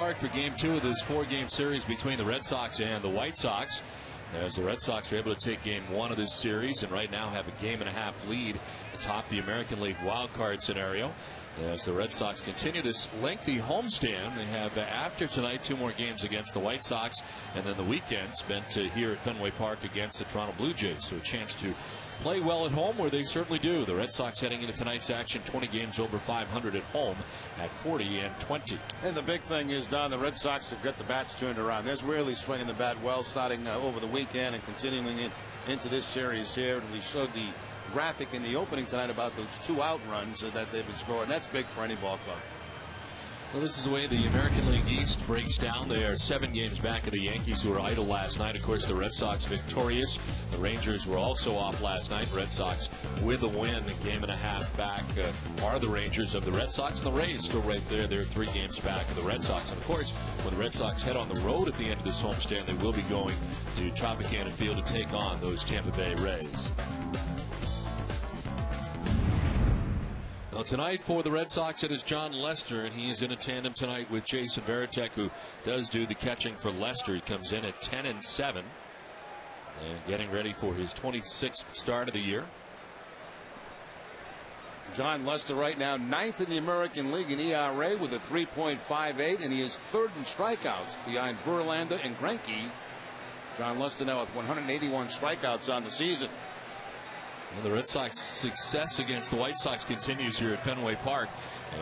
Park for game 2 of this 4-game series between the Red Sox and the White Sox, as the Red Sox are able to take game 1 of this series and right now have a game-and-a-half lead atop the American League wildcard scenario. As the Red Sox continue this lengthy homestand, they have after tonight 2 more games against the White Sox, and then the weekend spent here at Fenway Park against the Toronto Blue Jays. So a chance to play well at home, where they certainly do. The Red Sox heading into tonight's action 20 games over 500 at home at 40-20. And the big thing is, Don, the Red Sox have got the bats turned around. There's really swinging the bat well, starting over the weekend and continuing it into this series here. And we showed the graphic in the opening tonight about those 2 out runs that they've been scoring. That's big for any ball club. Well, this is the way the American League East breaks down. They are 7 games back of the Yankees, who were idle last night. Of course, the Red Sox victorious. The Rangers were also off last night. Red Sox with a win, a game-and-a-half back are the Rangers of the Red Sox. And the Rays still right there. They're 3 games back of the Red Sox. And, of course, when the Red Sox head on the road at the end of this homestand, they will be going to Tropicana Field to take on those Tampa Bay Rays. Well, tonight for the Red Sox, it is John Lester, and he is in a tandem tonight with Jason Varitek, who does do the catching for Lester. He comes in at 10-7 and getting ready for his 26th start of the year. John Lester right now 9th in the American League in ERA with a 3.58, and he is 3rd in strikeouts behind Verlander and Greinke. John Lester now with 181 strikeouts on the season. And the Red Sox success against the White Sox continues here at Fenway Park,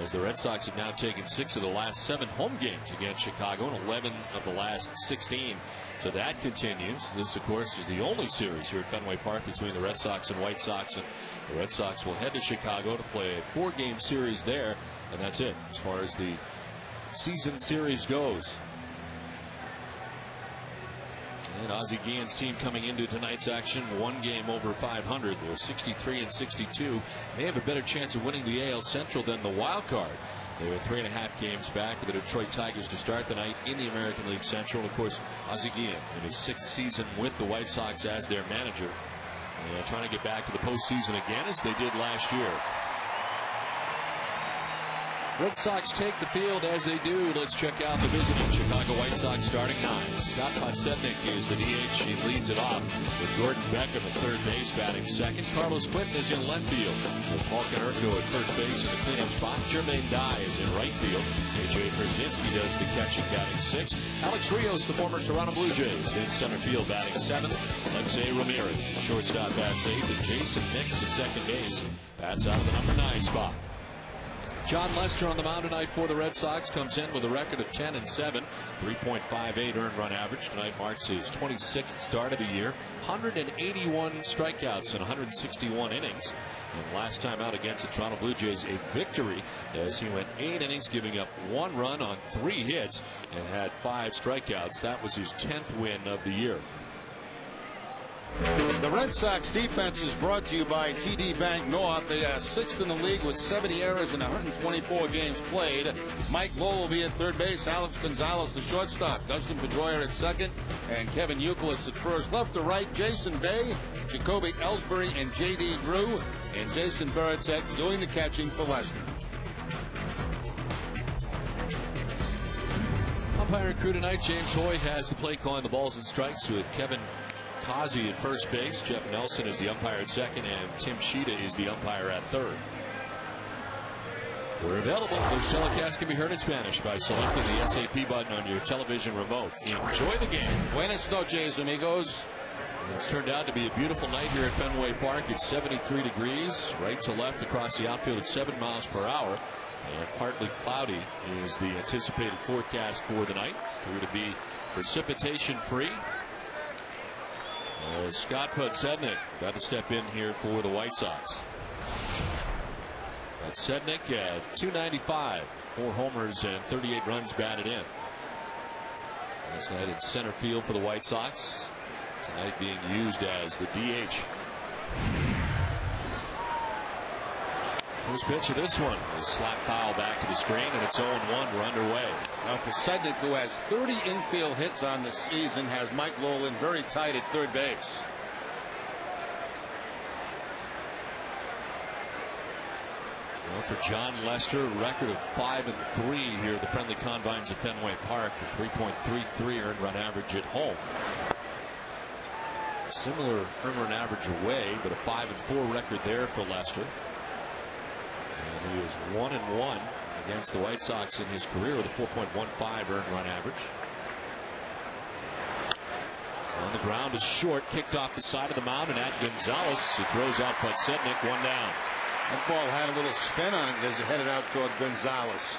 as the Red Sox have now taken 6 of the last 7 home games against Chicago and 11 of the last 16. So that continues. This, of course, is the only series here at Fenway Park between the Red Sox and White Sox. And the Red Sox will head to Chicago to play a 4-game series there. And that's it as far as the season series goes. And Ozzie Guillen's team coming into tonight's action 1 game over 500. They're 63-62. They have a better chance of winning the AL Central than the wild card. They were 3.5 games back of the Detroit Tigers to start the night in the American League Central. Of course, Ozzie Guillen in his 6th season with the White Sox as their manager, and trying to get back to the postseason again as they did last year. Red Sox take the field as they do. Let's check out the visiting Chicago White Sox starting 9. Scott Podsednik is the DH. He leads it off with Gordon Beckham at 3rd base batting 2nd. Carlos Quentin is in left field with Paul Konerko at 1st base in the cleanup spot. Jermaine Dye is in right field. A.J. Pierzynski does the catching, batting 6th. Alex Rios, the former Toronto Blue Jays, in center field batting 7th. Alexei Ramirez, shortstop, bats 8th. And Jason Nix at 2nd base bats out of the number 9 spot. John Lester on the mound tonight for the Red Sox comes in with a record of 10-7, 3.58 earned run average. Tonight marks his 26th start of the year, 181 strikeouts in 161 innings. And last time out against the Toronto Blue Jays, a victory as he went 8 innings, giving up 1 run on 3 hits and had 5 strikeouts. That was his 10th win of the year. The Red Sox defense is brought to you by TD Bank North. They are 6th in the league with 70 errors in 124 games played. Mike Lowell will be at 3rd base. Alex Gonzalez, the shortstop. Dustin Pedroia at 2nd. And Kevin Youkilis at 1st. Left to right, Jason Bay, Jacoby Ellsbury, and J.D. Drew. And Jason Varitek doing the catching for Lester. Umpire crew tonight, James Hoy has the play calling the balls and strikes with Kevin Kazi at 1st base. Jeff Nelson is the umpire at 2nd, and Tim Sheeta is the umpire at 3rd. We're available. Those telecasts can be heard in Spanish by selecting the SAP button on your television remote. Enjoy the game. Buenas noches, amigos. It's turned out to be a beautiful night here at Fenway Park. It's 73 degrees, right to left across the outfield at 7 miles per hour. And partly cloudy is the anticipated forecast for the night. Appear to be precipitation free. Scott Podsednik about to step in here for the White Sox. Podsednik at 295, 4 homers and 38 runs batted in. This night in center field for the White Sox. Tonight being used as the DH. First pitch of this one is slap foul back to the screen, and it's 0-1. We're underway. Now Podsednik, who has 30 infield hits on the season, has Mike Lowell in very tight at 3rd base. For John Lester, a record of 5-3 here at the Friendly Confines of Fenway Park, a 3.33 earned run average at home. Similar earned run average away, but a 5-4 record there for Lester. And he is 1-1 against the White Sox in his career with a 4.15 earned run average. On the ground is short, kicked off the side of the mound, and at Gonzalez, who throws out Podsednik, 1 down. That ball had a little spin on it as it headed out toward Gonzalez.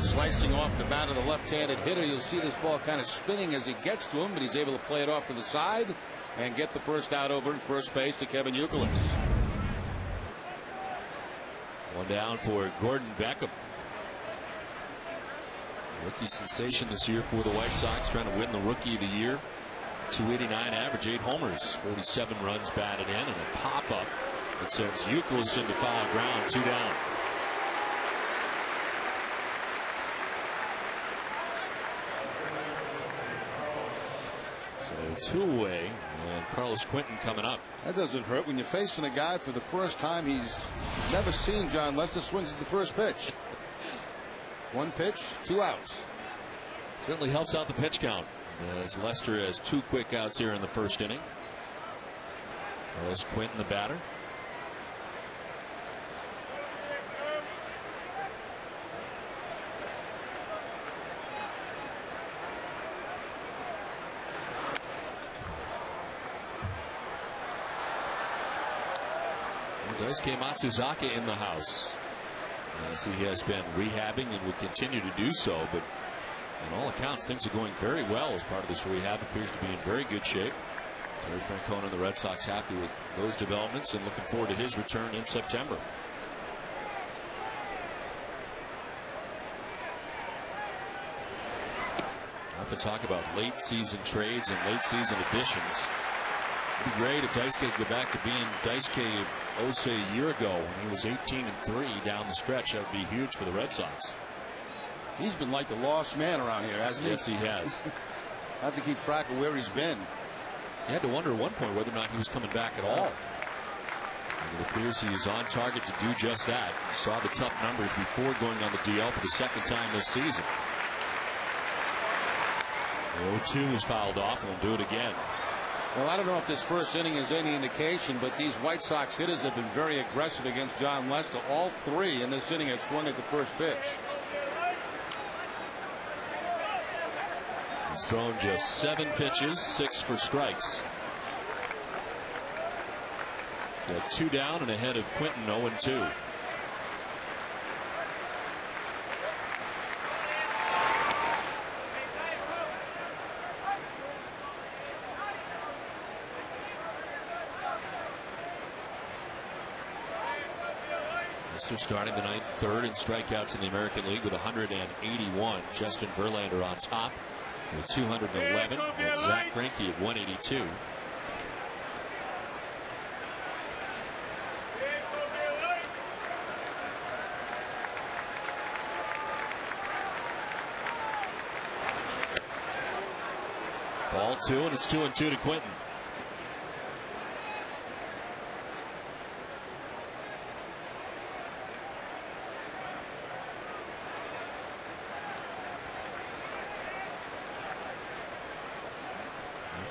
Slicing off the bat of the left-handed hitter. You'll see this ball kind of spinning as he gets to him, but he's able to play it off to the side and get the first out over at first base to Kevin Youkilis. 1 down for Gordon Beckham. Rookie sensation this year for the White Sox, trying to win the Rookie of the Year. 289 average, 8 homers, 47 runs batted in, and a pop-up that sends Youkilis into foul ground, 2 down. So 2 away, and Carlos Quentin coming up. That doesn't hurt when you're facing a guy for the first time he's never seen. John Lester swings at the first pitch. 1 pitch, 2 outs. Certainly helps out the pitch count, as Lester has 2 quick outs here in the first inning. Carlos Quentin, the batter. Daisuke Matsuzaka in the house. As he has been rehabbing and will continue to do so, but on all accounts things are going very well as part of this rehab. Appears to be in very good shape. Terry Francona and the Red Sox happy with those developments and looking forward to his return in September. Often talk about late season trades and late season additions. It'd be great if Daisuke could go back to being Daisuke of say a year ago when he was 18-3 down the stretch. That would be huge for the Red Sox. He's been like the lost man around here, hasn't he? Yes, he has. I have to keep track of where he's been. You had to wonder at one point whether or not he was coming back at all. And it appears he is on target to do just that. You saw the tough numbers before going on the DL for the second time this season. The 0-2 is fouled off, and will do it again. Well, I don't know if this first inning is any indication, but these White Sox hitters have been very aggressive against John Lester. All 3 in this inning have swung at the first pitch. He's thrown just 7 pitches, 6 for strikes. He's got 2 down and ahead of Quentin, 0-2. Starting the 9th, 3rd in strikeouts in the American League with 181. Justin Verlander on top with 211, and Zach Greinke at 182. Ball 2, and it's 2-2 to Quentin.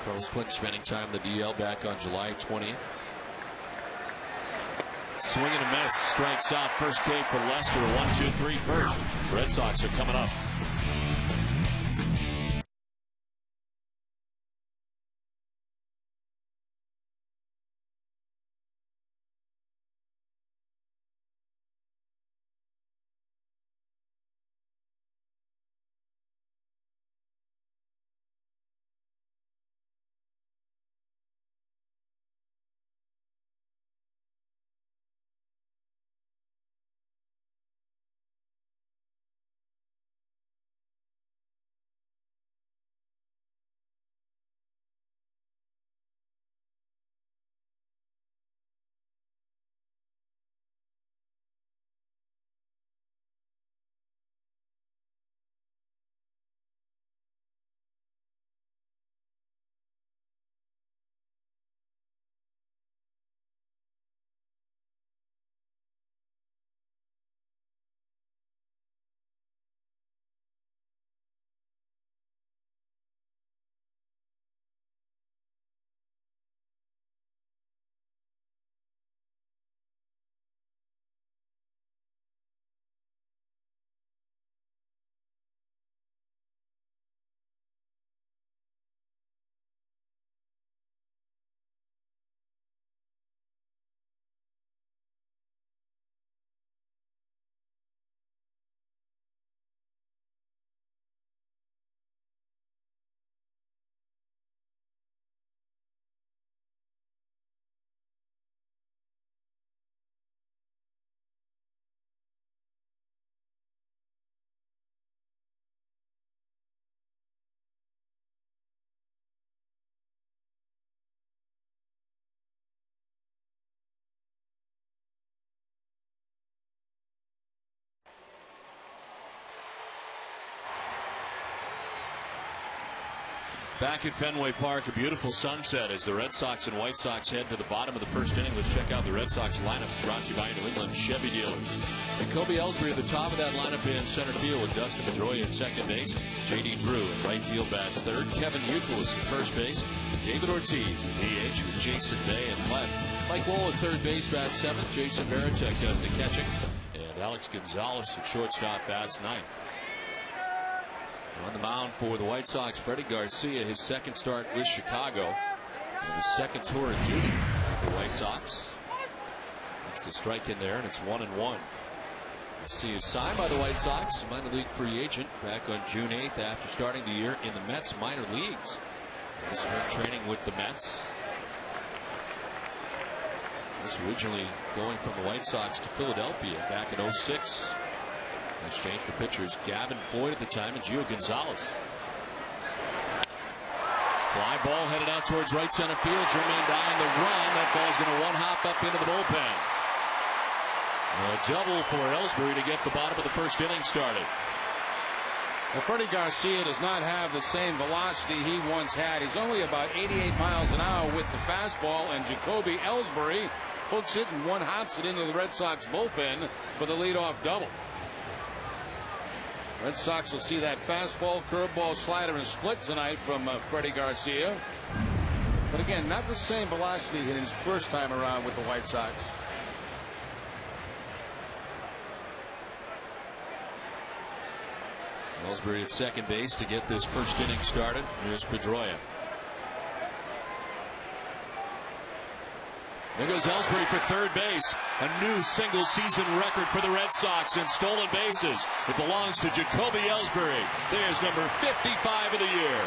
Carlos Quentin spending time in the DL back on July 20th. Swing and a miss, strikes out. First K for Lester. 1-2-3 first. Red Sox are coming up. Back at Fenway Park, a beautiful sunset as the Red Sox and White Sox head to the bottom of the first inning. Let's check out the Red Sox lineup. It's brought to you by New England Chevy dealers. Jacoby Ellsbury at the top of that lineup in center field with Dustin Pedroia at second base. J.D. Drew in right field bats third. Kevin Youkilis at first base. David Ortiz at DH with Jason Bay in left. Mike Lowell at third base bats seventh. Jason Varitek does the catching. And Alex Gonzalez at shortstop bats ninth. On the mound for the White Sox, Freddie Garcia, his second start with Chicago and his second tour of duty with the White Sox. That's the strike in there, and it's 1-1. Garcia is signed by the White Sox, minor league free agent, back on June 8th after starting the year in the Mets minor leagues. He's been training with the Mets. He was originally going from the White Sox to Philadelphia back in 06. In exchange for pitchers Gavin Floyd at the time and Gio Gonzalez. Fly ball headed out towards right center field. Jermaine Dye the run. That ball's going to one hop up into the bullpen. A double for Ellsbury to get the bottom of the first inning started. Well, Freddie Garcia does not have the same velocity he once had. He's only about 88 miles an hour with the fastball, and Jacoby Ellsbury hooks it and one hops it into the Red Sox bullpen for the leadoff double. Red Sox will see that fastball, curveball, slider, and split tonight from Freddie Garcia. But again, not the same velocity hit his first time around with the White Sox. Ellsbury at second base to get this first inning started. Here's Pedroia. There goes Ellsbury for third base. A new single season record for the Red Sox in stolen bases. It belongs to Jacoby Ellsbury. There's number 55 of the year.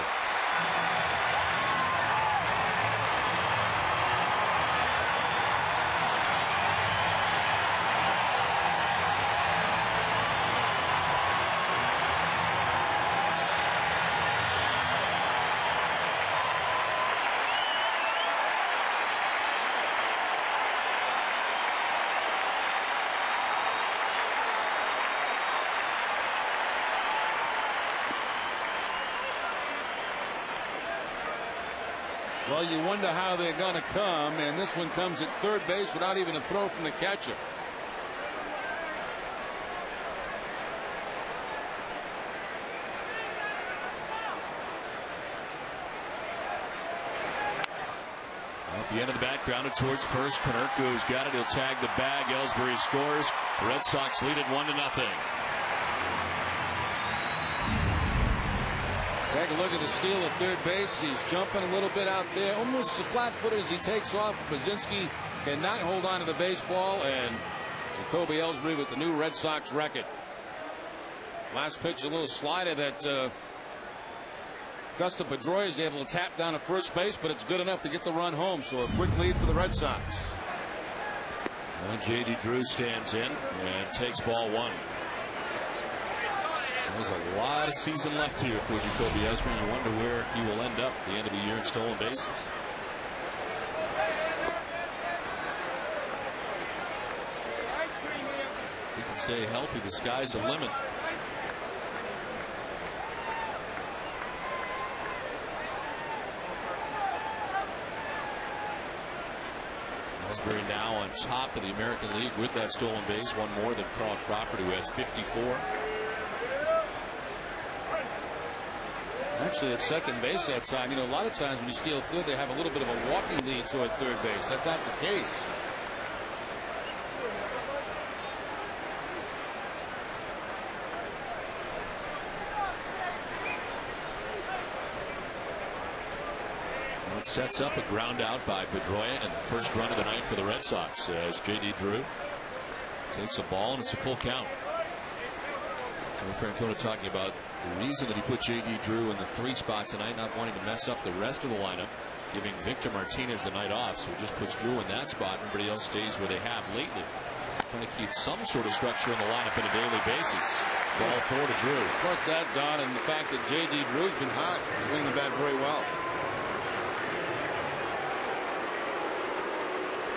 Well, you wonder how they're going to come, and this one comes at third base without even a throw from the catcher. Off the end of the bat, grounded towards first. Konerko's got it. He'll tag the bag. Ellsbury scores. The Red Sox lead it 1-0. Take a look at the steal at third base. He's jumping a little bit out there, almost flat-footed as he takes off. Baczynski cannot hold on to the baseball, and Jacoby Ellsbury with the new Red Sox record. Last pitch, a little slider that Dustin Pedroia is able to tap down to first base, but it's good enough to get the run home. So a quick lead for the Red Sox. And J.D. Drew stands in and takes ball one. There's a lot of season left here for Jacoby Ellsbury. You wonder where he will end up at the end of the year in stolen bases. He can stay healthy. The sky's the limit. Ellsbury now on top of the American League with that stolen base, one more than Carl Crawford, who has 54. Actually, at second base that time, you know, a lot of times when you steal third, they have a little bit of a walking lead toward third base. That's not the case. And it sets up a ground out by Pedroia and the first run of the night for the Red Sox as J.D. Drew takes a ball and it's a full count. So Francona talking about the reason that he put J.D. Drew in the 3 spot tonight, not wanting to mess up the rest of the lineup, giving Victor Martinez the night off. So just puts Drew in that spot. Everybody else stays where they have lately. Trying to keep some sort of structure in the lineup on a daily basis. Ball 4 to Drew. Plus that, Don, and the fact that J.D. Drew's been hot, swinging the bat very well.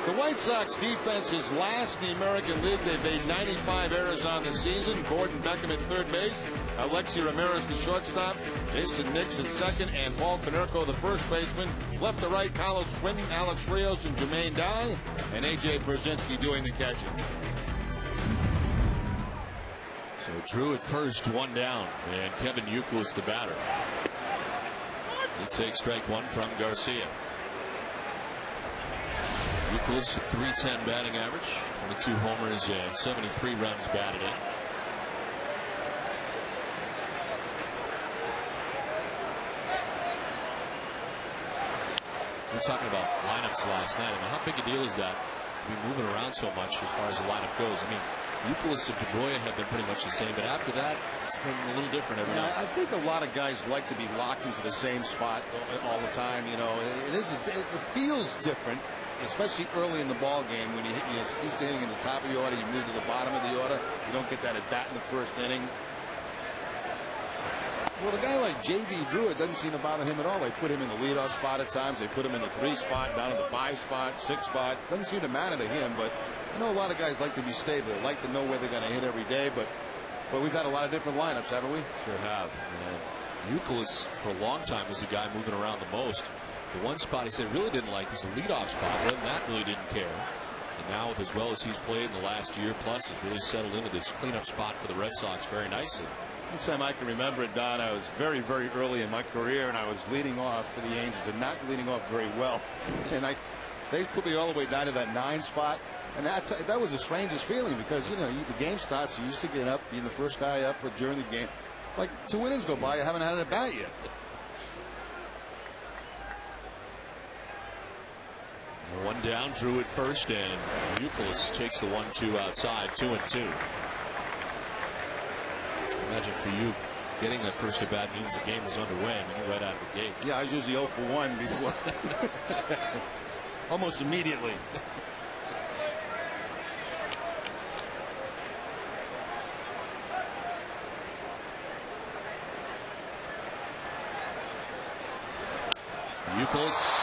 The White Sox defense is last in the American League. They've made 95 errors on the season. Gordon Beckham at third base, Alexi Ramirez the shortstop, Jason Nix at second, and Paul Konerko the first baseman. Left to right, Carlos Quinton, Alex Rios, and Jermaine Dye, and A.J. Brzezinski doing the catching. So Drew at first, one down, and Kevin Youkilis the batter. He takes strike one from Garcia. Youkilis, 310 batting average, 22 homers and 73 runs batted in. We were talking about lineups last night. I mean, how big a deal is that to be moving around so much as far as the lineup goes? I mean, Youkilis and Pedroia have been pretty much the same, but after that, it's been a little different every night. I think a lot of guys like to be locked into the same spot all the time. You know, it feels different, especially early in the ball game when you're used to hitting in the top of the order. You move to the bottom of the order. You don't get that at bat in the first inning. Well, a guy like J.V. Drew, it doesn't seem to bother him at all. They put him in the leadoff spot at times. They put him in the 3 spot, down in the 5 spot, 6 spot. Doesn't seem to matter to him, but I know a lot of guys like to be stable. They like to know where they're going to hit every day, but we've had a lot of different lineups, haven't we? Sure have. And Youkilis, for a long time, was the guy moving around the most. The one spot he said really didn't like was the leadoff spot. Other than that, really didn't care. And now, with as well as he's played in the last year plus, he's really settled into this cleanup spot for the Red Sox very nicely. Next time I can remember it, Don, I was very, very early in my career, and I was leading off for the Angels and not leading off very well. And they put me all the way down to that 9 spot. And that was the strangest feeling because, you know, the game starts, you used to get up, being the first guy up during the game. Like 2 innings go by, you haven't had an at bat yet. One down, Drew at first, and Youkilis takes the 1-2 outside, 2-2. Imagine for you, getting that first at bat means the game was underway. I mean, you're right out of the gate. Yeah, I was usually 0 for 1 before. Almost immediately. Youkilis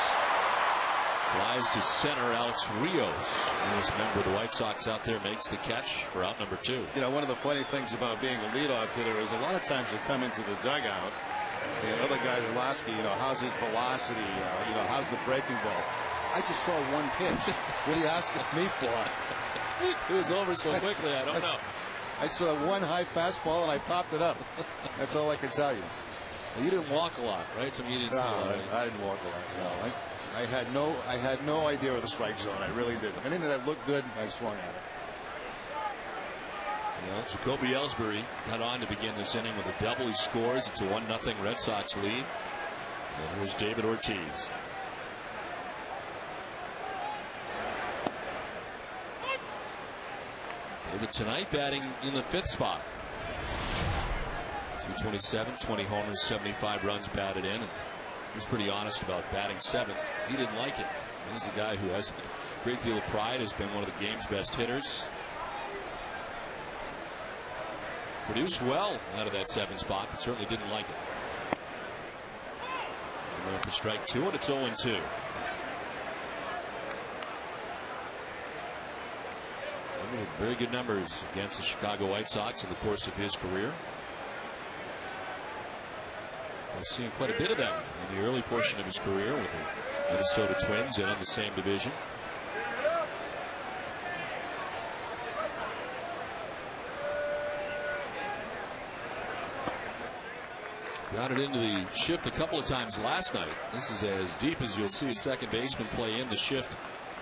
flies to center. Alex Rios, newest member of the White Sox out there, makes the catch for out number 2. You know, one of the funny things about being a leadoff hitter is a lot of times they come into the dugout and other guys will ask you, how's his velocity, how's the breaking ball. I just saw one pitch. What are you asking me for? It was over so quickly, I don't know. I saw one high fastball and I popped it up. That's all I can tell you. You didn't walk a lot, right? So you didn't see a lot. I didn't walk a lot. No, I had no idea of the strike zone. I really didn't. Anything that looked good, I swung at it. Well, Jacoby Ellsbury got on to begin this inning with a double. He scores. It's a 1-0 Red Sox lead. And here's David Ortiz. David tonight batting in the 5th spot. 227, 20 homers, 75 runs batted in. And he's pretty honest about batting 7th. He didn't like it. He's a guy who has a great deal of pride, has been one of the game's best hitters. Produced well out of that 7th spot, but certainly didn't like it. And there for strike 2, and it's 0-2. Very good numbers against the Chicago White Sox in the course of his career. We're seeing quite a bit of that in the early portion of his career with the Minnesota Twins and in the same division. Grounded into the shift a couple of times last night. This is as deep as you'll see a second baseman play in the shift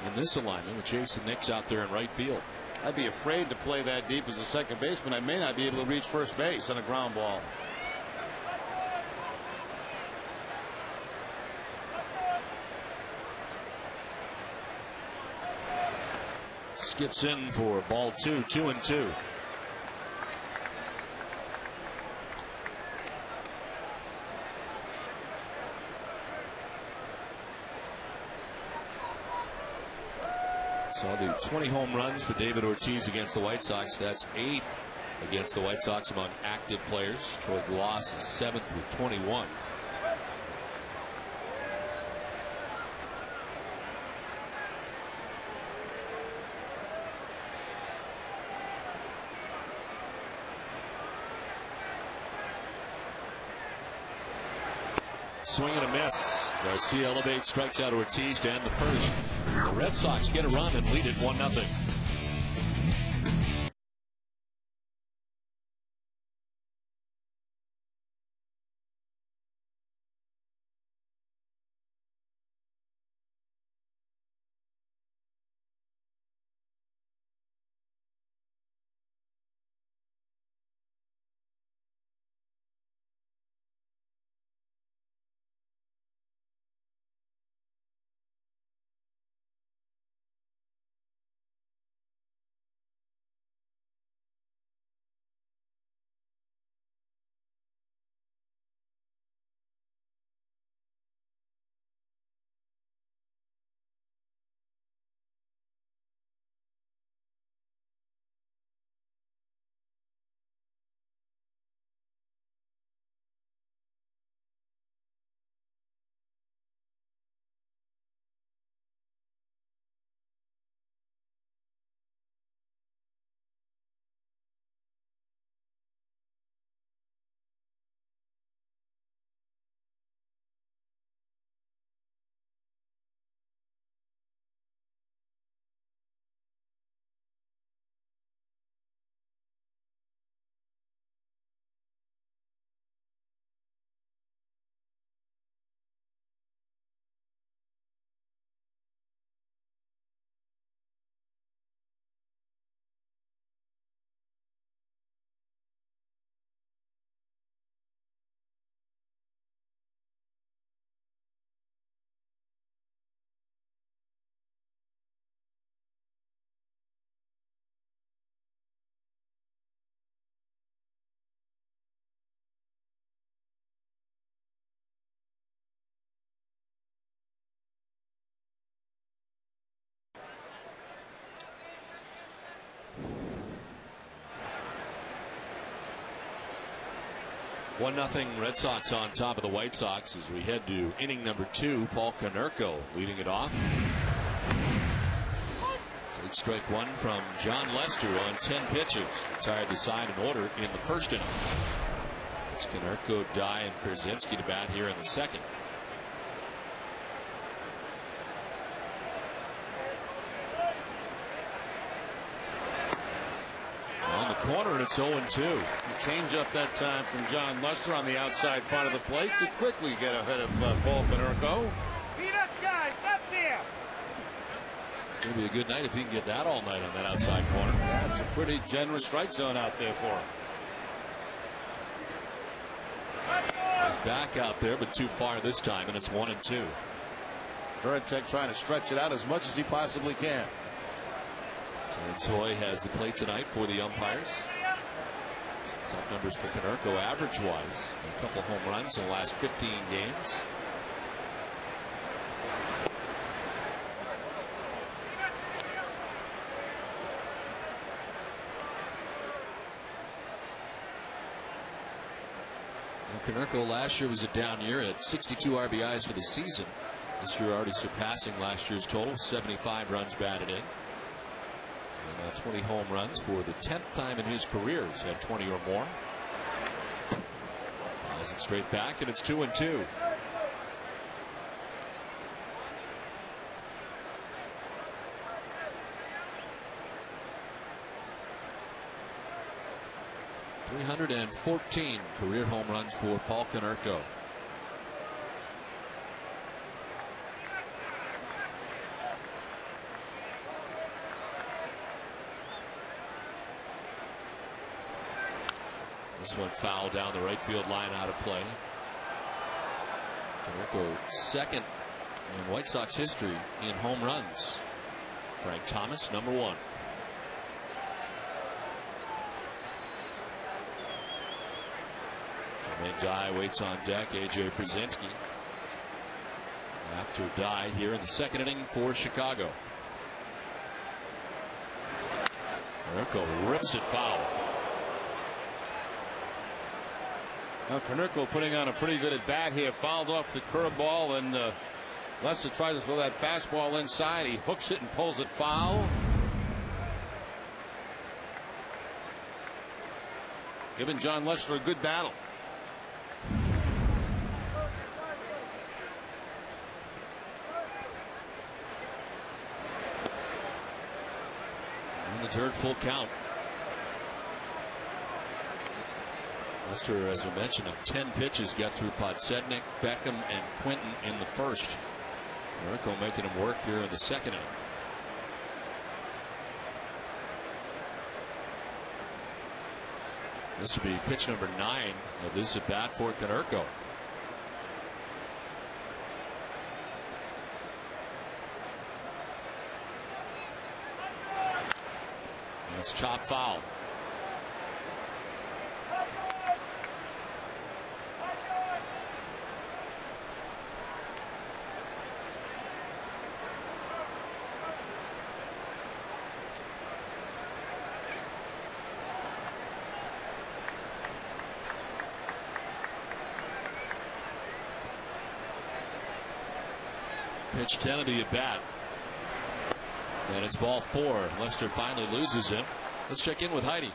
in this alignment with Jason Nix out there in right field. I'd be afraid to play that deep as a second baseman. I may not be able to reach first base on a ground ball. Skips in for ball 2, 2-2. So the 20 home runs for David Ortiz against the White Sox. That's 8th against the White Sox among active players. Troy Glaus is 7th with 21. Swing and a miss. Garcia elevates, strikes out Ortiz to end the first. The Red Sox get a run and lead it 1-0. One nothing Red Sox on top of the White Sox as we head to inning number 2. Paul Konerko leading it off. Take strike one from John Lester on 10 pitches. Retired the side in order in the first inning. It's Konerko, Dye, and Pierzynski to bat here in the second. On the corner, and it's 0-2. Change up that time from John Lester on the outside part of the plate to quickly get ahead of Paul Konerko. Peanuts, guys, nuts here. It's going to be a good night if he can get that all night on that outside corner. That's a pretty generous strike zone out there for him. He's back out there, but too far this time, and it's 1-2. Veritek trying to stretch it out as much as he possibly can. So Toy has the plate tonight for the umpires. Top numbers for Konerko average-wise. A couple home runs in the last 15 games. Now, Konerko last year was a down year at 62 RBIs for the season. This year already surpassing last year's total, 75 runs batted in. 20 home runs for the 10th time in his career. He's had 20 or more. Fouls it straight back, and it's 2-2. .314 career home runs for Paul Konerko. This one foul down the right field line, out of play. Konerko second in White Sox history in home runs. Frank Thomas number 1. Jermaine Dye waits on deck. AJ Pierzynski after Dye here in the second inning for Chicago. Konerko rips it foul. Now Konerko putting on a pretty good at bat here. Fouled off the curveball, and Lester tries to throw that fastball inside. He hooks it and pulls it foul. Giving John Lester a good battle. third full count. Lester, as I mentioned, 10 pitches got through Podsednik, Beckham, and Quinton in the first. Konerko making him work here in the second inning. This will be pitch number 9 of this at bat for Konerko. And it's chopped foul. Pitch 10 of the at bat. And it's ball 4. Lester finally loses him. Let's check in with Heidi.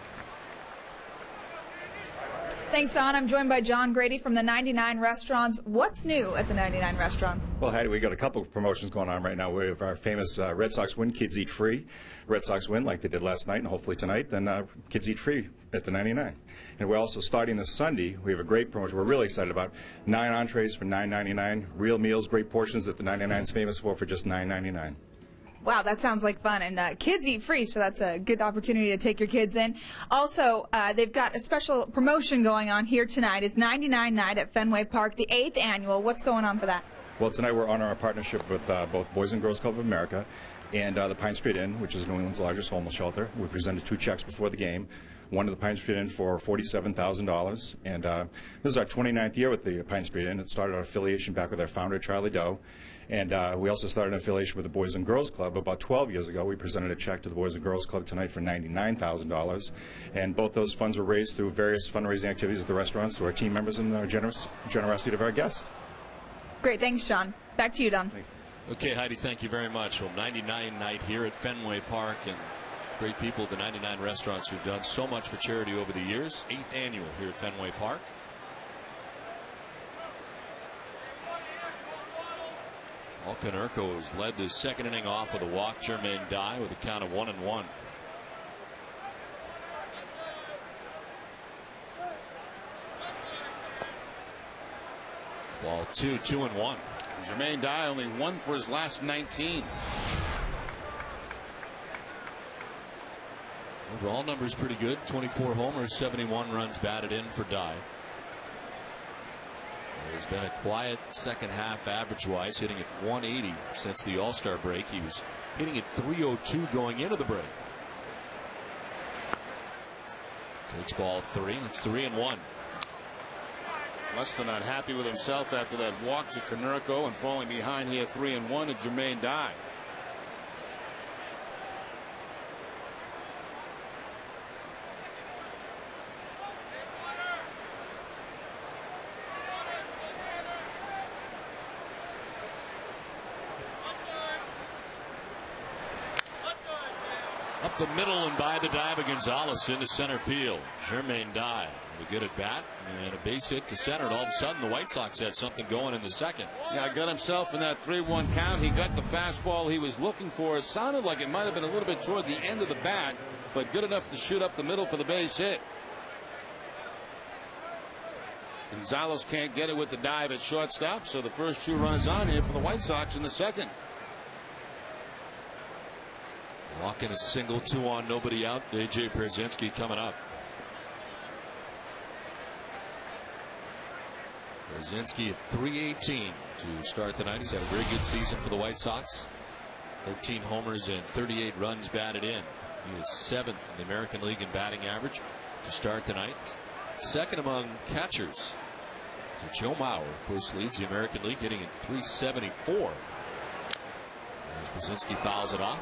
Thanks, Don. I'm joined by John Grady from the 99 Restaurants. What's new at the 99 Restaurants? Well, Heidi, we got a couple of promotions going on right now. We have our famous Red Sox win, kids eat free. Red Sox win like they did last night and hopefully tonight, then kids eat free at the 99. And we're also starting this Sunday. We have a great promotion we're really excited about. 9 entrees for $9.99. Real meals, great portions that the 99 is famous for just $9.99. Wow, that sounds like fun. And kids eat free, so that's a good opportunity to take your kids in. Also, they've got a special promotion going on here tonight. It's 99 Night at Fenway Park, the 8th annual. What's going on for that? Well, tonight we're honoring our partnership with both Boys and Girls Club of America and the Pine Street Inn, which is New England's largest homeless shelter. We presented 2 checks before the game. One to the Pine Street Inn for $47,000. And this is our 29th year with the Pine Street Inn. It started our affiliation back with our founder, Charlie Doe. And we also started an affiliation with the Boys and Girls Club about 12 years ago. We presented a check to the Boys and Girls Club tonight for $99,000. And both those funds were raised through various fundraising activities at the restaurants, through our team members and the generosity of our guests. Great. Thanks, John. Back to you, Don. Thanks. Okay, Heidi, thank you very much. Well, 99 Night here at Fenway Park, and great people at the 99 Restaurants who've done so much for charity over the years. 8th annual here at Fenway Park. Paul Konerko has led the second inning off with a walk. Jermaine Dye with a count of 1-1. Ball 2, 2-1. Jermaine Dye only 1 for his last 19. Overall numbers pretty good. 24 homers, 71 runs batted in for Dye. It's been a quiet second half average-wise, hitting at 180 since the All-Star break. He was hitting at 302 going into the break. Takes ball 3. It's 3-1. Lester not happy with himself after that walk to Konerko and falling behind here 3-1 to Jermaine Dye. Up the middle and by the dive of Gonzalez into center field. Jermaine Dye with a good at bat and a base hit to center, and all of a sudden the White Sox had something going in the second. Yeah, got himself in that 3-1 count. He got the fastball he was looking for. It sounded like it might have been a little bit toward the end of the bat, but good enough to shoot up the middle for the base hit. Gonzalez can't get it with the dive at shortstop, so the first 2 runners on here for the White Sox in the second. Walking a single, 2 on, nobody out. A.J. Pierzynski coming up. Pierzynski at 318 to start the night. He's had a very good season for the White Sox. 13 homers and 38 runs batted in. He is 7th in the American League in batting average to start the night. Second among catchers to Joe Mauer, of course, leads the American League, hitting at 374. As Pierzynski fouls it off.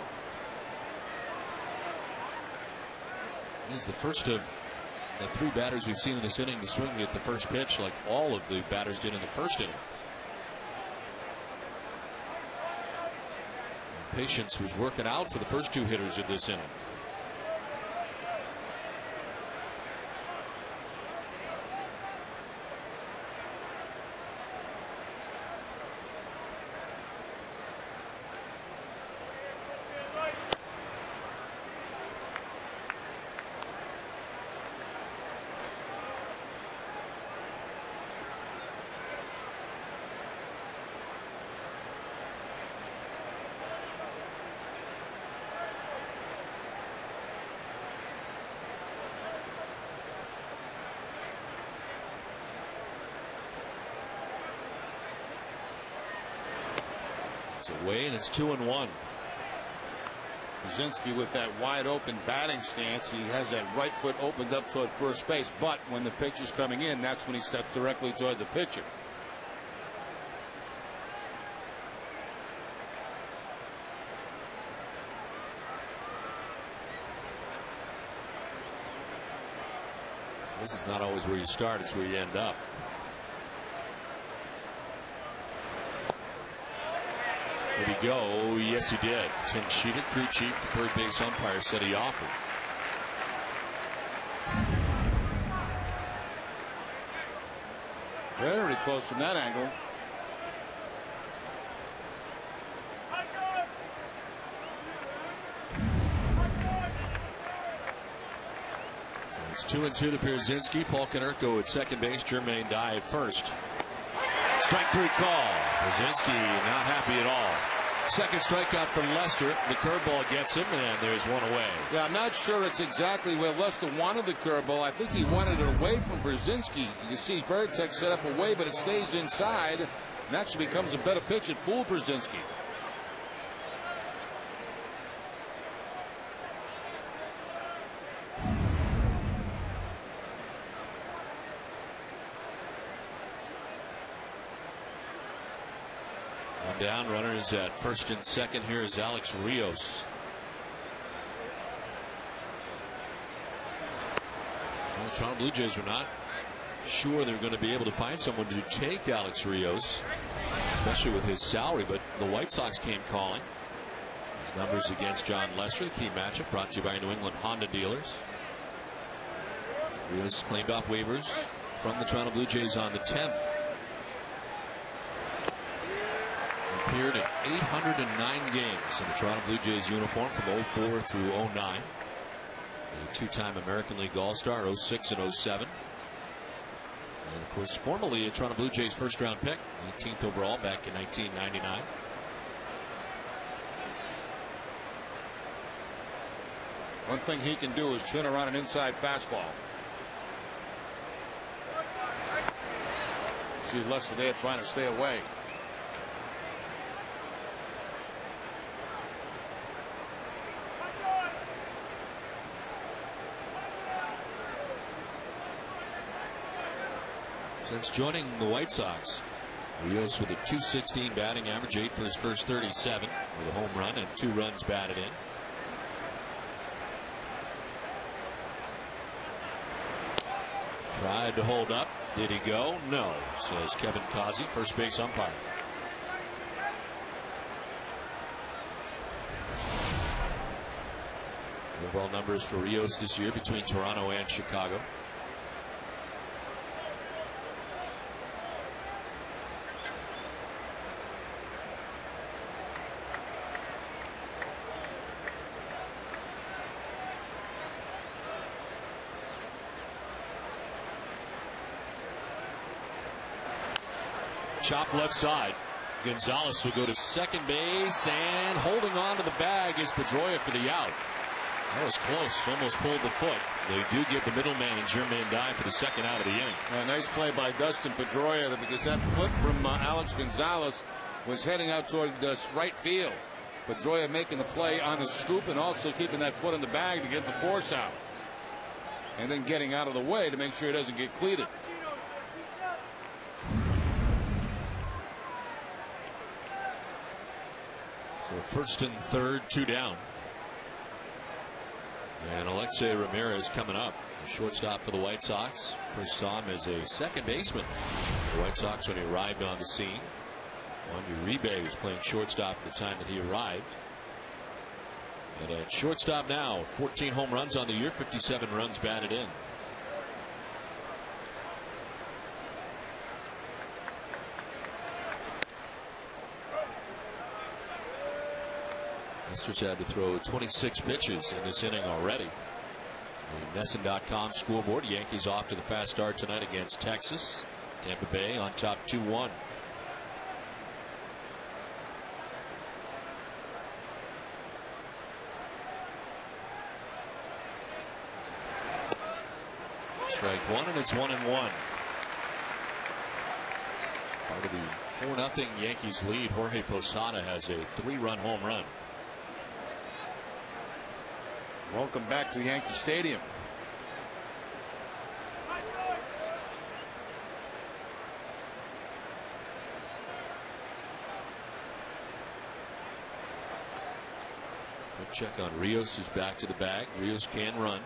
He's the first of the 3 batters we've seen in this inning to swing at the first pitch like all of the batters did in the first inning. And Patience was working out for the first 2 hitters of this inning. It's away, and it's 2-1. Brzezinski with that wide open batting stance. He has that right foot opened up toward first base, but when the pitch is coming in, that's when he steps directly toward the pitcher. This is not always where you start, it's where you end up. Did he go? Yes, he did. Tim Sheehan, crew chief, third base umpire, said he offered. Very close from that angle. So it's 2-2 to Brzezinski. Paul Konerko at second base. Jermaine Dye at first. Strike three call. Brzezinski not happy at all. Second strikeout from Lester. The curveball gets him, and there's one away. Yeah, I'm not sure it's exactly where Lester wanted the curveball. I think he wanted it away from Brzezinski. You can see Veritek set up away, but it stays inside, and actually becomes a better pitch. It fooled Brzezinski. Down, runners at first and second. Here is Alex Rios. Well, the Toronto Blue Jays were not sure they're going to be able to find someone to take Alex Rios, especially with his salary, but the White Sox came calling. His numbers against John Lester, the key matchup brought to you by New England Honda dealers. Rios claimed off waivers from the Toronto Blue Jays on the 10th. Appeared in 809 games in the Toronto Blue Jays uniform from 04 through 09. A two-time American League All-Star, 06 and 07. And of course, formerly a Toronto Blue Jays first-round pick, 18th overall back in 1999. One thing he can do is turn around an inside fastball. See Lester there trying to stay away. Since joining the White Sox, Rios with a .216 batting average, 8 for his first 37, with a home run and 2 runs batted in. Tried to hold up. Did he go? No, says Kevin Causey, first base umpire. Overall numbers for Rios this year between Toronto and Chicago. Chop left side. Gonzalez will go to second base, and holding on to the bag is Pedroia for the out. That was close. Almost pulled the foot. They do get the middleman and Jermaine Dye for the second out of the inning. A nice play by Dustin Pedroia, because that flip from Alex Gonzalez was heading out toward right field. Pedroia making the play on the scoop and also keeping that foot in the bag to get the force out. And then getting out of the way to make sure he doesn't get cleated. So first and third, 2 down. And Alexei Ramirez coming up, the shortstop for the White Sox. First saw him as a second baseman. The White Sox when he arrived on the scene. Wandy Uribe was playing shortstop at the time that he arrived. And at shortstop now, 14 home runs on the year, 57 runs batted in. Lester's had to throw 26 pitches in this inning already. The NESN.com scoreboard. Yankees off to the fast start tonight against Texas. Tampa Bay on top 2-1. Strike one, and it's 1-1. Part of the 4-0 Yankees lead. Jorge Posada has a 3-run home run. Welcome back to Yankee Stadium. Quick check on Rios, who's back to the bag. Rios can run.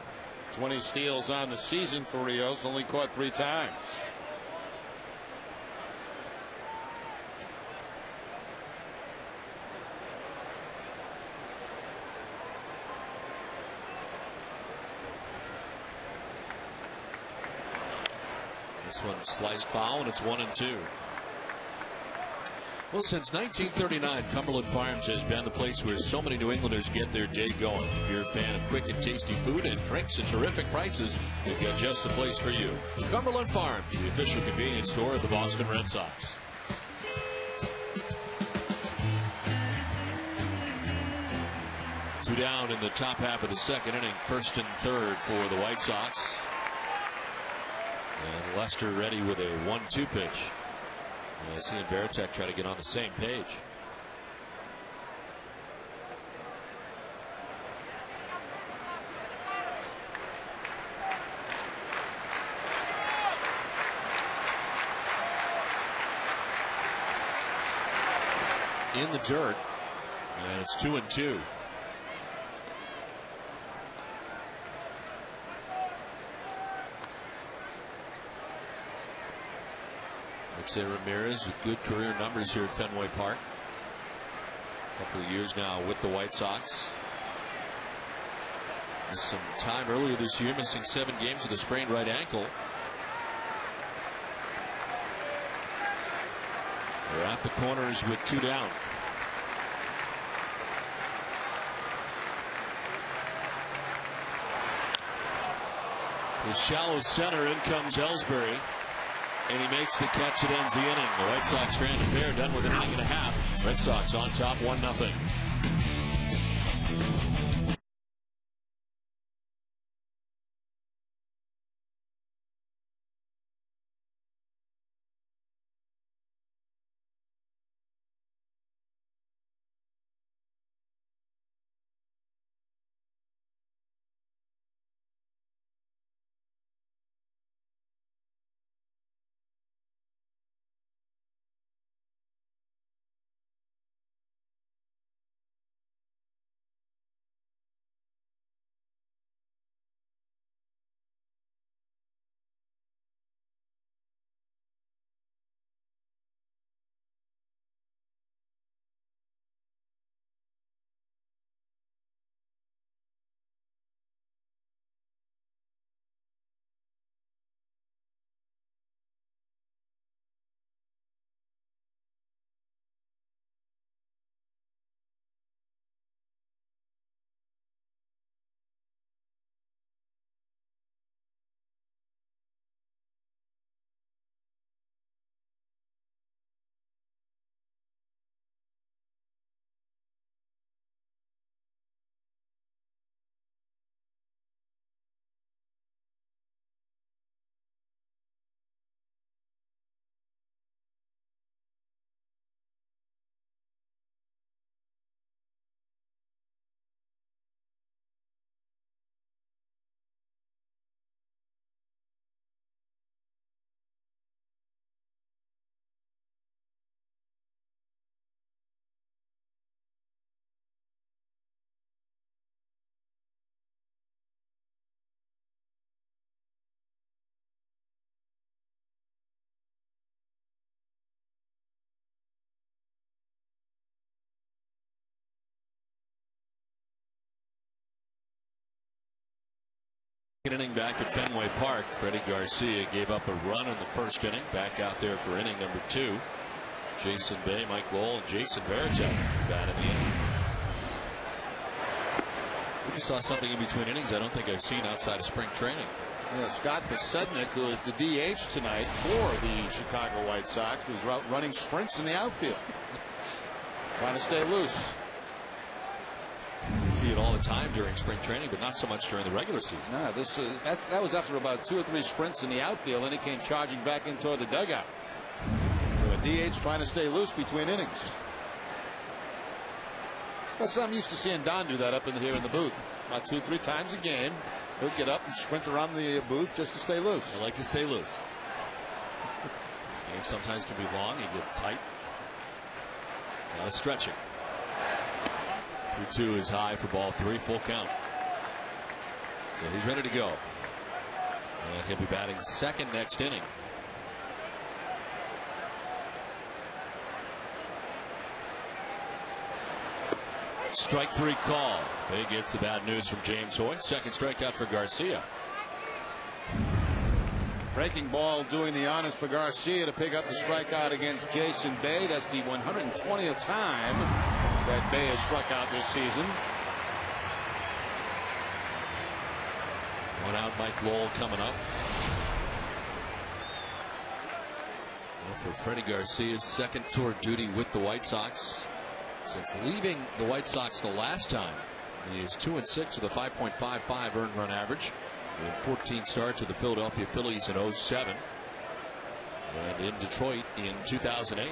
20 steals on the season for Rios, only caught 3 times. This one sliced foul, and it's 1-2. Well, since 1939, Cumberland Farms has been the place where so many New Englanders get their day going. If you're a fan of quick and tasty food and drinks at terrific prices, they've got just the place for you. Cumberland Farms, the official convenience store of the Boston Red Sox. Two down in the top half of the second inning, 1st and 3rd for the White Sox. And Lester ready with a 1-2 pitch. Seeing Veritek try to get on the same page. In the dirt, and it's 2-2. Ramirez with good career numbers here at Fenway Park. A couple of years now with the White Sox. Missed some time earlier this year, missing 7 games with a sprained right ankle. They're at the corners with 2 down. The shallow center, in comes Ellsbury. And he makes the catch that ends the inning. The White Sox stranded pair done with an inning and a half. Red Sox on top 1-0. Inning back at Fenway Park. Freddie Garcia gave up a run in the first inning. Back out there for inning number 2. Jason Bay, Mike Lowell, and Jason Veritek bat in the inning. We just saw something in between innings I don't think I've seen outside of spring training. Yeah, Scott Pasednik, who is the DH tonight for the Chicago White Sox, was running sprints in the outfield. Trying to stay loose. You see it all the time during spring training, but not so much during the regular season. No, that was after about 2 or 3 sprints in the outfield, and he came charging back in toward the dugout. So a DH trying to stay loose between innings. Well, I'm used to seeing Don do that up in here in the booth. About 2-3 times a game, he'll get up and sprint around the booth just to stay loose. I like to stay loose. This game sometimes can be long. You get tight. A lot of stretching. 2-2 is high for ball 3, full count. So he's ready to go. And he'll be batting second next inning. Strike 3 call. Big gets the bad news from James Hoy. Second strikeout for Garcia. Breaking ball doing the honors for Garcia to pick up the strikeout against Jason Bay. That's the 120th time that Bay has struck out this season. One out, Mike Lowell coming up. Well, for Freddie Garcia's second tour of duty with the White Sox since leaving the White Sox the last time. He is 2-6 with a 5.55 earned run average in 14 starts with the Philadelphia Phillies in 07 and in Detroit in 2008.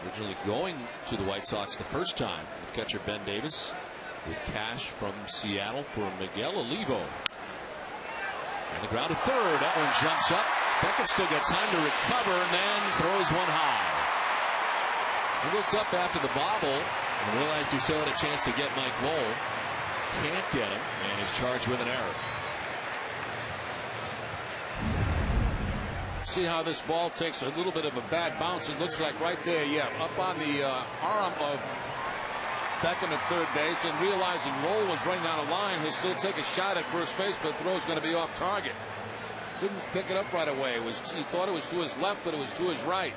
Originally going to the White Sox the first time with catcher Ben Davis, with cash from Seattle for Miguel Olivo. And the ground to third. That one jumps up. Beckham still got time to recover and then throws one high. He looked up after the bobble and realized he still had a chance to get Mike Lowell. Can't get him and is charged with an error. See how this ball takes a little bit of a bad bounce. It looks like right there, yeah, up on the arm of Beckham at third base, and realizing Lowell was running down a line, he'll still take a shot at first base, but the throw's going to be off target. Didn't pick it up right away. He thought it was to his left, but it was to his right.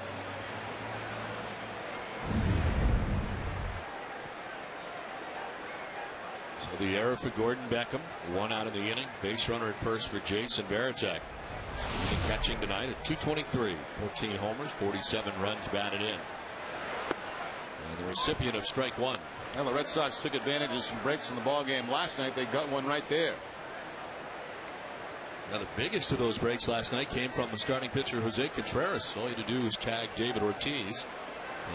So the error for Gordon Beckham. One out of the inning. Base runner at first for Jason Varitek. Catching tonight at 223. 14 homers, 47 runs batted in. And the recipient of strike 1. Well, the Red Sox took advantage of some breaks in the ballgame last night. They got one right there. Now the biggest of those breaks last night came from the starting pitcher Jose Contreras. All he had to do was tag David Ortiz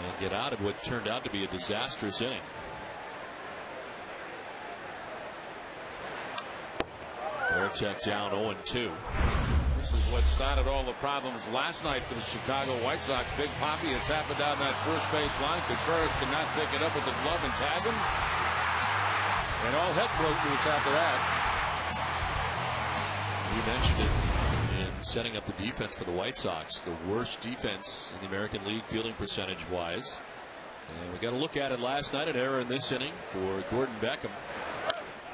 and get out of what turned out to be a disastrous inning. Varitek down 0-2. This is what started all the problems last night for the Chicago White Sox. Big Poppy had tapped it down that first base line. Contreras could not pick it up with the glove and tag him. And all heck broke loose after that. You mentioned it in setting up the defense for the White Sox. The worst defense in the American League fielding percentage wise. And we got to look at it last night. An error in this inning for Gordon Beckham.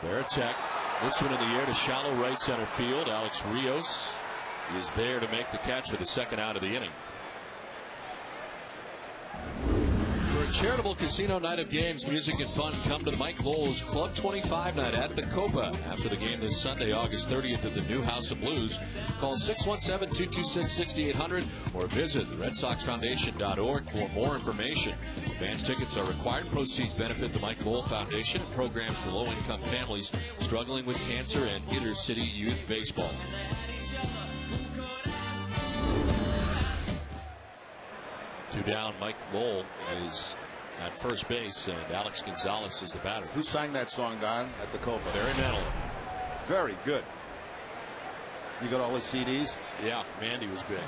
Varitek, this one in the air to shallow right center field. Alex Rios is there to make the catch for the second out of the inning. For a charitable casino night of games, music, and fun, come to the Mike Lowell's Club 25 night at the Copa after the game this Sunday, August 30th at the new House of Blues. Call 617-226-6800 or visit RedSoxFoundation.org for more information. Advance tickets are required. Proceeds benefit the Mike Lowell Foundation and programs for low-income families struggling with cancer and inner-city youth baseball. Two down, Mike Lowell is at first base, and Alex Gonzalez is the batter. Who sang that song, Don, at the Copa? Barry Mantle. Very good. You got all the CDs? Yeah, Mandy was big.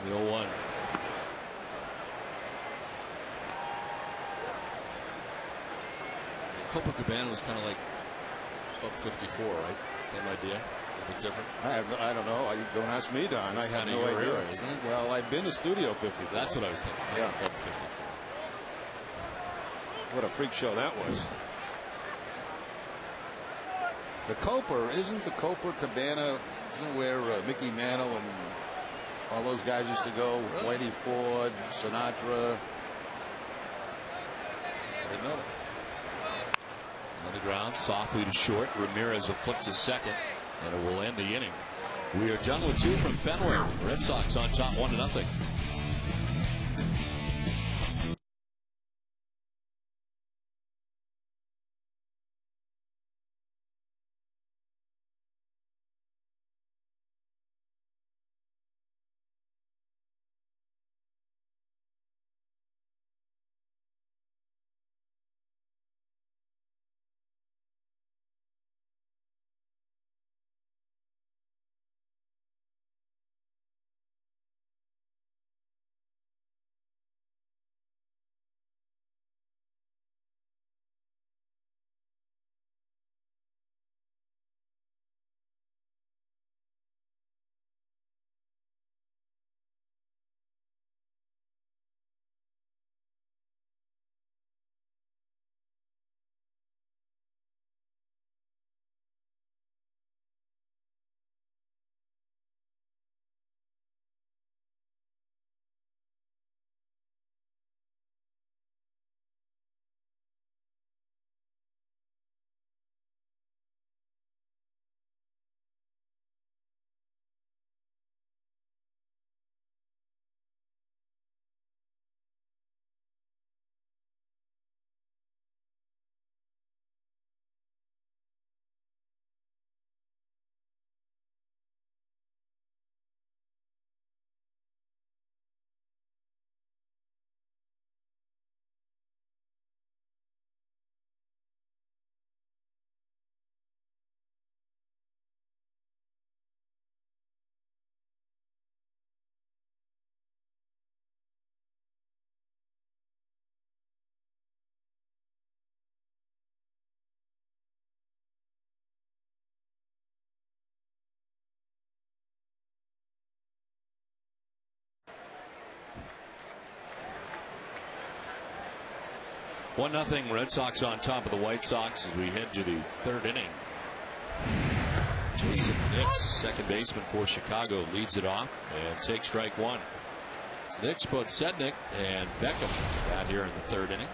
The 0-1. Copacabana was kind of like Club 54, right? Same idea. A bit different. I don't know. Don't ask me, Don. I have no idea. Era, isn't it? Well, I've been to Studio 54. That's what I was thinking. Yeah. Club 54. What a freak show that was. The Copa, isn't the Copacabana, isn't where Mickey Mantle and all those guys used to go? Really? Whitey Ford, Sinatra. I didn't know that. On the ground, softly to short. Ramirez will flip to second, and it will end the inning. We are done with 2 from Fenway. Red Sox on top 1-0. 1-0 Red Sox on top of the White Sox as we head to the third inning. Jason Nix, second baseman for Chicago, leads it off and takes strike one. It's Nix, Podsednik, and Beckham out here in the third inning.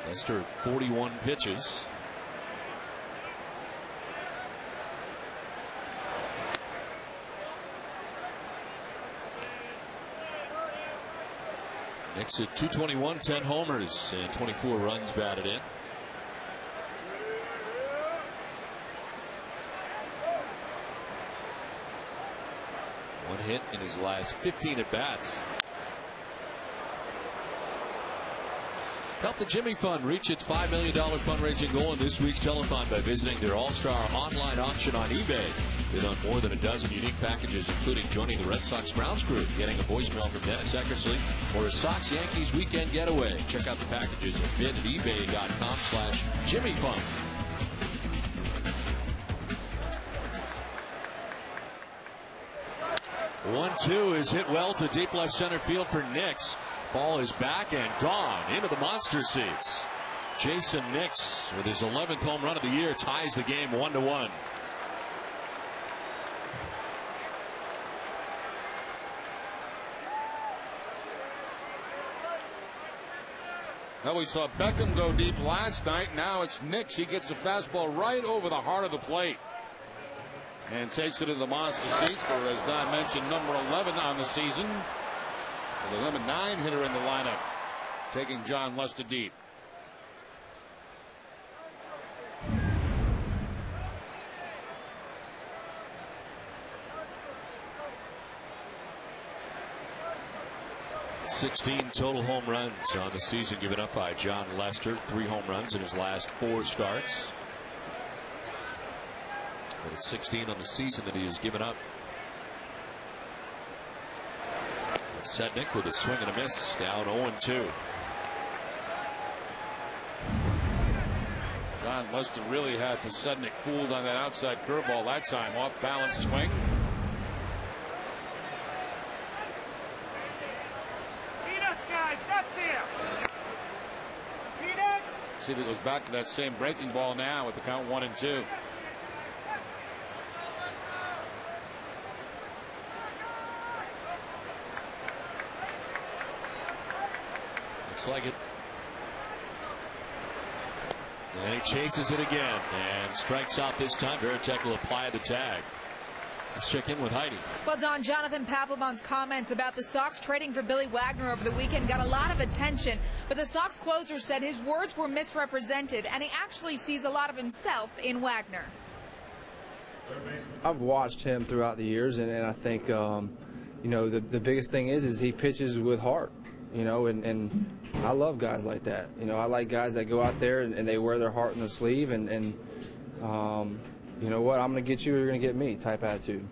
Lester at 41 pitches. Nix at 221, 10 homers, and 24 runs batted in. One hit in his last 15 at-bats. Help the Jimmy Fund reach its $5 million fundraising goal in this week's telethon by visiting their all-star online auction on eBay. Bid on more than a dozen unique packages, including joining the Red Sox grounds crew, getting a voicemail from Dennis Eckersley, or a Sox-Yankees weekend getaway. Check out the packages at bid@ebay.com/JimmyFund. 1-2 is hit well to deep left center field for Nix. Ball is back and gone into the monster seats. Jason Nix, with his 11th home run of the year, ties the game 1-1. Now we saw Beckham go deep last night. Now it's Nix. He gets a fastball right over the heart of the plate and takes it to the monster seats for, as Don mentioned, number 11 on the season. So the number 9 hitter in the lineup, taking John Lester deep. $16 total home runs on the season given up by John Lester. 3 home runs in his last 4 starts. But it's 16 on the season that he has given up. Podsednik with a swing and a miss, down 0-2. John Lester really had Podsednik fooled on that outside curveball that time. Off balance swing. Peanuts, guys, nuts here. Peanuts. See if he goes back to that same breaking ball now with the count 1-2. Looks like it. And he chases it again and strikes out this time. Veritek will apply the tag. Let's check in with Heidi. Well, Don, Jonathan Papelbon's comments about the Sox trading for Billy Wagner over the weekend got a lot of attention, but the Sox closer said his words were misrepresented and he actually sees a lot of himself in Wagner. I've watched him throughout the years, and I think you know, the biggest thing is he pitches with heart, you know, and I love guys like that. You know, I like guys that go out there and they wear their heart on their sleeve and you know what, I'm going to get you or you're going to get me type attitude.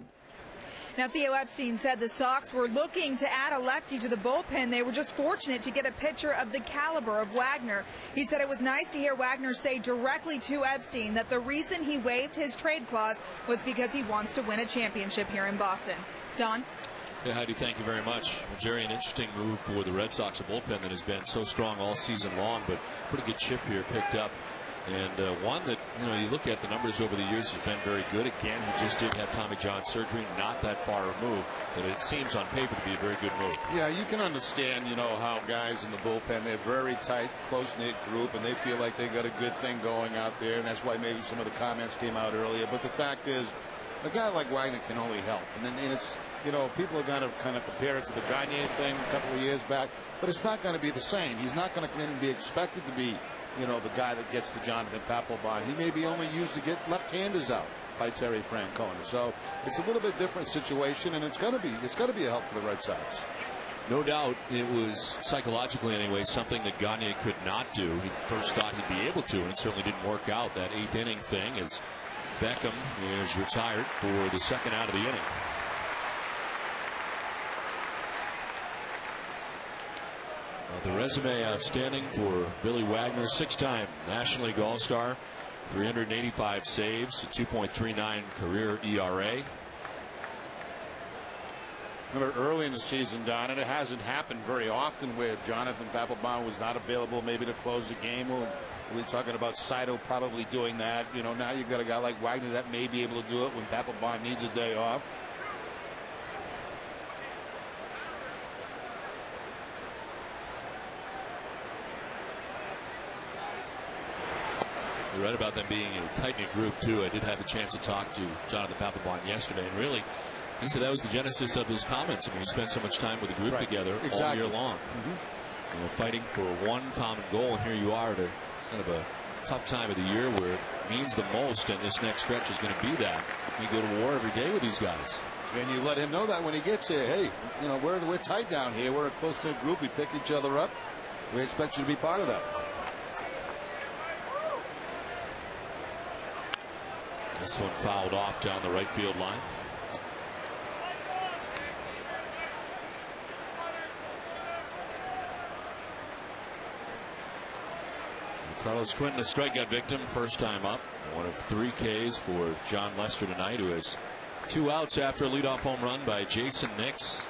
Now, Theo Epstein said the Sox were looking to add a lefty to the bullpen. They were just fortunate to get a pitcher of the caliber of Wagner. He said it was nice to hear Wagner say directly to Epstein that the reason he waived his trade clause was because he wants to win a championship here in Boston. Don? Yeah, Heidi, thank you very much. Well, Jerry, an interesting move for the Red Sox, a bullpen that has been so strong all season long, but pretty good chip here picked up. And one that, you know, you look at the numbers over the years has been very good. Again, he just did have Tommy John surgery, not that far removed, but it seems on paper to be a very good move. Yeah, you can understand, you know, how guys in the bullpen, they're very tight, close-knit group, and they feel like they got a good thing going out there, and that's why maybe some of the comments came out earlier. But the fact is, a guy like Wagner can only help. And it's, you know, people are going to kind of compare it to the Gagne thing a couple of years back, but it's not going to be the same. He's not going to be expected to be, you know, the guy that gets to Jonathan Papelbon. He may be only used to get left-handers out by Terry Francona. So it's a little bit different situation, and it's going to be a help for the Red Sox. No doubt it was psychologically anyway something that Gagne could not do. He first thought he'd be able to, and it certainly didn't work out. That 8th inning thing as Beckham is retired for the second out of the inning. The resume outstanding for Billy Wagner, 6-time National League All-Star, 385 saves, a 2.39 career ERA. Remember early in the season, Don, and it hasn't happened very often where Jonathan Papelbon was not available maybe to close the game. We're talking about Saito probably doing that. You know, now you've got a guy like Wagner that may be able to do it when Papelbon needs a day off. You're right about them being a tight-knit group, too. I did have the chance to talk to Jonathan Papelbon yesterday, and really, he said that was the genesis of his comments. I mean, he spent so much time with the group together all year long. You know, fighting for one common goal, and here you are at a kind of a tough time of the year where it means the most, and this next stretch is going to be that. You go to war every day with these guys. And you let him know that when he gets here, hey, you know, we're tight down here. We're a close-knit group. We pick each other up. We expect you to be part of that. This one fouled off down the right field line. Carlos Quinton, a strikeout victim, first time up. One of 3 Ks for John Lester tonight, who has 2 outs after a leadoff home run by Jason Nix.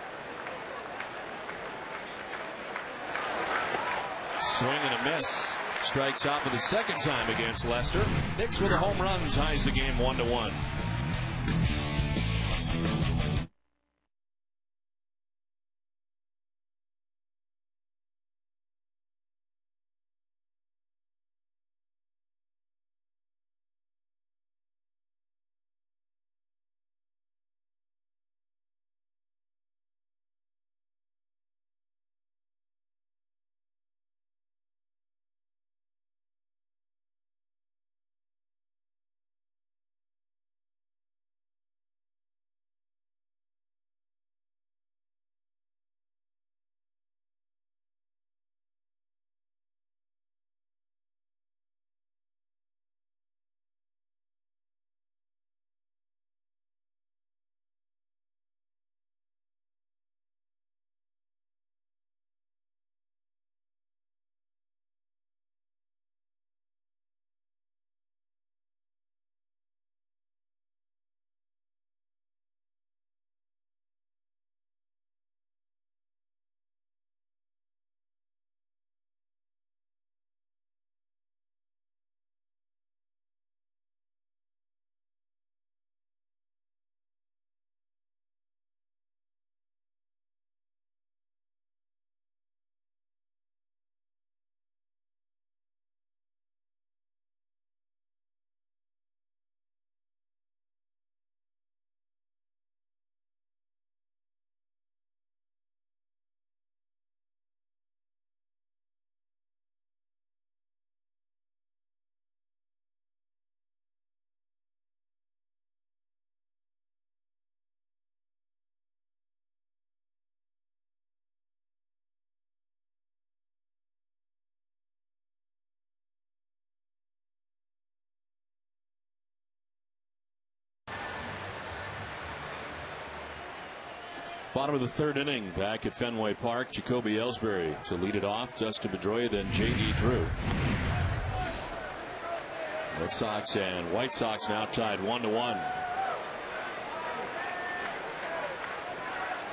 Swing and a miss. Strikes out for the second time against Lester. Nix with a home run ties the game 1-1. Bottom of the 3rd inning, back at Fenway Park. Jacoby Ellsbury to lead it off. Dustin Pedroia, then J.D. Drew. Red Sox and White Sox now tied 1-1.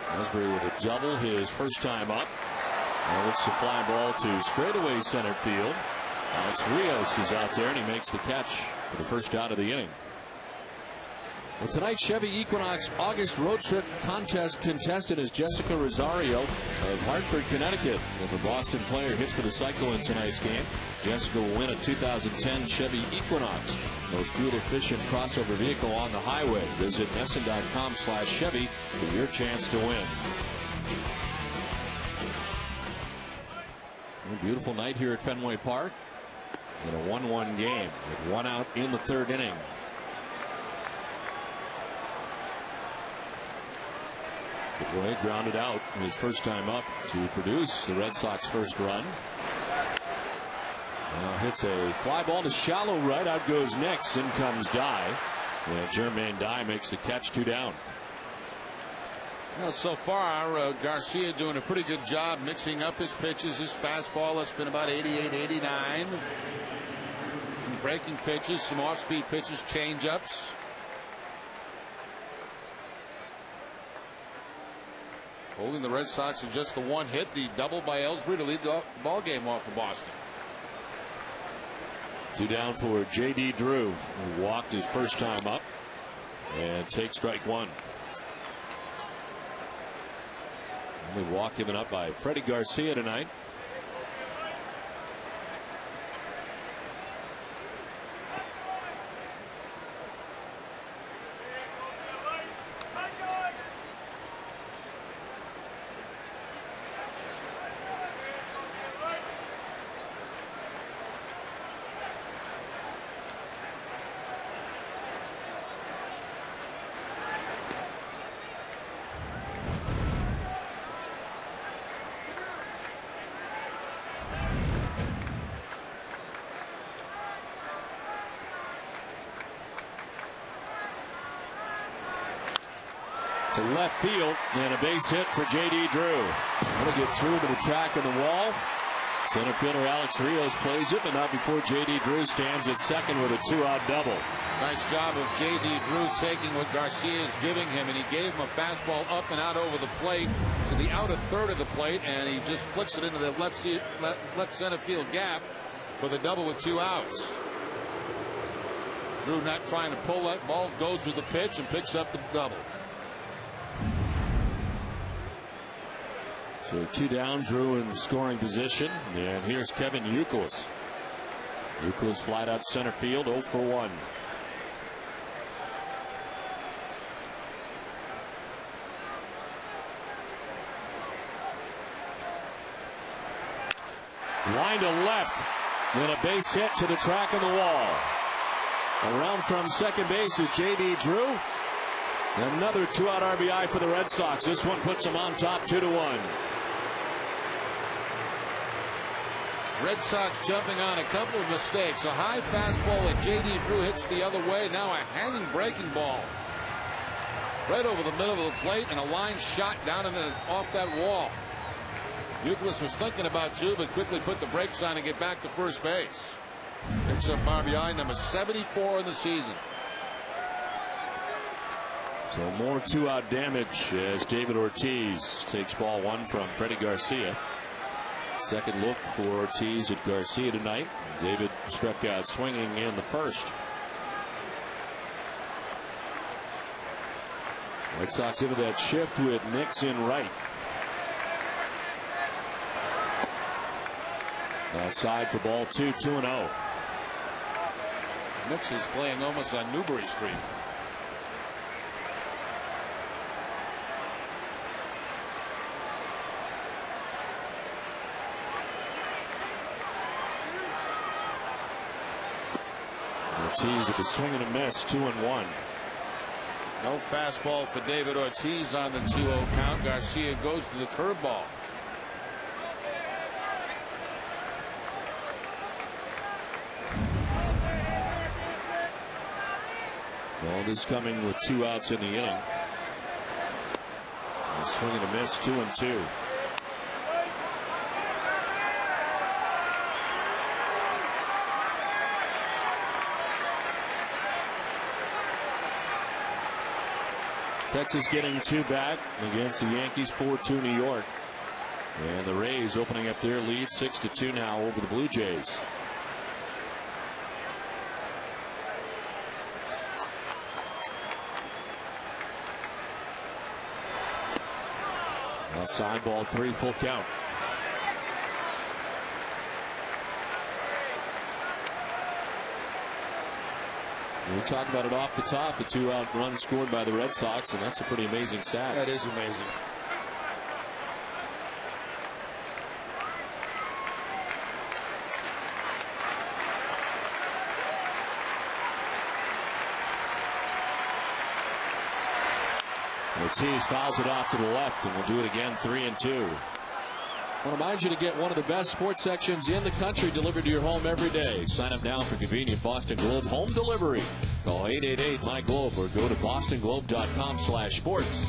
Ellsbury with a double, his first time up. Now it's a fly ball to straightaway center field. Alex Rios is out there, and he makes the catch for the first out of the inning. Well, tonight's Chevy Equinox August road trip contest contestant is Jessica Rosario of Hartford, Connecticut. If a Boston player hits for the cycle in tonight's game, Jessica will win a 2010 Chevy Equinox, most fuel-efficient crossover vehicle on the highway. Visit Nesson.com/Chevy for your chance to win. A beautiful night here at Fenway Park in a 1-1 game with 1 out in the 3rd inning. Pedroia grounded out his first time up to produce the Red Sox first run. Now hits a fly ball to shallow right. Out goes Nix. In comes Dye. And Jermaine Dye makes the catch, 2 down. Well, so far, Garcia doing a pretty good job mixing up his pitches. His fastball that's been about 88, 89. Some breaking pitches, some off-speed pitches, change-ups. Holding the Red Sox to just the one hit. The double by Ellsbury to lead the ball game off for Boston. 2 down for J.D. Drew, who walked his first time up and takes strike 1. Only walk given up by Freddie Garcia tonight. To left field and a base hit for J.D. Drew. Going to get through to the track and the wall. Center fielder Alex Rios plays it, but not before J.D. Drew stands at second with a 2-out double. Nice job of J.D. Drew taking what Garcia is giving him, and he gave him a fastball up and out over the plate to the outer third of the plate, and he just flicks it into the left center field gap for the double with 2 outs. Drew not trying to pull that ball, goes with the pitch and picks up the double. So 2 down, Drew in scoring position, and here's Kevin Youkilis. Youkilis flied out center field, 0 for 1. Line to left, then a base hit to the track of the wall. Around from second base is J.D. Drew. Another 2-out RBI for the Red Sox. This one puts them on top 2-1. Red Sox jumping on a couple of mistakes. A high fastball that J.D. Drew hits the other way. Now a hanging breaking ball right over the middle of the plate, and a line shot down and off that wall. Youkilis was thinking about 2, but quickly put the brakes on and get back to first base. Picks up RBI number 74 in the season. So more 2-out damage as David Ortiz takes ball 1 from Freddie Garcia. Second look for Ortiz at Garcia tonight. David struck out swinging in the first. Red Sox into that shift with Nix in right. Outside for ball 2, 2-0. Nix is playing almost on Newbury Street. Ortiz with the swing and a miss, 2-1. No fastball for David Ortiz on the 2-0 count. Garcia goes to the curveball. All this coming with 2 outs in the inning. A swing and a miss, 2-2. Texas getting 2 back against the Yankees, 4-2 New York. And the Rays opening up their lead 6-2 now over the Blue Jays. Outside, ball 3, full count. We talk about it off the top, the 2-out run scored by the Red Sox, and that's a pretty amazing stat. That is amazing. Ortiz fouls it off to the left, and we'll do it again, 3-2. I want to remind you to get one of the best sports sections in the country delivered to your home every day. Sign up now for convenient Boston Globe home delivery. Call 888-MY-GLOBE or go to bostonglobe.com/sports.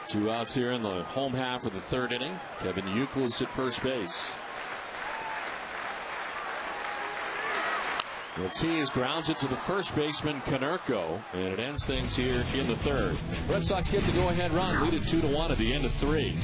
Two outs here in the home half of the third inning. Kevin Youkilis at first base. Ortiz grounds it to the first baseman, Konerko, and it ends things here in the third. Red Sox get the go-ahead run, lead it 2-1 at the end of 3.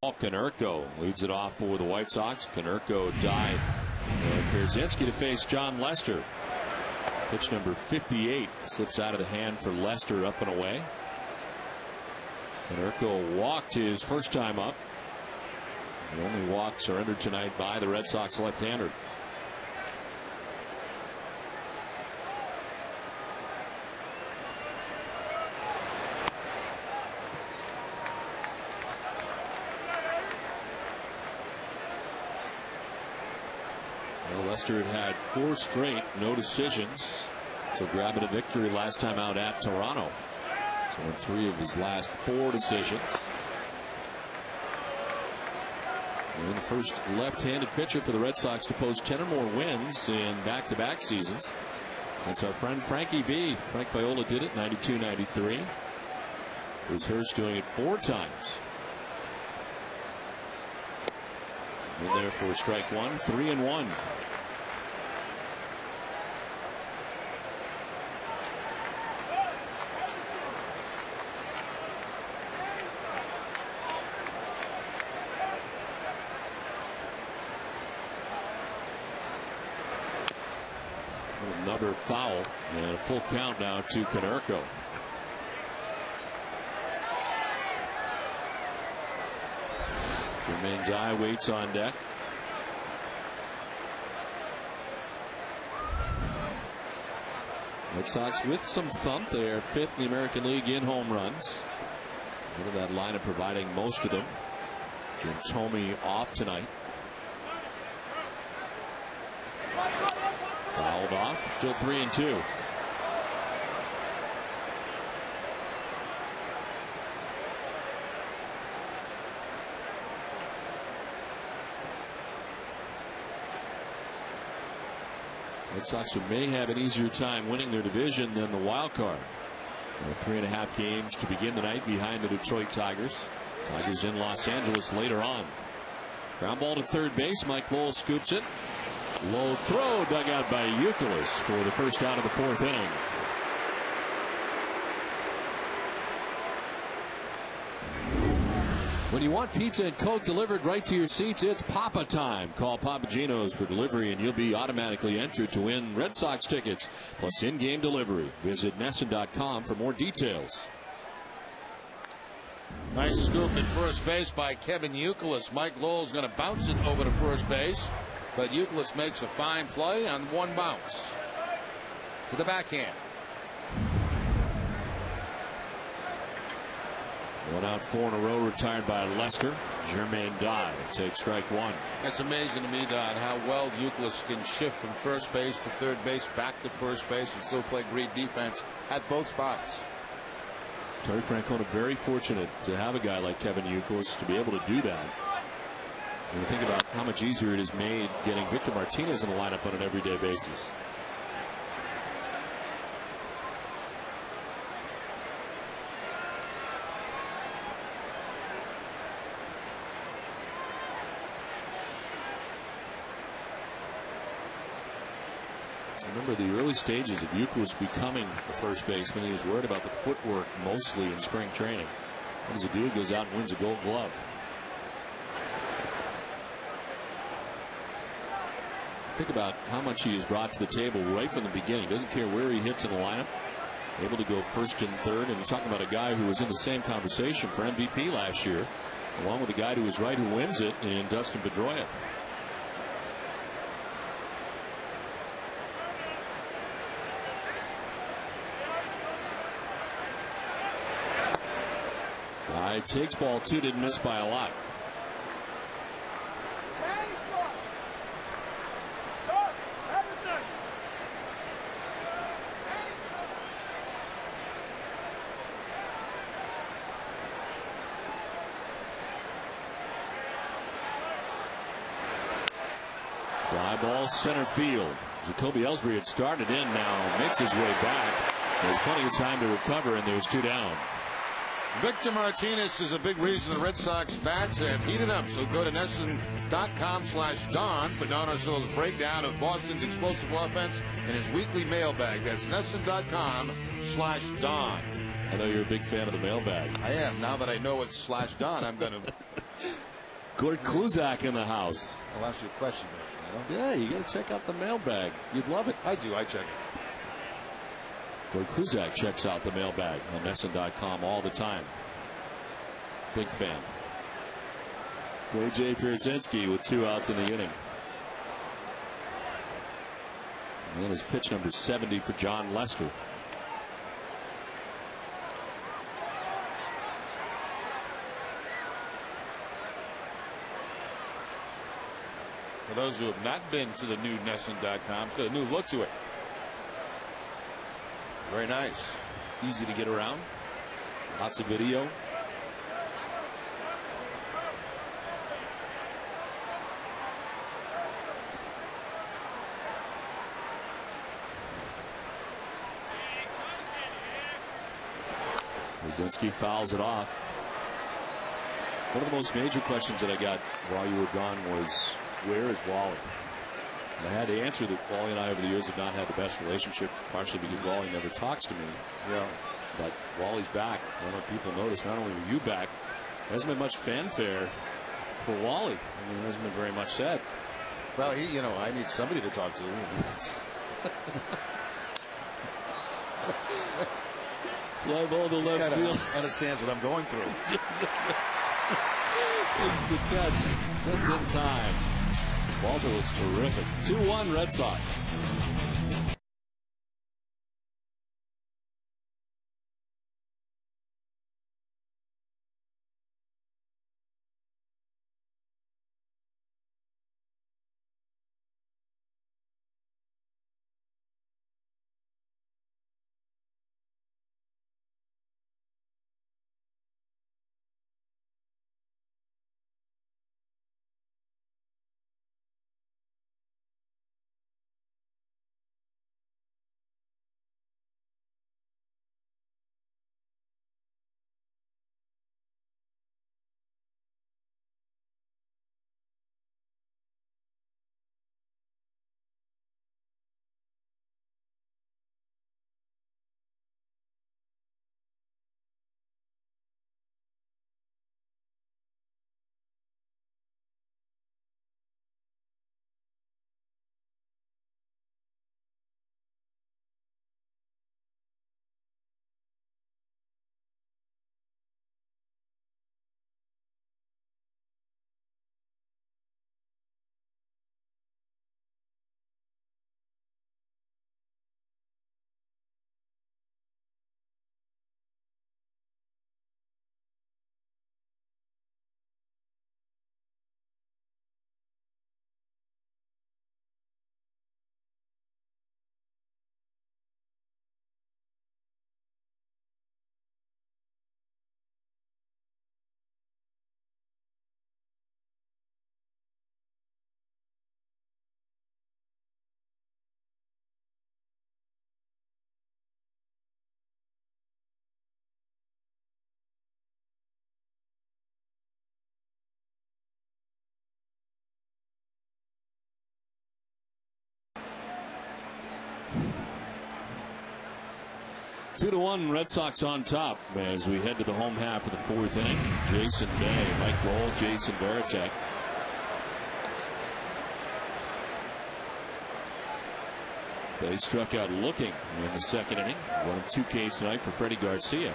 Konerko leads it off for the White Sox. Konerko died. And Pierzynski to face John Lester. Pitch number 58 slips out of the hand for Lester, up and away. Konerko walked his first time up. The only walks are entered tonight by the Red Sox left-hander. Lester had 4 straight, no decisions. So grabbing a victory last time out at Toronto. So in 3 of his last 4 decisions. And the first left-handed pitcher for the Red Sox to post 10 or more wins in back-to-back seasons. Since our friend Frankie V. Frank Viola did it 92-93. Bruce Hurst doing it 4 times. In there for strike 1, 3-1. Another foul and a full count now to Konerko. Jermaine Dye waits on deck. Red Sox with some thump. They are 5th in the American League in home runs. Look at that lineup providing most of them. Jim Thome off tonight. Fouled off. Still 3-2. Red Sox who may have an easier time winning their division than the wild card. 3.5 games to begin the night behind the Detroit Tigers. Tigers in Los Angeles later on. Ground ball to third base. Mike Lowell scoops it. Low throw dug out by Youkilis for the first out of the 4th inning. When you want pizza and Coke delivered right to your seats, it's Papa time. Call Papa Gino's for delivery and you'll be automatically entered to win Red Sox tickets plus in-game delivery. Visit NESN.com for more details. Nice scoop at first base by Kevin Youkilis. Mike Lowell's going to bounce it over to first base, but Youkilis makes a fine play on one bounce to the backhand. 1 out, 4 in a row retired by Lester. Jermaine Dye takes strike 1. It's amazing to me, Don, how well Youkilis can shift from first base to third base, back to first base, and still play great defense at both spots. Terry Francona very fortunate to have a guy like Kevin Youkilis to be able to do that. And you think about how much easier it is made getting Victor Martinez in the lineup on an everyday basis. I remember the early stages of Youkilis becoming a first baseman. He was worried about the footwork mostly in spring training. What does he do? He goes out and wins a Gold Glove. Think about how much he has brought to the table right from the beginning. Doesn't care where he hits in the lineup. Able to go first and third. And you're talking about a guy who was in the same conversation for MVP last year, along with the guy who was right who wins it in Dustin Pedroia. Takes ball 2, didn't miss by a lot. Fly ball center field. Jacoby Ellsbury had started in, now makes his way back. There's plenty of time to recover, and there's 2 down. Victor Martinez is a big reason the Red Sox bats have heated up. So go to NESN.com/Don for Don Orsillo's breakdown of Boston's explosive offense and his weekly mailbag. That's NESN.com/Don. I know you're a big fan of the mailbag. I am. Now that I know it's /Don, I'm going to. Gord Kluzak in the house. I'll ask you a question, man. You know? Yeah, you got to check out the mailbag. You'd love it. I do. I check it. Gord Kluzak checks out the mailbag on NESN.com all the time. Big fan. A.J. Pierzynski with 2 outs in the inning. And then his pitch number 70 for John Lester. For those who have not been to the new NESN.com, it's got a new look to it. Very nice. Easy to get around. Lots of video. Pierzynski fouls it off. One of the most major questions that I got while you were gone was, where is Wally? And I had to answer that Wally and I over the years have not had the best relationship, partially because Wally never talks to me. Yeah. But Wally's back. I don't know if people notice. Not only are you back, there hasn't been much fanfare for Wally. I mean, there hasn't been very much said. Well, I need somebody to talk to. Fly ball to left field. Understands what I'm going through. It's the catch just in time. Walter looks terrific. 2-1 Red Sox. 2-1 Red Sox on top as we head to the home half of the fourth inning. Jason Bay, Mike Lowell, Jason Varitek. Bay struck out looking in the second inning. 1 of 2 Ks tonight for Freddie Garcia.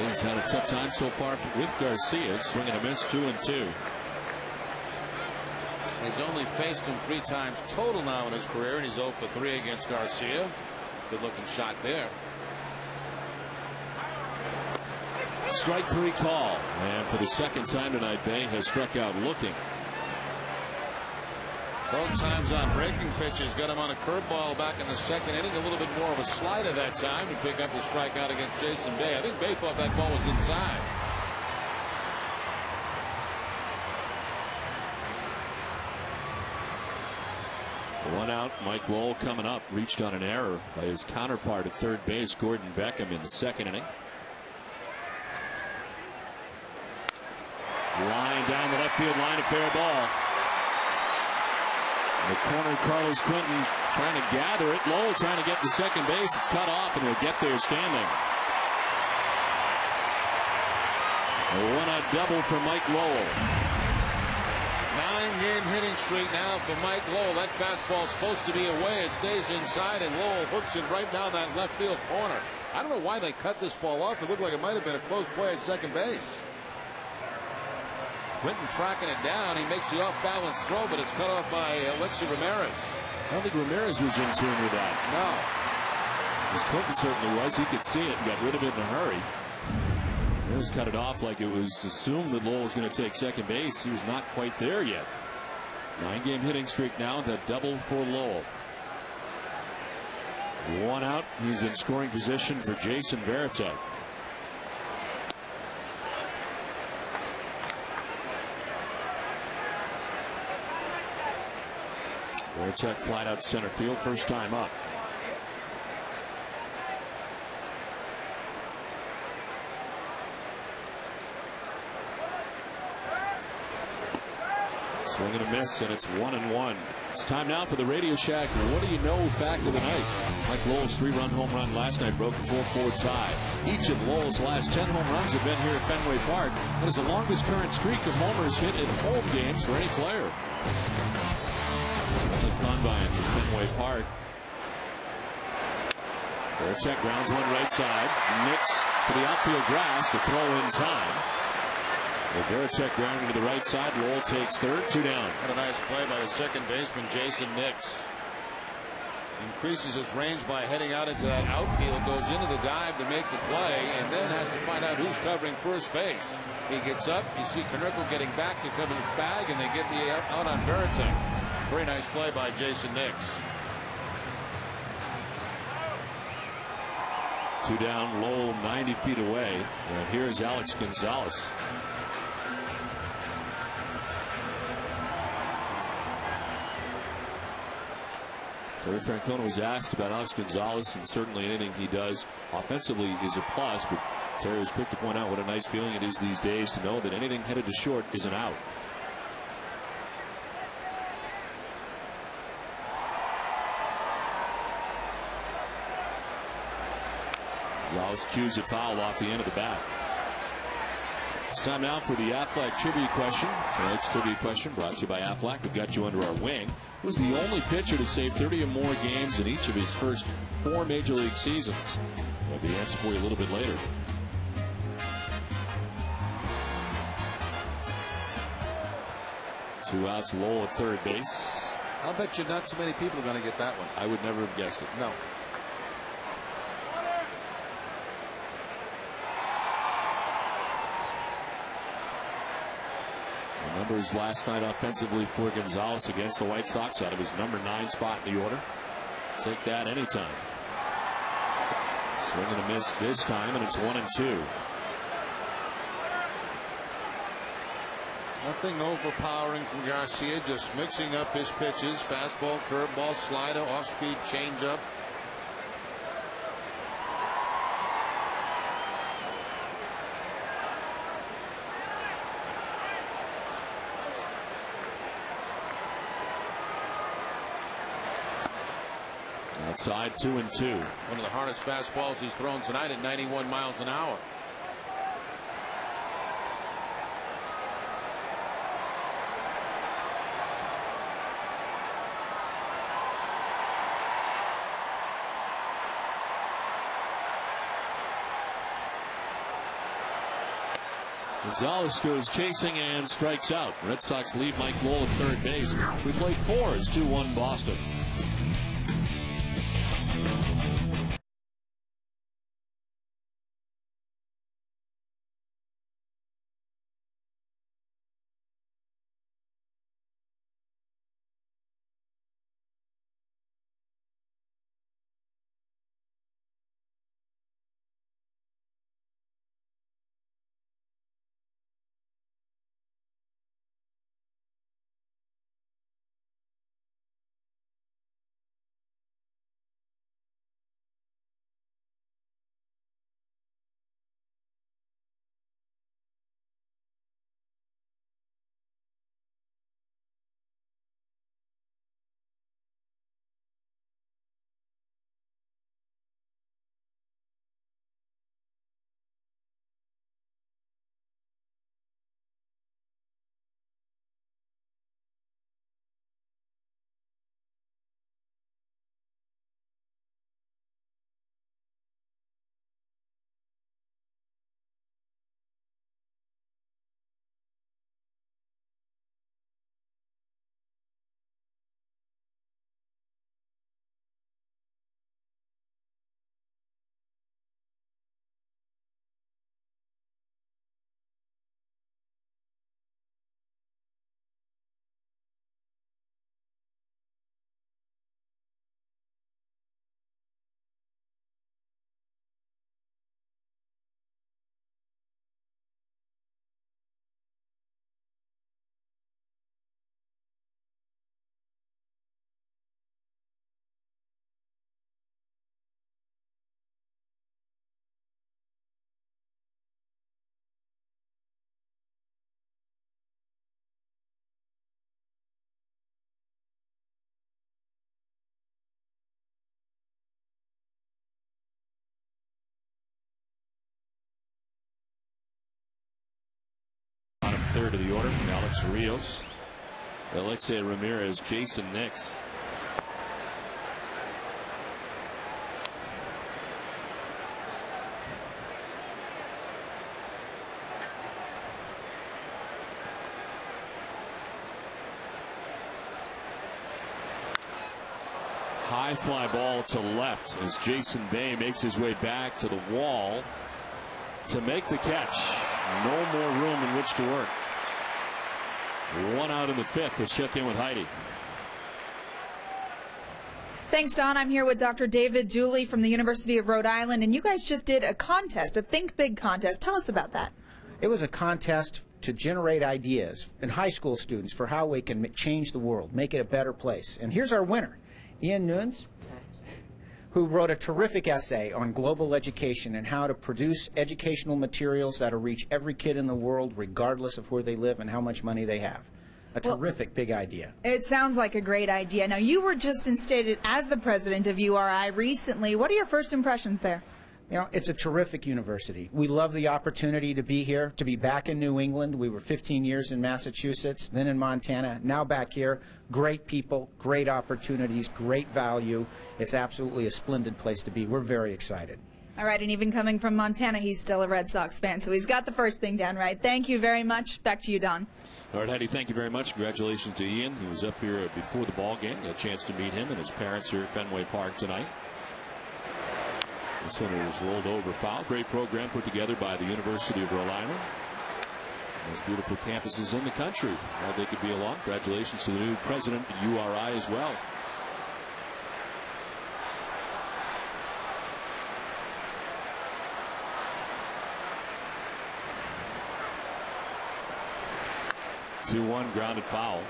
He's had a tough time so far with Garcia, swinging a miss, 2-2. He's only faced him 3 times total now in his career, and he's 0 for 3 against Garcia. Good looking shot there. Strike 3 call, and for the second time tonight, Bay has struck out looking. Both times on breaking pitches, got him on a curveball back in the second inning. A little bit more of a slider that time to pick up the strikeout against Jason Bay. I think Bay thought that ball was inside. One out, Mike Lowell coming up, reached on an error by his counterpart at third base, Gordon Beckham, in the second inning. Line down the left field line, a fair ball. In the corner, Carlos Quentin trying to gather it. Lowell trying to get to second base. It's cut off, and he'll get there standing. A 1-out double for Mike Lowell. 9-game hitting streak now for Mike Lowell. That fastball's supposed to be away. It stays inside, and Lowell hooks it right down that left field corner. I don't know why they cut this ball off. It looked like it might have been a close play at second base. Quentin tracking it down. He makes the off-balance throw, but it's cut off by Alexi Ramirez. I don't think Ramirez was in tune with that. No. As Quentin certainly was. He could see it and got rid of it in a hurry. Ramirez cut it off like it was assumed that Lowell was going to take second base. He was not quite there yet. 9-game hitting streak now. The double for Lowell. 1 out. He's in scoring position for Jason Varitek. Varitek flied out center field, first time up. Swing and a miss, and it's 1-1. It's time now for the Radio Shack What Do You Know fact of the night. Mike Lowell's 3-run home run last night broke a 4-4 tie. Each of Lowell's last 10 home runs have been here at Fenway Park. That is the longest current streak of homers hit in home games for any player. Combines at Fenway Park. Varitek grounds one right side. Nicks to the outfield grass to throw in time. Varitek grounded to the right side. Lowell takes third, 2 down. What a nice play by the second baseman, Jason Nicks. Increases his range by heading out into that outfield, goes into the dive to make the play, and then has to find out who's covering first base. He gets up, you see Konerko getting back to cover his bag, and they get the out on Varitek. Very nice play by Jason Nicks. 2 down, Lowell 90 feet away. And here's Alex Gonzalez. Terry Francona was asked about Alex Gonzalez, and certainly anything he does offensively is a plus. But Terry was quick to point out what a nice feeling it is these days to know that anything headed to short is an out. Gonzalez cues it foul off the end of the bat. It's time now for the Aflac trivia question. Tonight's trivia question brought to you by Aflac. We've got you under our wing. Was the only pitcher to save 30 or more games in each of his first 4 major league seasons. We'll have the answer for you a little bit later. Two outs, Lowell at third base. I'll bet you not too many people are going to get that one. I would never have guessed it. No. The numbers last night offensively for Gonzalez against the White Sox out of his number 9 spot in the order. Take that anytime. Swing and a miss this time, and it's 1-2. Nothing overpowering from Garcia, just mixing up his pitches. Fastball, curveball, slider, off-speed changeup. Outside 2-2. One of the hardest fastballs he's thrown tonight at 91 miles an hour. Gonzalez goes chasing and strikes out. Red Sox leave Mike Lowell at third base. We played 4 as 2-1 Boston. Third of the order, Alex Rios, Alexei Ramirez, Jason Nix. High fly ball to left as Jason Bay makes his way back to the wall to make the catch. No more room in which to work. One out in the fifth. Let's check in with Heidi. Thanks, Don. I'm here with Dr. David Dooley from the University of Rhode Island, and you guys just did a contest, a Think Big contest. Tell us about that. It was a contest to generate ideas in high school students for how we can change the world, make it a better place. And here's our winner, Ian Nunes, who wrote a terrific essay on global education and how to produce educational materials that'll reach every kid in the world regardless of where they live and how much money they have. A terrific big idea. It sounds like a great idea. Now, you were just instated as the president of URI recently. What are your first impressions there? You know, it's a terrific university. We love the opportunity to be here, to be back in New England. We were 15 years in Massachusetts, then in Montana, now back here. Great people, great opportunities, great value. It's absolutely a splendid place to be. We're very excited. All right, and even coming from Montana, he's still a Red Sox fan, so he's got the first thing down right. Thank you very much. Back to you, Don. All right, Heidi, thank you very much. Congratulations to Ian. He was up here before the ball game. Got a chance to meet him and his parents here at Fenway Park tonight. This one was rolled over foul. Great program put together by the University of Rhode Island. Those beautiful campuses in the country. Glad they could be along. Congratulations to the new president of URI as well. 2-1 grounded foul.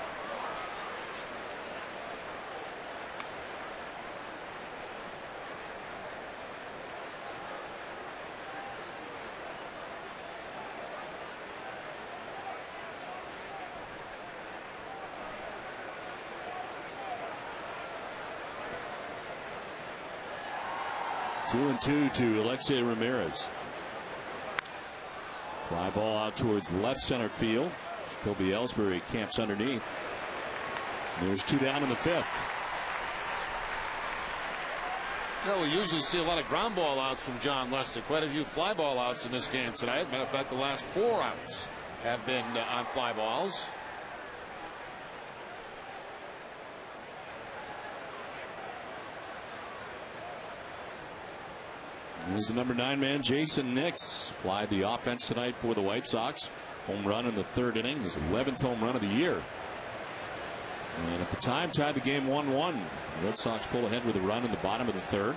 Two and two to Alexei Ramirez. Fly ball out towards left center field. Kobe Ellsbury camps underneath. There's two down in the fifth. Well, we usually see a lot of ground ball outs from John Lester. Quite a few fly ball outs in this game tonight. Matter of fact, the last 4 outs have been on fly balls. Here's the number 9 man, Jason Nix. Applied the offense tonight for the White Sox. Home run in the 3rd inning. His 11th home run of the year. And at the time, tied the game 1-1. The Red Sox pull ahead with a run in the bottom of the 3rd.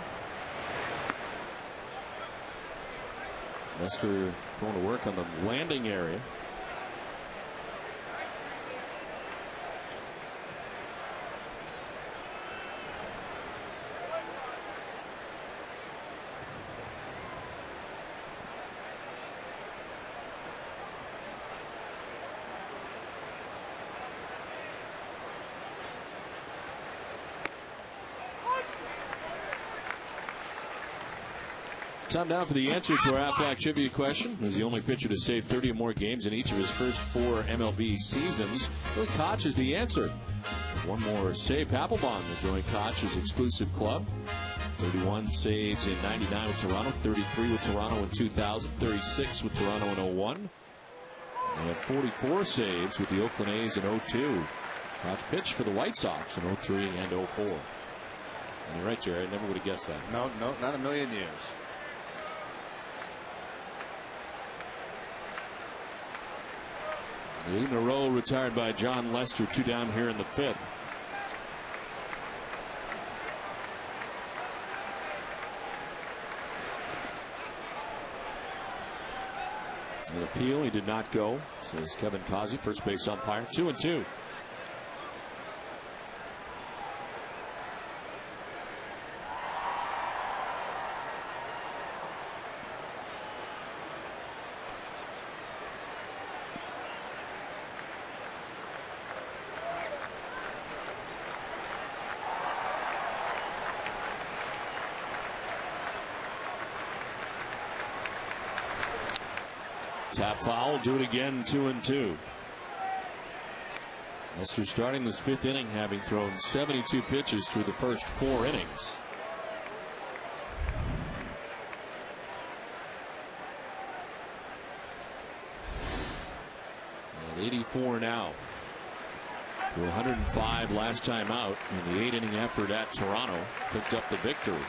Lester going to work on the landing area. Time now for the answer to our Aflac trivia question. He was the only pitcher to save 30 or more games in each of his first 4 MLB seasons. Billy Koch is the answer. One more save. Papelbon will join Koch's exclusive club. 31 saves in 99 with Toronto, 33 with Toronto in 2000, 36 with Toronto in 01. And 44 saves with the Oakland A's in 02. Koch pitched for the White Sox in 03 and 04. And you're right, Jerry. I never would have guessed that. No, not a million years. Eight in a row retired by John Lester. 2 down here in the 5th. An appeal, he did not go, says Kevin Causey, first base umpire. 2 and 2. Tap foul, do it again, 2 and 2. Lester starting this 5th inning, having thrown 72 pitches through the first 4 innings. At 84 now. To 105 last time out, and the 8-inning effort at Toronto picked up the victory.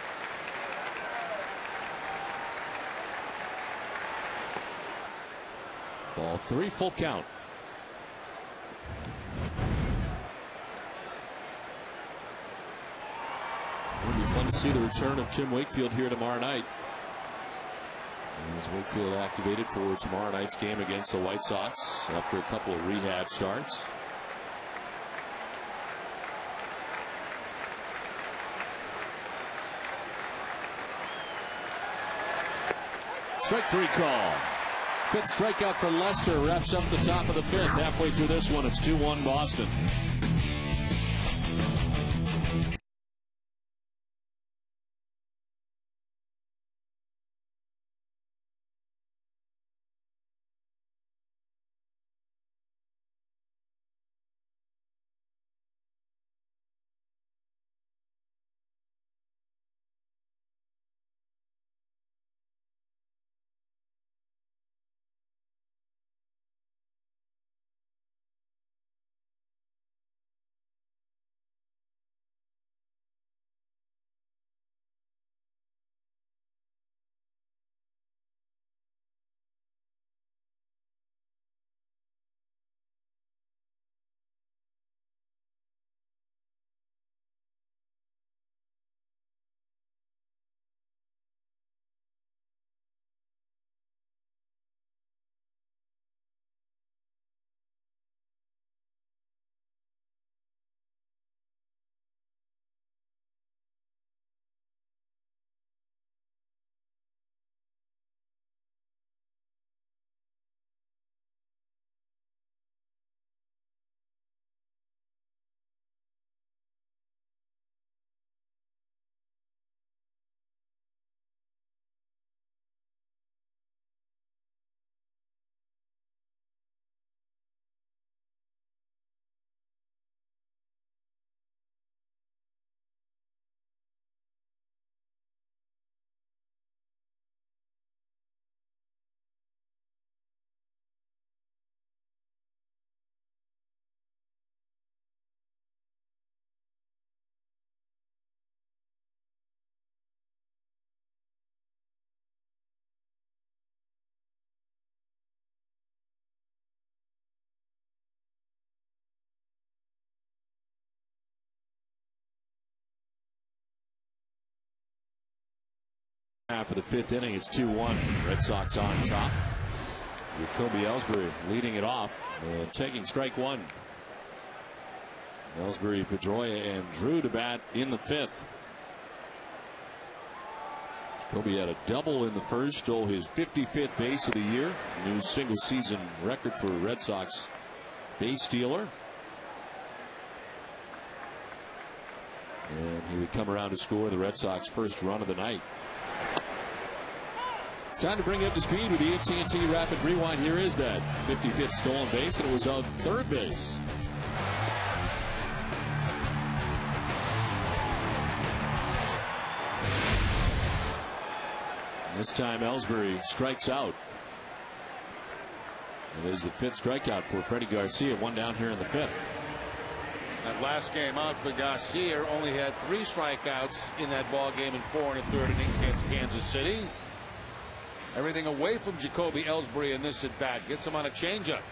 Ball 3, full count. It'll be fun to see the return of Tim Wakefield here tomorrow night. As Wakefield activated for tomorrow night's game against the White Sox after a couple of rehab starts. Strike 3 call. 5th strikeout for Lester wraps up the top of the 5th. Halfway through this one, it's 2-1 Boston. Half of the fifth inning, it's 2-1. Red Sox on top. Jacoby Ellsbury leading it off, taking strike one. Ellsbury, Pedroia, and Drew to bat in the fifth. Jacoby had a double in the first, stole his 55th base of the year. New single season record for Red Sox base stealer. And he would come around to score the Red Sox first run of the night. It's time to bring you up to speed with the AT&T Rapid Rewind. Here is that 55th stolen base, and it was of third base. And this time Ellsbury strikes out. It is the fifth strikeout for Freddie Garcia, one down here in the fifth. That last game out for Garcia only had 3 strikeouts in that ball game in 4 1/3 innings against Kansas City. Everything away from Jacoby Ellsbury in this at bat. Gets him on a changeup.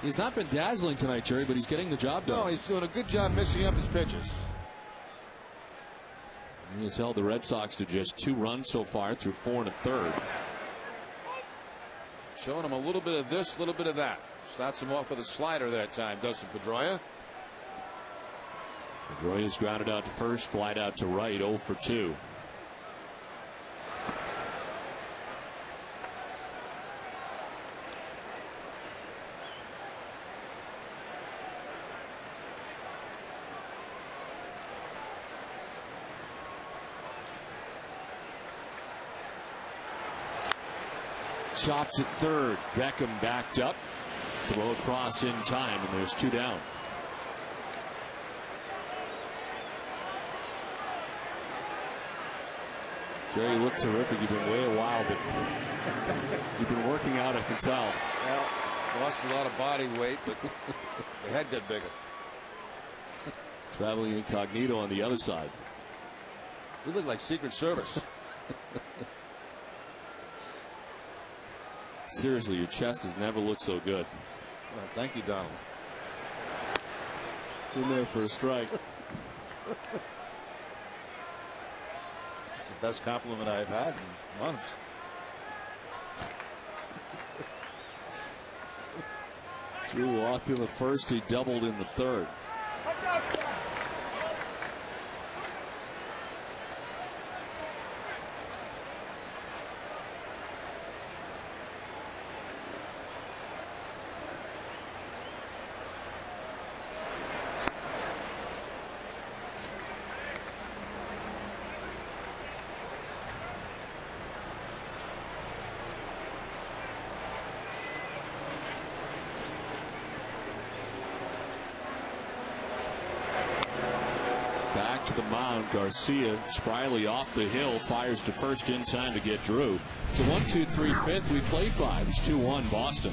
He's not been dazzling tonight, Jerry, but he's getting the job done. No, he's doing a good job mixing up his pitches. He has held the Red Sox to just 2 runs so far through 4 1/3. Showing him a little bit of this, a little bit of that. Starts him off with a slider that time, Dustin Pedroia. Pedroia's grounded out to first, flied out to right, 0 for 2. Chop to third. Beckham backed up. Throw across in time, and there's 2 down. Jerry, you look terrific. You've been way a while, but you've been working out, I can tell. Well, lost a lot of body weight, but the head got bigger. Traveling incognito on the other side. We look like Secret Service. Seriously, your chest has never looked so good. Well, thank you, Donald. In there for a strike. It's the best compliment I've had in months. Drew walked in the first. He doubled in the third. Back to the mound. Garcia spryly off the hill, fires to first in time to get Drew. To 1-2-3 fifth. We played 5. It's 2-1 Boston.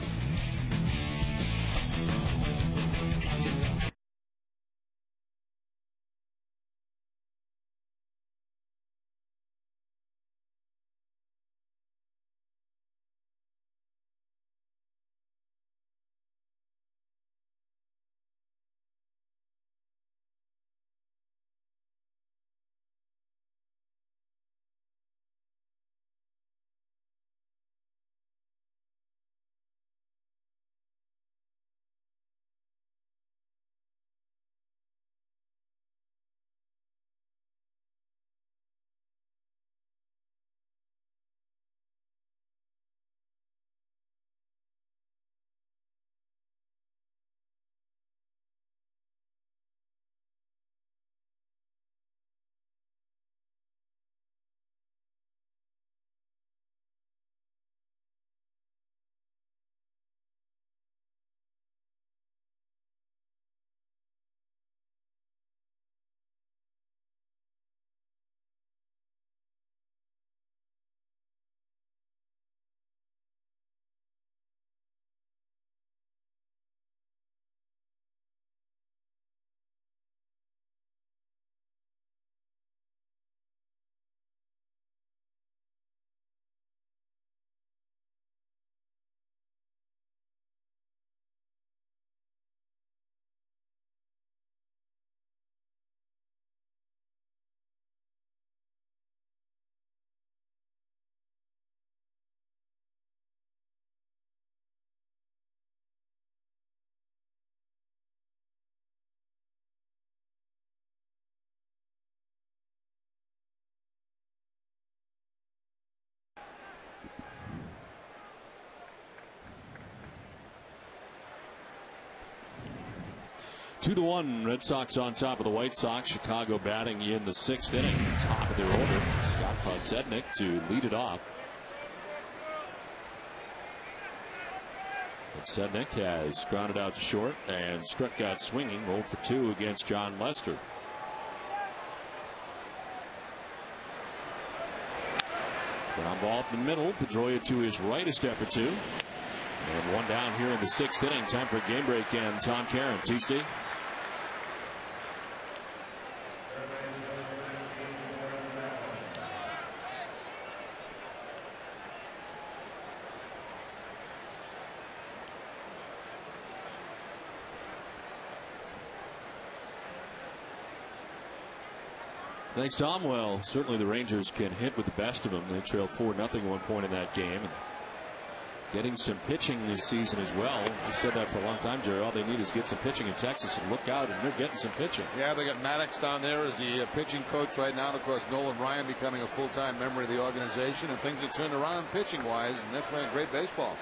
2-1, Red Sox on top of the White Sox. Chicago batting in the 6th inning. Top of their order. Scott Podsednik to lead it off. Podsednik has grounded out to short and struck out swinging, 0 for 2 against John Lester. Ground ball up the middle. Pedroia to his right, a step or two. And one down here in the 6th inning. Time for a game break, and Tom Caron, TC. Thanks, Tom. Well, certainly the Rangers can hit with the best of them. They trailed 4-0 at one point in that game. And getting some pitching this season as well. We've said that for a long time, Jerry. All they need is get some pitching in Texas, and look out, and they're getting some pitching. Yeah, they got Maddox down there as the pitching coach right now. And of course, Nolan Ryan becoming a full-time member of the organization, and things have turned around pitching-wise, and they're playing great baseball.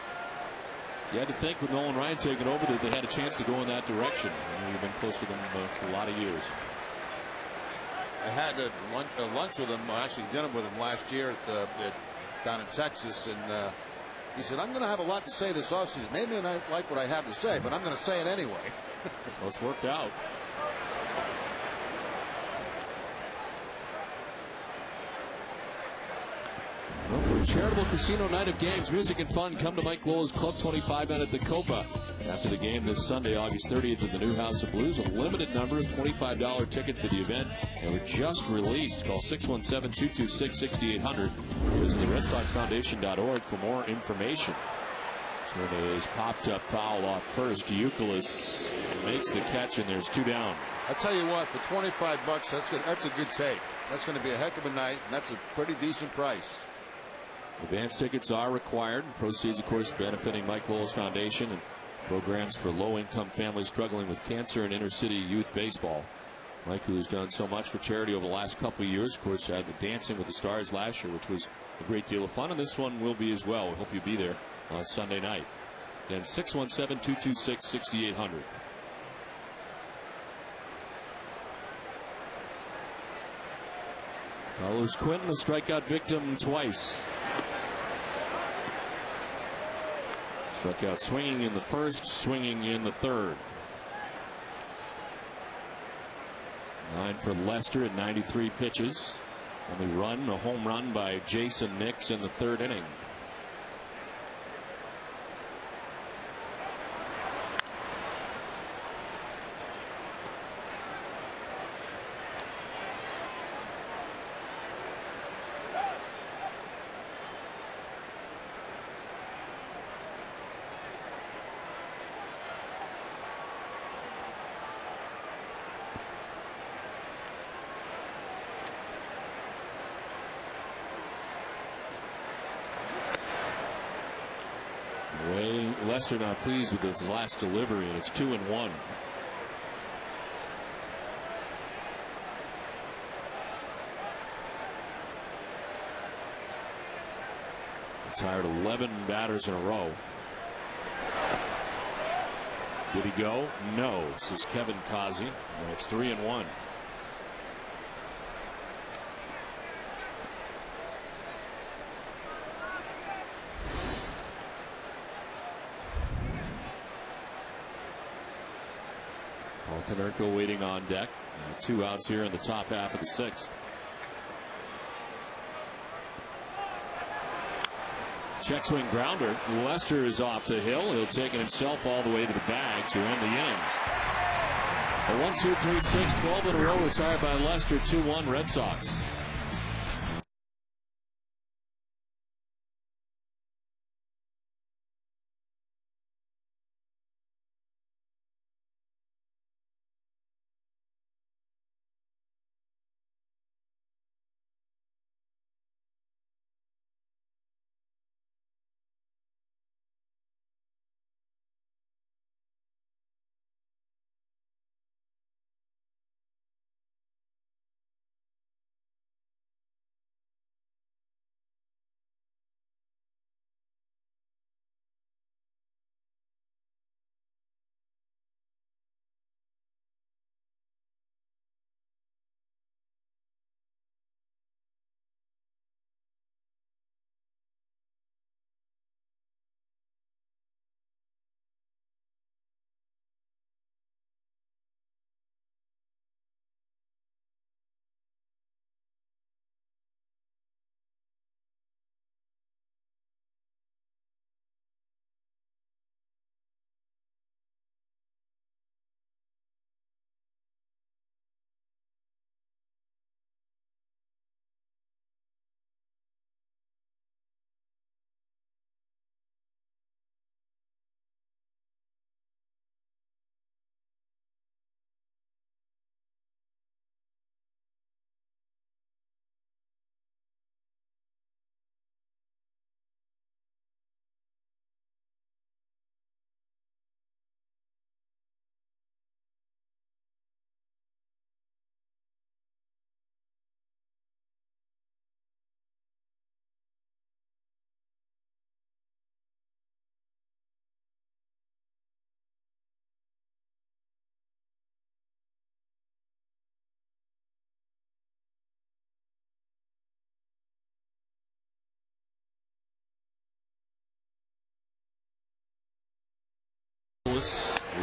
You had to think with Nolan Ryan taking over that they had a chance to go in that direction. You've been close with them for a lot of years. I had lunch with him, or actually dinner with him last year down in Texas, and he said, I'm going to have a lot to say this offseason. Maybe I don't like what I have to say, but I'm going to say it anyway. Well, it's worked out. Well, for a charitable casino night of games, music, and fun, come to Mike Lowell's Club 25 at the Copa. After the game this Sunday, August 30th, at the New House of Blues, a limited number of $25 tickets for the event, and were just released. Call 617-226-6800. Visit the RedSoxFoundation.org for more information. So it is popped up foul off first. Youkilis makes the catch, and there's 2 down. I tell you what, for $25, that's a good take. That's going to be a heck of a night, and that's a pretty decent price. Advance tickets are required. Proceeds, of course, benefiting Mike Lowell's Foundation and programs for low-income families struggling with cancer and inner-city youth baseball. Mike, who's done so much for charity over the last couple of years, of course, had the Dancing with the Stars last year, which was a great deal of fun, and this one will be as well. We hope you'll be there on Sunday night. Again, 617-226-6800. Carlos Quinton, a strikeout victim twice. Struck out swinging in the first, swinging in the third. 9 for Lester at 93 pitches. Only run, a home run by Jason Nix in the 3rd inning. Lester not pleased with his last delivery, and it's 2-1. Retired 11 batters in a row. Did he go? No. This is Kevin Causey, and it's 3-1. Konerko waiting on deck. 2 outs here in the top half of the 6th. Check swing grounder. Lester is off the hill. He'll take it himself all the way to the bag to end the inning. A 1-2-3-6, 12 in a row retired by Lester. 2-1 Red Sox.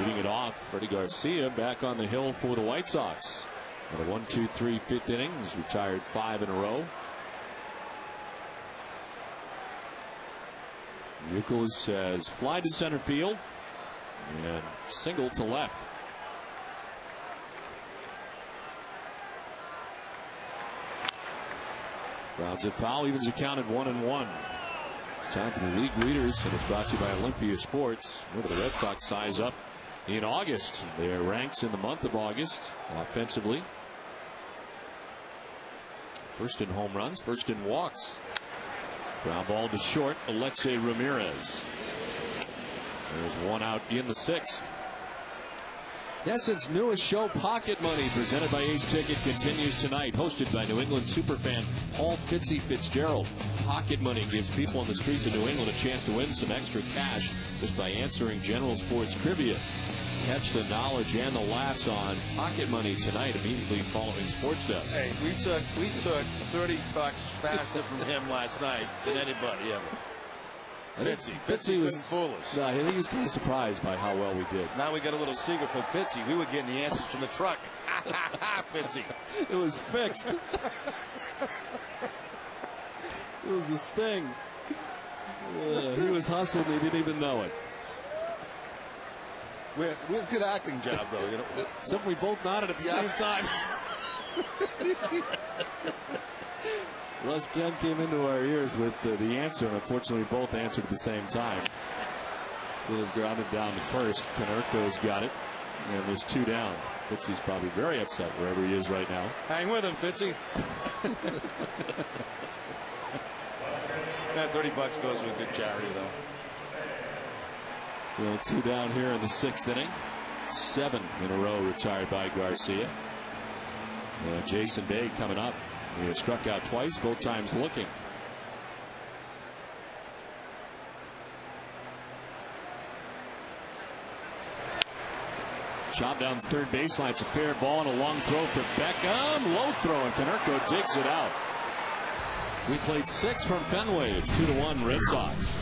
Leading it off, Freddie Garcia back on the hill for the White Sox. And a 1-2-3 fifth inning. He's retired 5 in a row. Youkilis says fly to center field and single to left. Grounds it foul, evens it count at 1-1. It's time for the league leaders, and it's brought to you by Olympia Sports. Remember, the Red Sox size up in August. Their ranks in the month of August offensively. First in home runs, first in walks. Ground ball to short, Alexei Ramirez. There's one out in the 6th. NESN's newest show, Pocket Money, presented by Ace Ticket, continues tonight. Hosted by New England superfan Paul Fitzy Fitzgerald. Pocket Money gives people on the streets of New England a chance to win some extra cash just by answering general sports trivia. Catch the knowledge and the laughs on Pocket Money tonight, immediately following Sports Desk. Hey, we took $30 faster from him last night than anybody ever. Fitzy was foolish. No, I think he was kind of surprised by how well we did. Now we got a little secret from Fitzy. We were getting the answers from the truck. Fitzy. It was fixed. It was a sting. He was hustling. He didn't even know it. We had a good acting job, though. You know? Except we both nodded at the same time. Les Kent came into our ears with the answer, and unfortunately both answered at the same time. So it was grounded down to first. Konerko's got it, and there's 2 down. Fitzy's probably very upset wherever he is right now. Hang with him, Fitzy. That $30 goes to a good charity, though. Well, 2 down here in the 6th inning. 7 in a row retired by Garcia. Jason Day coming up. He has struck out twice, both times looking. Chop down third baseline. It's a fair ball and a long throw for Beckham. Low throw, and Konerko digs it out. We played 6 from Fenway. It's 2-1 Red Sox.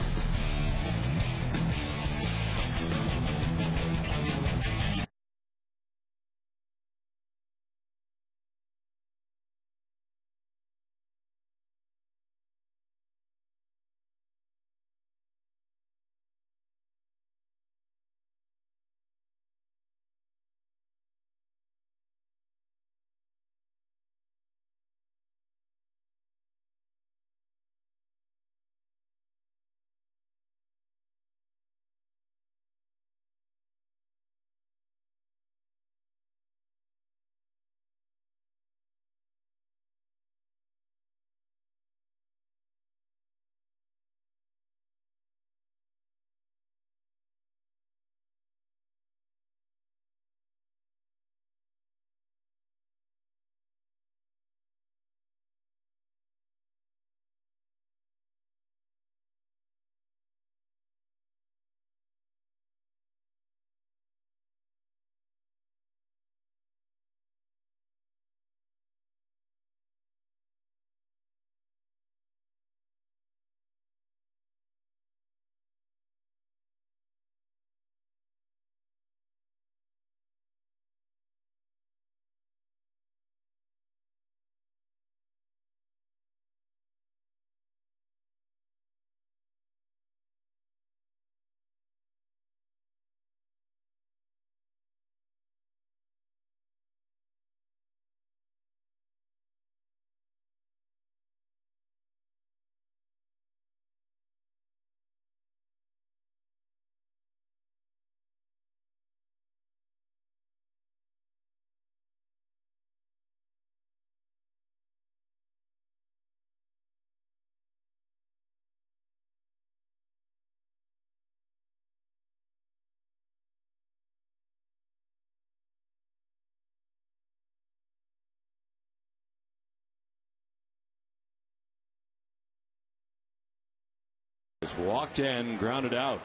Walked in, grounded out.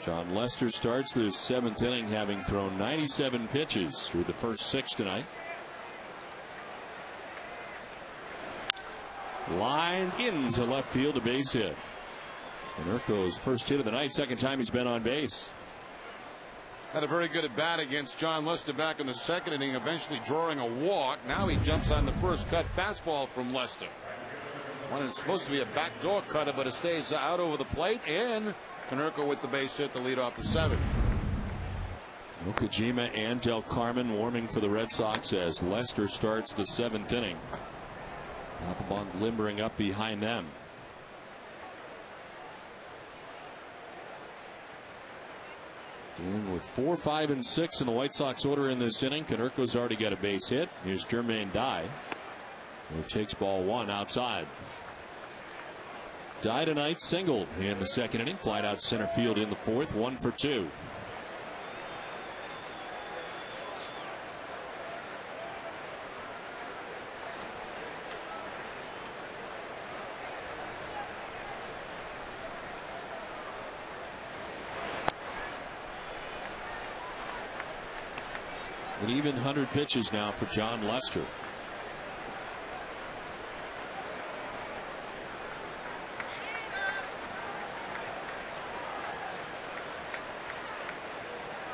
John Lester starts the 7th inning, having thrown 97 pitches through the first 6 tonight. Line into left field, a base hit. Konerko's first hit of the night, second time he's been on base. Had a very good at bat against John Lester back in the second inning, eventually drawing a walk. Now he jumps on the first cut fastball from Lester. One is supposed to be a backdoor cutter, but it stays out over the plate, and Konerko with the base hit to lead off the seventh. Okajima and Del Carmen warming for the Red Sox as Lester starts the seventh inning. Papelbon limbering up behind them. Dealing with 4, 5, and 6 in the White Sox order in this inning. Konerko's already got a base hit. Here's Jermaine Dye, who takes ball one outside. Dye tonight singled in the second inning. Flied out center field in the fourth. 1 for 2. An even 100 pitches now for John Lester.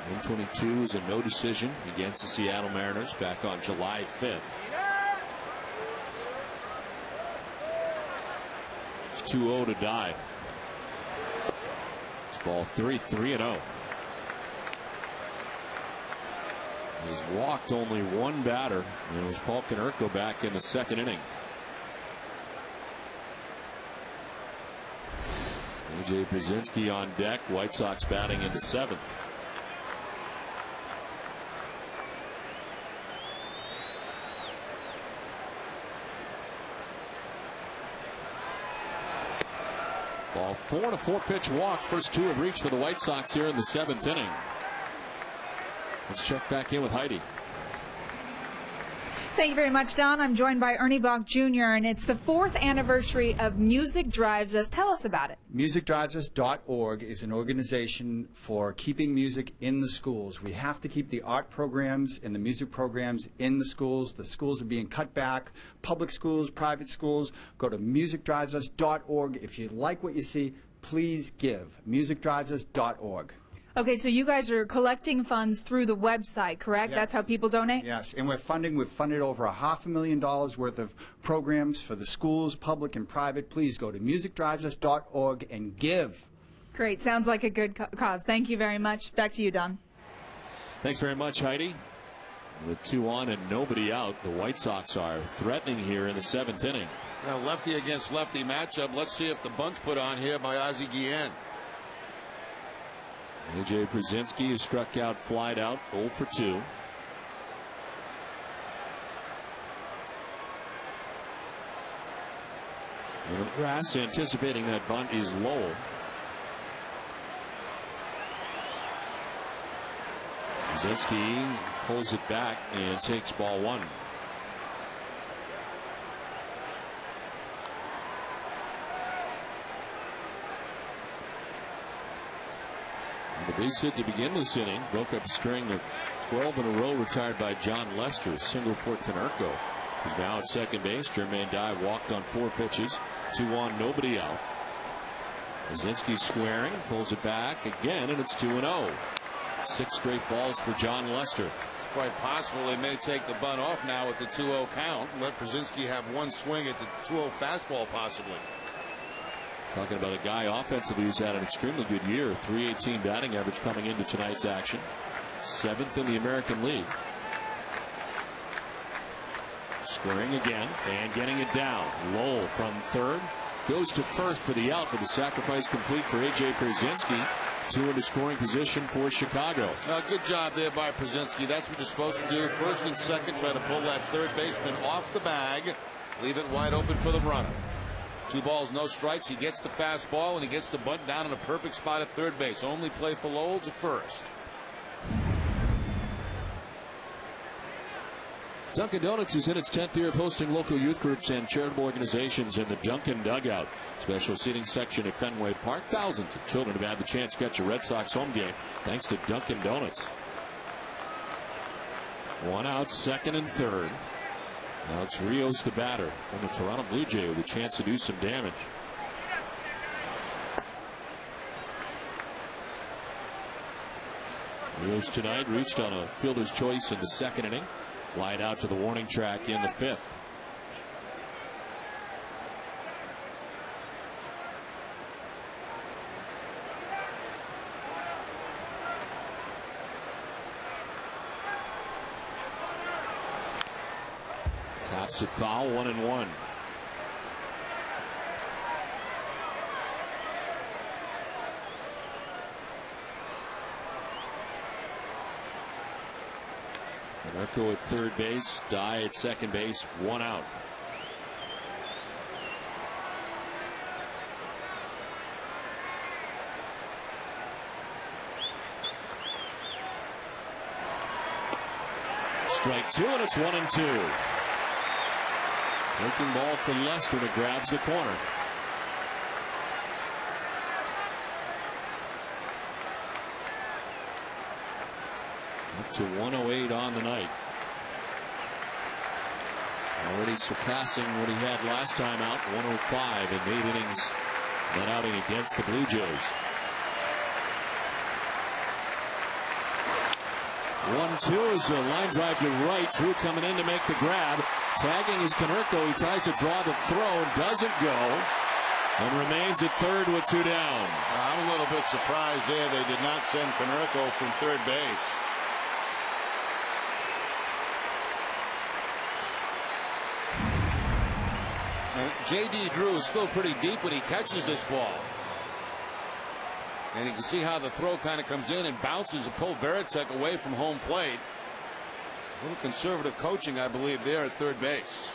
.122 is a no decision against the Seattle Mariners back on July 5th. It's 2-0 to Dye. It's ball 3, 3-0. He's walked only one batter, and it was Paul Konerko back in the second inning. AJ Brzezinski on deck. White Sox batting in the seventh. Ball 4 and a 4-pitch walk. First two have reached for the White Sox here in the seventh inning. Let's check back in with Heidi. Thank you very much, Don. I'm joined by Ernie Bach Jr., and it's the 4th anniversary of Music Drives Us. Tell us about it. MusicDrivesUs.org is an organization for keeping music in the schools. We have to keep the art programs and the music programs in the schools. The schools are being cut back. Public schools, private schools. Go to MusicDrivesUs.org. If you like what you see, please give. MusicDrivesUs.org. Okay, so you guys are collecting funds through the website, correct? Yes. That's how people donate? Yes, and we've funded over $500,000 worth of programs for the schools, public and private. Please go to MusicDrivesUs.org and give. Great. Sounds like a good cause. Thank you very much. Back to you, Don. Thanks very much, Heidi. With 2 on and nobody out, the White Sox are threatening here in the seventh inning. Now, lefty against lefty matchup. Let's see if the bunt's put on here by Ozzie Guillen. AJ Brzezinski is struck out, flied out, 0 for 2. And Grass anticipating that bunt is Lowell. Brzezinski pulls it back and takes ball one. The base hit to begin this inning broke up a string of 12 in a row retired by John Lester. A single for Konerko, who's now at second base. Jermaine Dye walked on 4 pitches. 2 on, nobody out. Brzezinski squaring, pulls it back again, and it's 2-0. 6 straight balls for John Lester. It's quite possible they may take the bunt off now with the 2-0 count and let Brzezinski have one swing at the 2-0 fastball possibly. Talking about a guy offensively who's had an extremely good year. .318 batting average coming into tonight's action. 7th in the American League. Squaring again and getting it down. Lowell from third goes to first for the out, but the sacrifice complete for AJ Brzezinski. 2 into scoring position for Chicago. Good job there by Brzezinski. That's what you're supposed to do. First and second, try to pull that third baseman off the bag. Leave it wide open for the runner. 2 balls, no strikes. He gets the fastball and he gets the bunt down in a perfect spot at third base. Only play for Lowell to first. Dunkin' Donuts is in its 10th year of hosting local youth groups and charitable organizations in the Dunkin' Dugout. Special seating section at Fenway Park. Thousands of children have had the chance to catch a Red Sox home game thanks to Dunkin' Donuts. 1 out, second and third. Alex Rios, the batter, from the Toronto Blue Jay, with a chance to do some damage. Brewers tonight reached on a fielder's choice in the second inning. Flied out to the warning track in the fifth. Taps it foul, 1-1. Konerko at third base, Dye at second base, 1 out. Strike 2, and it's 1-2. Breaking ball for Lester that grabs the corner. Up to 108 on the night. Already surpassing what he had last time out, 105 in 8 innings that outing against the Blue Jays. 1-2 is a line drive to right. Drew coming in to make the grab. Tagging is Konerko. He tries to draw the throw, doesn't go, and remains at third with 2 down. I'm a little bit surprised there they did not send Konerko from third base. And J.D. Drew is still pretty deep when he catches this ball. And you can see how the throw kind of comes in and bounces and pull Veritek away from home plate. A little conservative coaching, I believe, there at third base.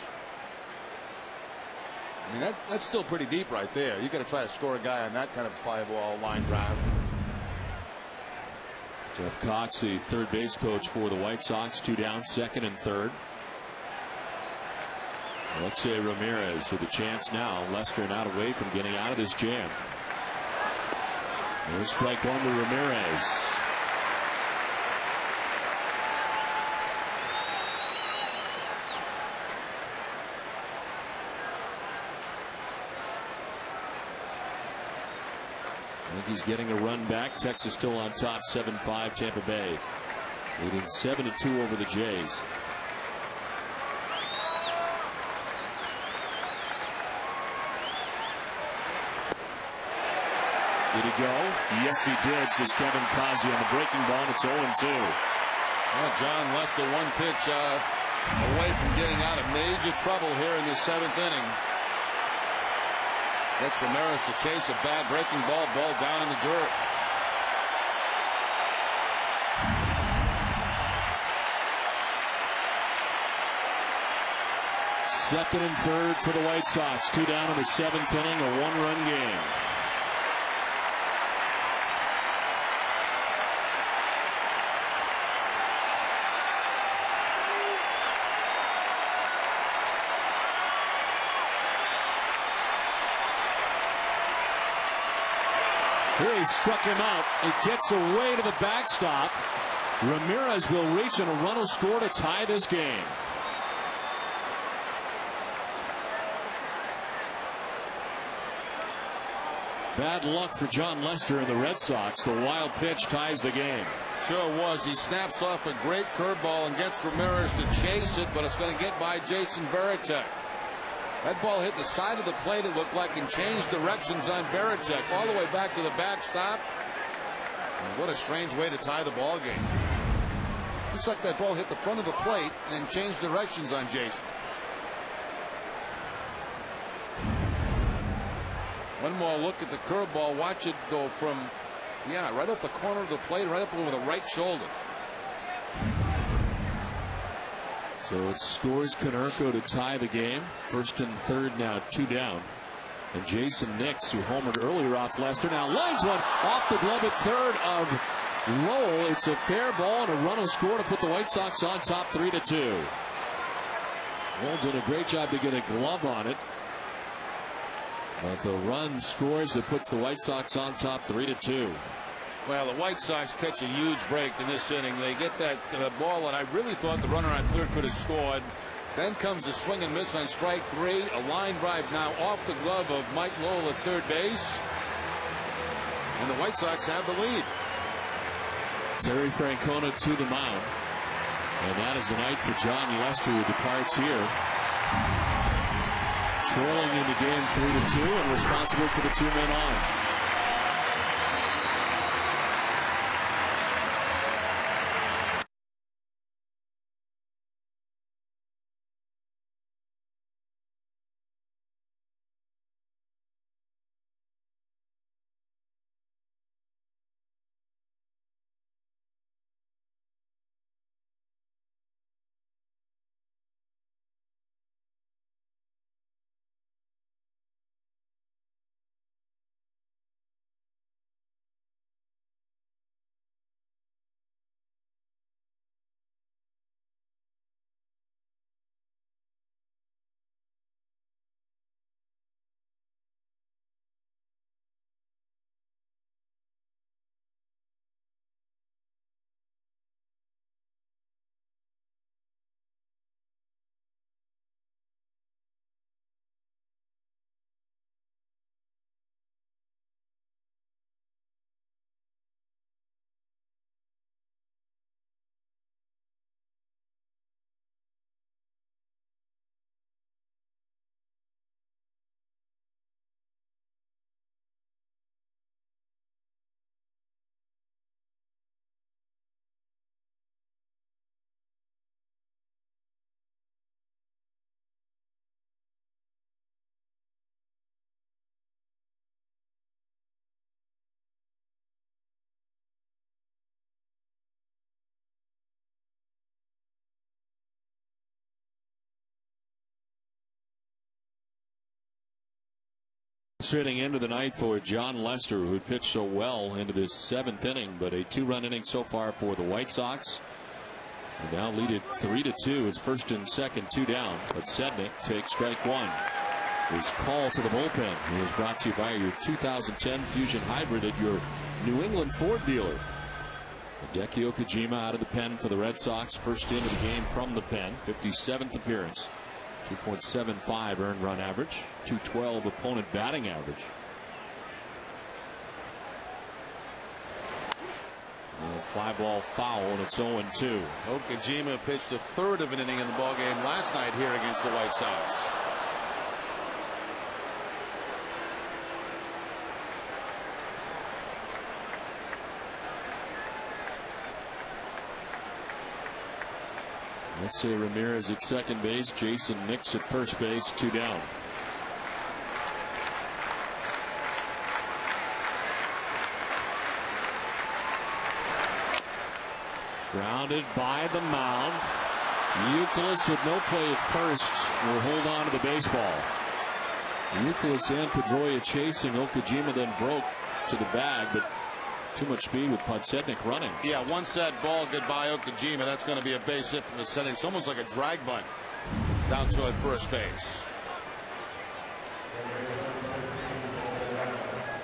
I mean, that's still pretty deep right there. You got to try to score a guy on that kind of fly ball line drive. Jeff Cox, the third base coach for the White Sox, 2 down, second and third. Alexei Ramirez with a chance now. Lester not away from getting out of this jam. There's strike 1 to Ramirez. I think he's getting a run back. Texas still on top, 7-5 Tampa Bay, leading 7-2 over the Jays. Did he go? Yes, he did, says Kevin Causey on the breaking ball. It's 0-2. Well, John Lester, 1 pitch away from getting out of major trouble here in the 7th inning. Gets Ramirez to chase a bad breaking ball down in the dirt. Second and third for the White Sox. 2 down in the 7th inning, a 1-run game. Here he struck him out. It gets away to the backstop. Ramirez will reach and a run will score to tie this game. Bad luck for John Lester and the Red Sox. The wild pitch ties the game. Sure was. He snaps off a great curveball and gets Ramirez to chase it, but it's going to get by Jason Veritek. That ball hit the side of the plate, it looked like, and changed directions on Veritek all the way back to the backstop. And what a strange way to tie the ball game. Looks like that ball hit the front of the plate and changed directions on Jason. One more look at the curveball. Watch it go from, right off the corner of the plate, right up over the right shoulder. So it scores Konerko to tie the game. First and third now, 2 down. And Jason Nix, who homered earlier off Lester, now lines one off the glove at third of Lowell. It's a fair ball and a run will score to put the White Sox on top 3-2. Lowell did a great job to get a glove on it. But the run scores that puts the White Sox on top 3-2. Well, the White Sox catch a huge break in this inning. They get that ball, and I really thought the runner on third could have scored. Then comes a swing and miss on strike 3. A line drive now off the glove of Mike Lowell at third base. And the White Sox have the lead. Terry Francona to the mound. And that is the night for John Lester, who departs here. Trailing in the game 3-2 and responsible for the 2 men on. Sitting into the night for John Lester, who pitched so well into this 7th inning, but a 2-run inning so far for the White Sox. And now lead it 3-2. It's first and second, 2 down. But Sednick takes strike 1. His call to the bullpen is brought to you by your 2010 Fusion Hybrid at your New England Ford dealer. Hideki Okajima out of the pen for the Red Sox. First into the game from the pen. 57th appearance. 2.75 earned run average, 212 opponent batting average. Fly ball foul, and it's 0-2. Okajima pitched a third of an inning in the ballgame last night here against the White Sox. Alexei Ramirez at second base, Jason Nix at first base, 2 down. Grounded by the mound. Youkilis with no play at first will hold on to the baseball. Youkilis and Pedroia chasing. Okajima then broke to the bag, but too much speed with Podsednik running. Yeah, once that ball goodbye Okajima, that's going to be a base hit from the setting. It's almost like a drag bunt down toward first base.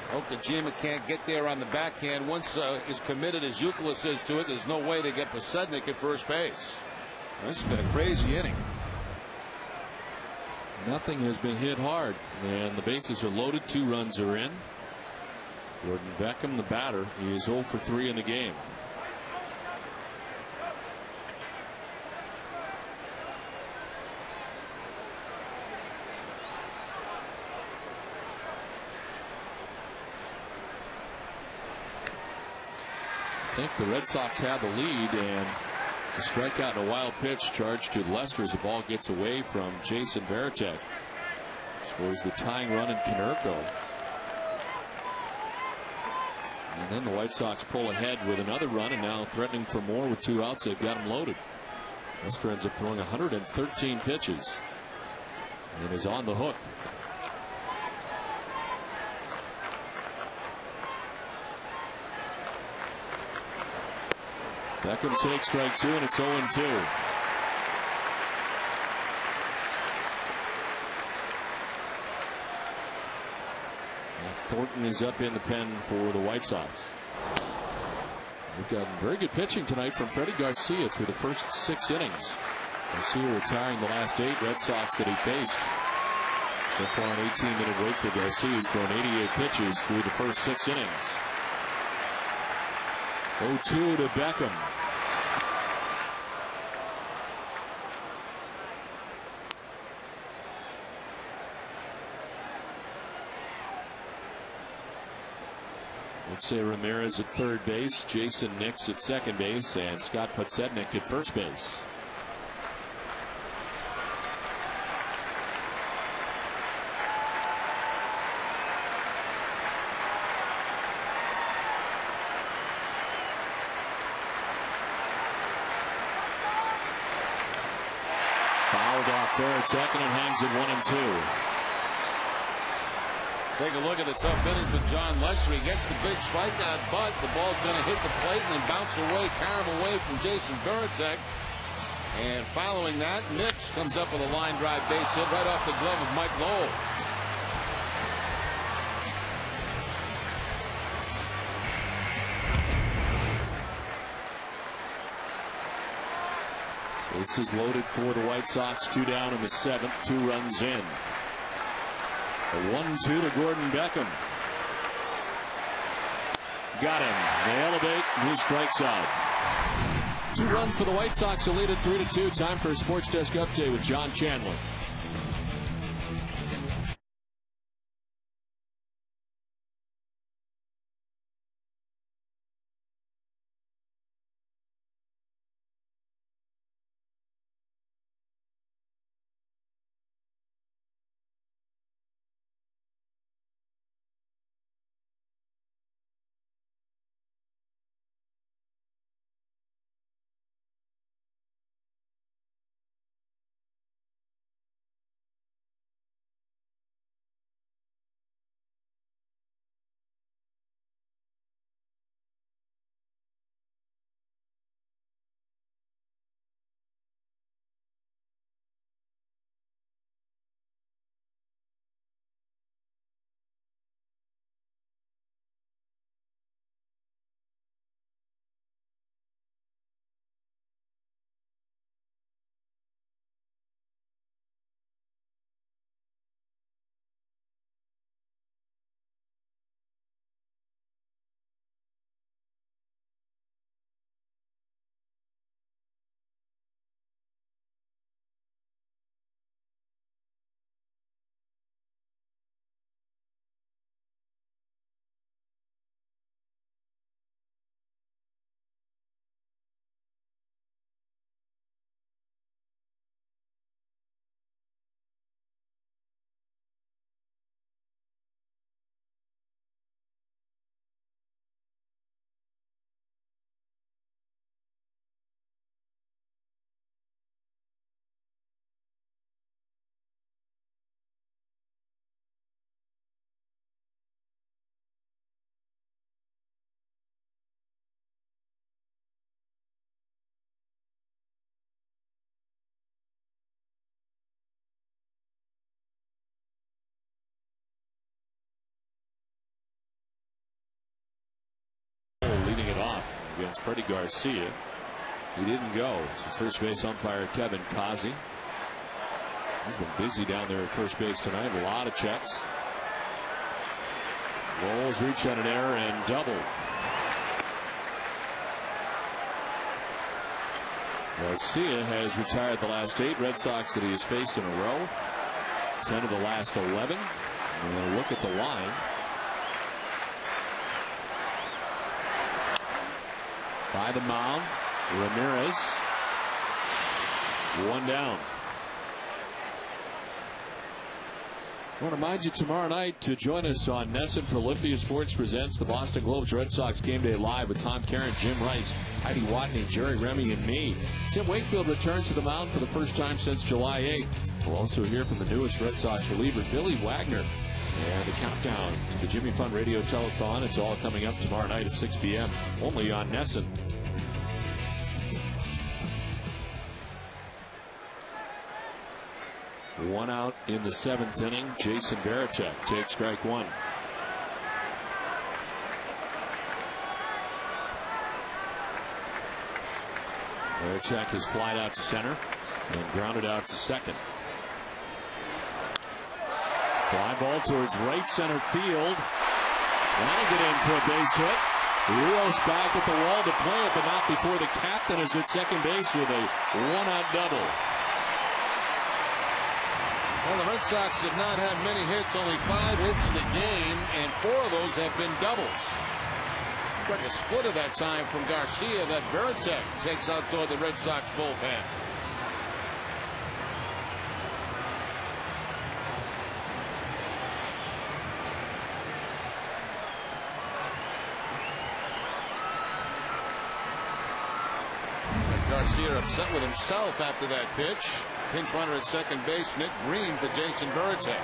Okajima can't get there on the backhand. Once as committed as Youkilis is to it, there's no way to get Podsednik at first base. This has been a crazy inning. Nothing has been hit hard, and the bases are loaded. 2 runs are in. Gordon Beckham, the batter, he is 0 for 3 in the game. I think the Red Sox have the lead, and a strikeout and a wild pitch charged to Lester as the ball gets away from Jason Varitek. Scores the tying run in Konerko. And then the White Sox pull ahead with another run, and now threatening for more with 2 outs. They've got him loaded. Lester ends up throwing 113 pitches and is on the hook. Beckham takes strike 2, and it's 0-2. Thornton is up in the pen for the White Sox. We've gotten very good pitching tonight from Freddie Garcia through the first 6 innings. Garcia retiring the last 8 Red Sox that he faced. So far an 18-minute wait for Garcia. He's thrown 88 pitches through the first 6 innings. 0-2 to Beckham. Let's say Ramirez at third base, Jason Nix at second base, and Scott Podsednik at first base. Fouled off third, second, and hangs it 1-2. Take a look at the tough inning for John Lester. He gets the big strikeout, but the ball's going to hit the plate and then bounce away, carry him away from Jason Varitek. And following that, Nix comes up with a line drive base hit right off the glove of Mike Lowell. This is loaded for the White Sox. 2 down in the 7th, 2 runs in. A 1-2 to Gordon Beckham. Got him. They elevate, and he strikes out. 2 runs for the White Sox, a lead at 3-2. Time for a Sports Desk update with John Chandler. Leading it off against Freddie Garcia. He didn't go. So first base umpire Kevin Causey. He's been busy down there at first base tonight. A lot of checks. Rolls reach on an error and double. Garcia has retired the last 8 Red Sox that he has faced in a row. 10 of the last 11. And we'll look at the line. By the mound, Ramirez. 1 down. I want to remind you tomorrow night to join us on NESN for Olympia Sports presents the Boston Globe's Red Sox Game Day Live with Tom Karen, Jim Rice, Heidi Watney, Jerry Remy, and me. Tim Wakefield returns to the mound for the first time since July 8th. We'll also hear from the newest Red Sox reliever, Billy Wagner. And the countdown to the Jimmy Fund Radio Telethon. It's all coming up tomorrow night at 6 p.m. only on NESN. One out in the 7th inning. Jason Varitek takes strike 1. Varitek is flied out to center and grounded out to second. Fly ball towards right center field. That'll get in for a base hit. Rios back at the wall to play it, but not before the captain is at second base with a one-out double. Well, the Red Sox have not had many hits, only 5 hits in the game, and 4 of those have been doubles. Like a split of that time from Garcia that Veritek takes out toward the Red Sox bullpen. Garcia upset with himself after that pitch. Pinch runner at second base, Nick Green for Jason Veritek.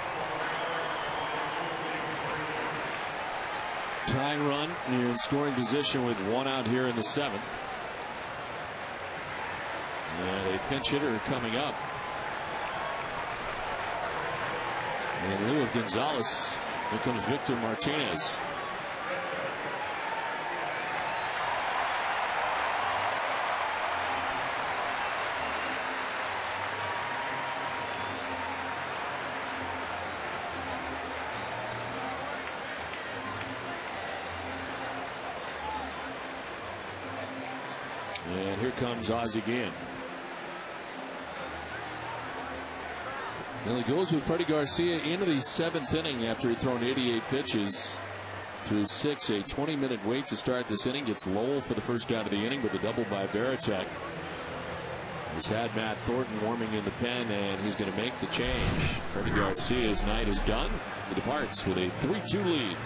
Tying run in scoring position with 1 out here in the 7th. And a pinch hitter coming up. In lieu of Gonzalez, here comes Victor Martinez. And here comes Oz again. Well, he goes with Freddie Garcia into the 7th inning after he'd thrown 88 pitches through 6. A 20-minute wait to start this inning. Gets Lowell for the first out of the inning with a double by Veritek. He's had Matt Thornton warming in the pen, and he's going to make the change. Freddie Garcia's night is done. He departs with a 3-2 lead.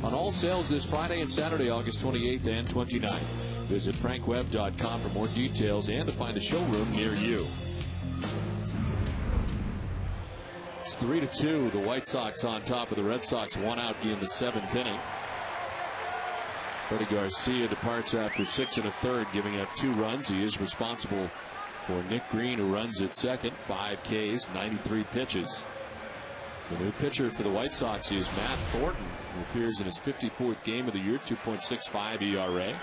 On all sales this Friday and Saturday, August 28th and 29th. Visit frankweb.com for more details and to find a showroom near you. It's 3-2. The White Sox on top of the Red Sox. 1 out in the 7th inning. Freddie Garcia departs after 6 1/3, giving up 2 runs. He is responsible for Nick Green, who runs at second. 5 Ks, 93 pitches. The new pitcher for the White Sox is Matt Thornton, who appears in his 54th game of the year. 2.65 ERA,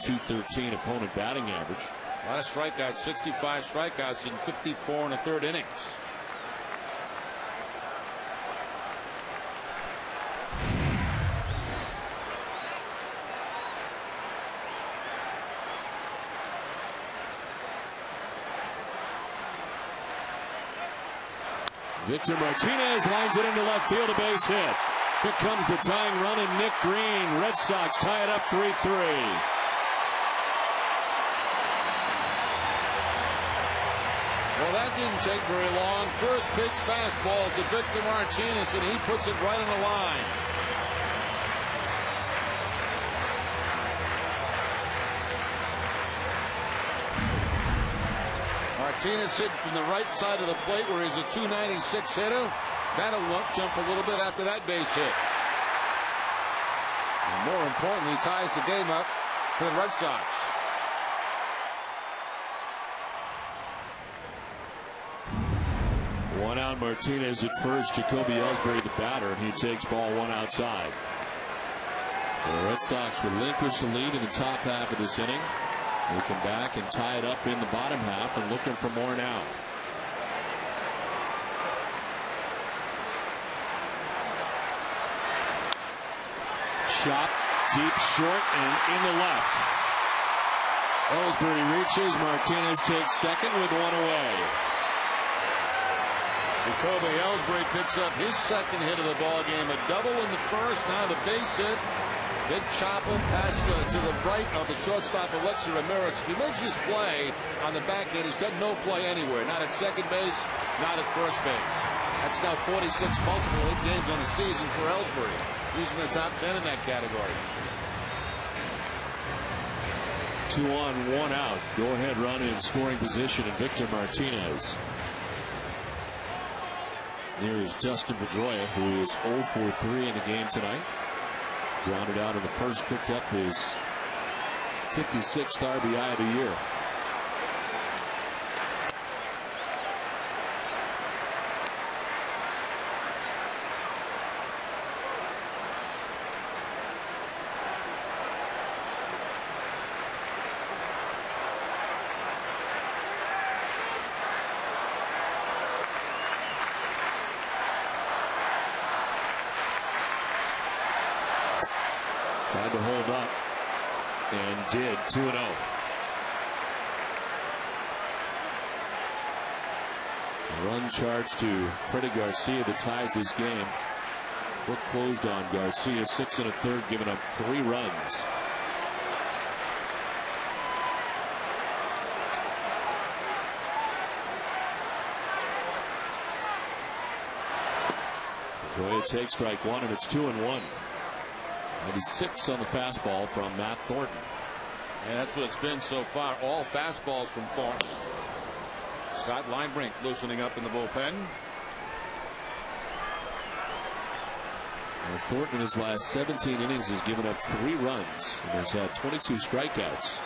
213 opponent batting average. A lot of strikeouts, 65 strikeouts in 54 1/3 innings. Victor Martinez lines it into left field, a base hit. Here comes the tying run, and Nick Green. Red Sox tie it up 3-3. Well, that didn't take very long. First pitch fastball to Victor Martinez, and he puts it right on the line. Martinez hit from the right side of the plate where he's a .296 hitter. That'll jump a little bit after that base hit. And more importantly, ties the game up for the Red Sox. One out, Martinez at first. Jacoby Ellsbury the batter, and he takes ball one outside. The Red Sox relinquish the lead in the top half of this inning. They come back and tie it up in the bottom half and looking for more now. Shot deep, short, and in the left. Ellsbury reaches. Martinez takes second with one away. Jacoby Ellsbury picks up his second hit of the ball game. A double in the first. Now the base hit. Big chopper pass to the right of the shortstop, Alexi Ramirez. If he makes his play on the back end, he's got no play anywhere. Not at second base, not at first base. That's now 46 multiple hit games on the season for Ellsbury. He's in the top 10 in that category. 2 on, 1 out. Go ahead run in scoring position, and Victor Martinez. There is Dustin Pedroia, who is 0 for 3 in the game tonight. Grounded out in the first, picked up his 56th RBI of the year. Tried to hold up and did. 2-0. Run charge to Freddie Garcia that ties this game. Book closed on Garcia, 6 1/3, giving up 3 runs. Pedroia takes strike 1, and it's 2-1. 96 on the fastball from Matt Thornton. And that's what it's been so far. All fastballs from Thornton. Scott Linebrink loosening up in the bullpen. And Thornton in his last 17 innings has given up 3 runs and has had 22 strikeouts.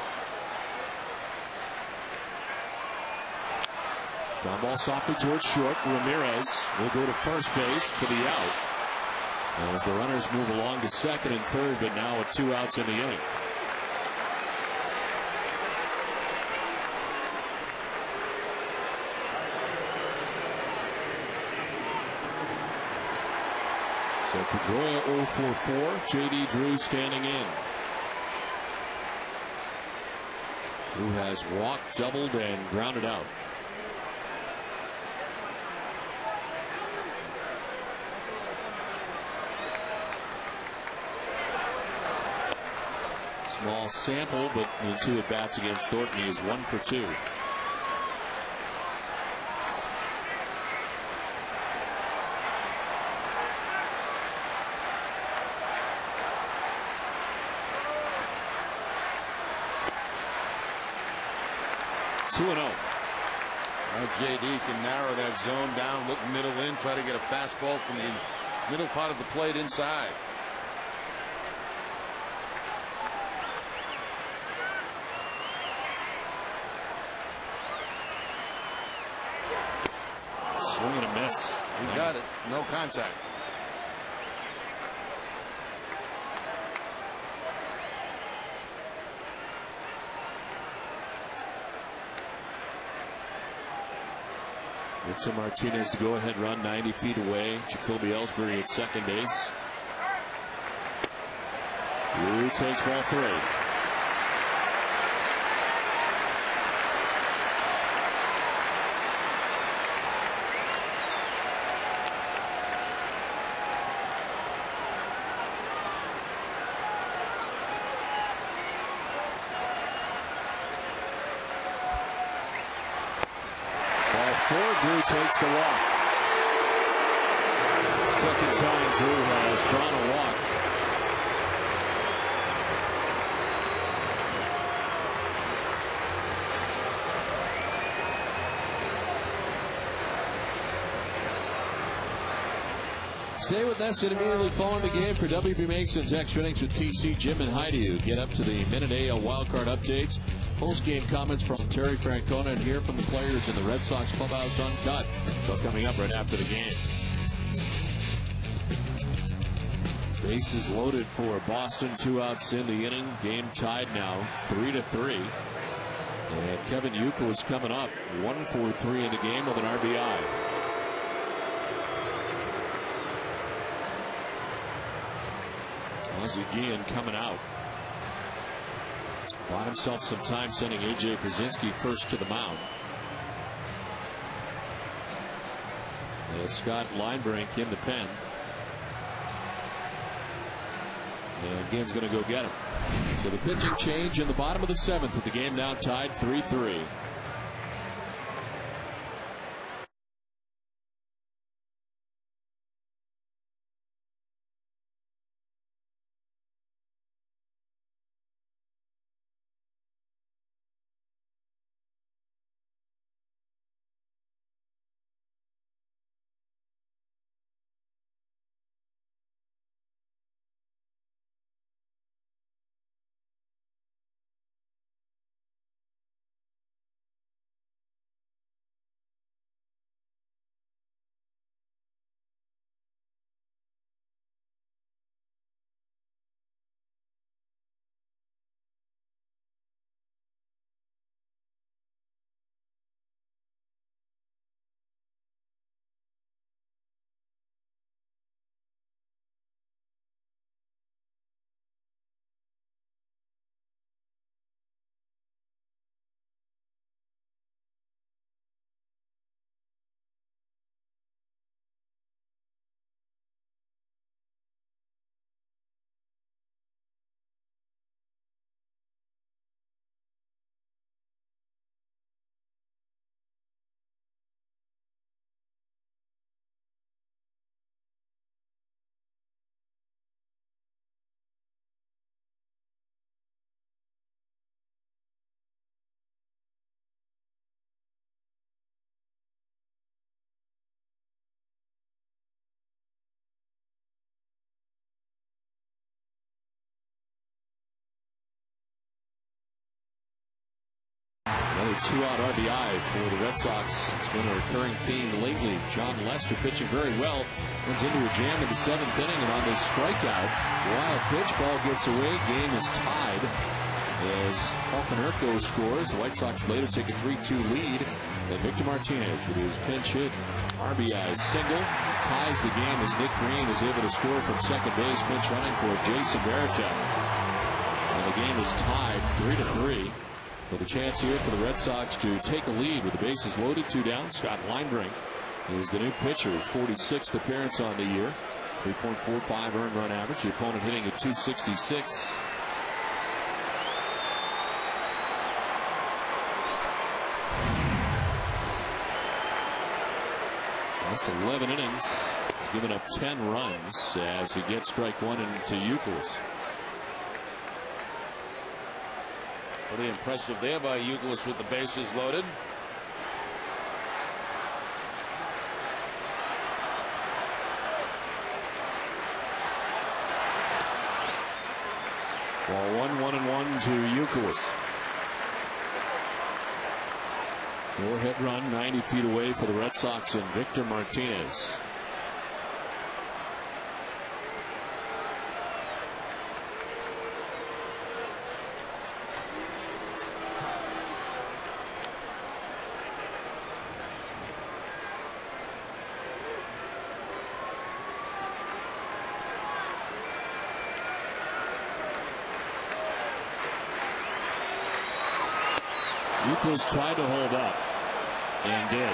Ground ball softly towards short. Ramirez will go to first base for the out. As the runners move along to second and third, but now with 2 outs in the inning. So Pedroia 0 for 4. J.D. Drew standing in. Drew has walked, doubled, and grounded out. Small sample, but in 2 at-bats against Thornton, he is 1 for 2. Now JD can narrow that zone down, look middle in, try to get a fastball from the middle part of the plate inside. Swing and a miss. He got it. No contact. Victor Martinez, the go-ahead run 90 feet away. Jacoby Ellsbury at second base. Drew takes ball 3. Drew takes the walk. Second time Drew has drawn a walk. Stay with us and immediately following the game for WB Mason's Extra Innings with TC, Jim, and Heidi. Get up to the minute AL wildcard updates Post-game comments from Terry Francona and hear from the players in the Red Sox clubhouse uncut. So coming up right after the game. Bases loaded for Boston. 2 outs in the inning. Game tied now 3-3. And Kevin Youkilis coming up 1 for 3 in the game with an RBI. Ozzie Guillen coming out. Bought himself some time sending A.J. Brzezinski first to the mound. And Scott Linebrink in the pen. And Guillen's going to go get him. So the pitching change in the bottom of the 7th with the game now tied 3-3. Another 2-out RBI for the Red Sox. It's been a recurring theme lately. John Lester pitching very well. Runs into a jam in the 7th inning, and on this strikeout, wild pitch, ball gets away. Game is tied as Paul Konerko scores. The White Sox later take a 3-2 lead. And Victor Martinez with his pinch hit RBI single ties the game as Nick Green is able to score from second base. Pinch running for Jason Varitek. And the game is tied 3-3. With a chance here for the Red Sox to take a lead with the bases loaded, 2 down. Scott Linebrink is the new pitcher, 46th appearance on the year. 3.45 earned run average. The opponent hitting at .266. Last 11 innings. He's given up 10 runs as he gets strike 1 into Youkilis. Pretty impressive there by Youkilis with the bases loaded. Ball 1-1-1 to Youkilis. 4-hit run 90 feet away for the Red Sox and Victor Martinez. Youkilis tried to hold up and did.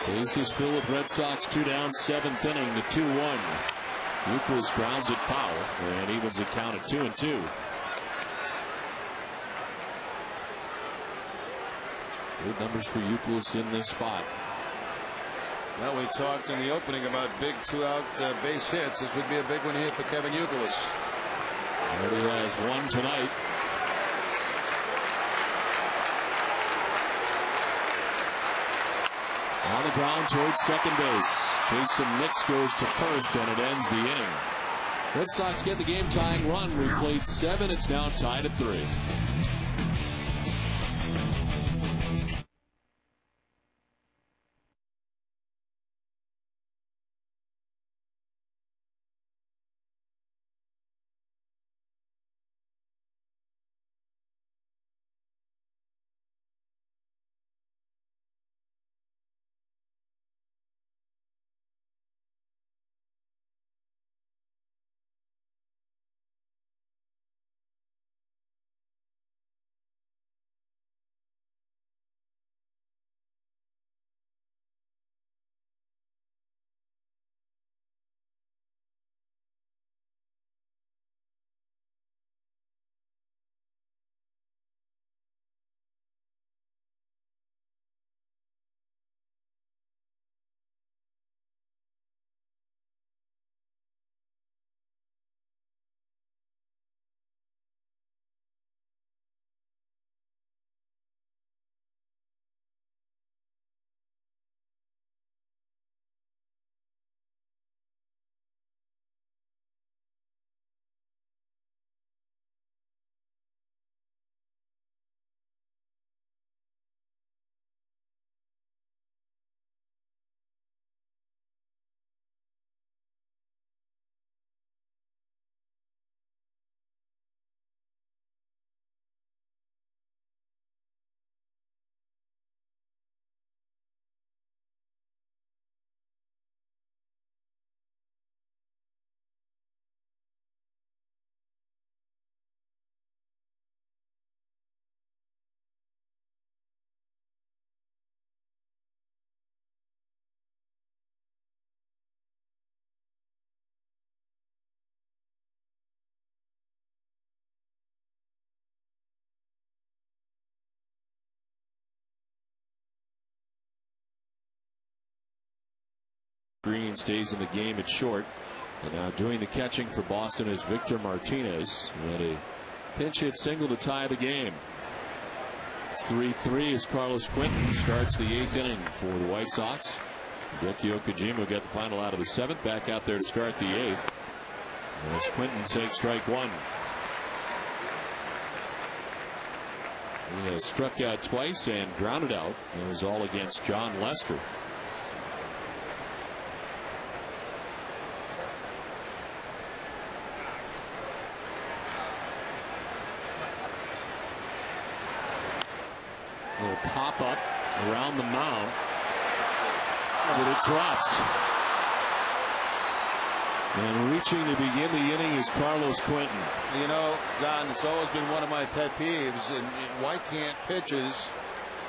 Bases filled with Red Sox, 2 down, 7th inning, the 2-1. Youkilis grounds it foul and evens the count at 2-2. Good numbers for Youkilis in this spot. Well, we talked in the opening about big 2-out base hits. This would be a big one here for Kevin Youkilis. Already has one tonight. On the ground towards second base. Jason Nix goes to first, and it ends the inning. Red Sox get the game-tying run. We played 7. It's now tied at 3. Green stays in the game at short. And now doing the catching for Boston is Victor Martinez. And a pinch hit single to tie the game. It's 3-3 as Carlos Quentin starts the 8th inning for the White Sox. Hideki Okajima got the final out of the 7th. Back out there to start the 8th. As Quentin takes strike 1. He has struck out twice and grounded out. It was all against John Lester. Little pop up around the mound, but it drops. And reaching to begin the inning is Carlos Quentin. You know, Don, it's always been one of my pet peeves. And why can't pitchers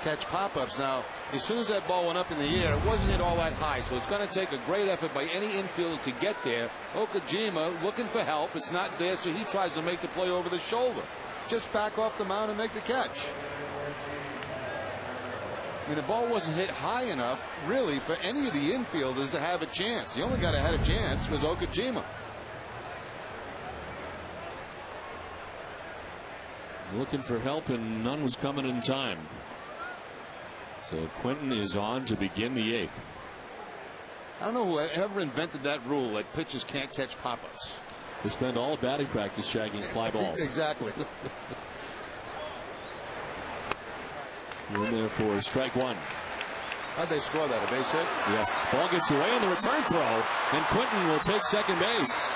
catch pop-ups? Now, as soon as that ball went up in the air, it wasn't all that high, so it's going to take a great effort by any infielder to get there. Okajima looking for help. It's not there, so he tries to make the play over the shoulder. Just back off the mound and make the catch. I mean, the ball wasn't hit high enough, really, for any of the infielders to have a chance. The only guy that had a chance was Okajima. Looking for help, and none was coming in time. So Quentin is on to begin the 8th. I don't know who ever invented that rule that pitchers can't catch pop-ups. They spend all batting practice shagging fly balls. Exactly. In there for strike 1. How'd they score that? A base hit? Yes. Ball gets away on the return throw, and Quentin will take second base.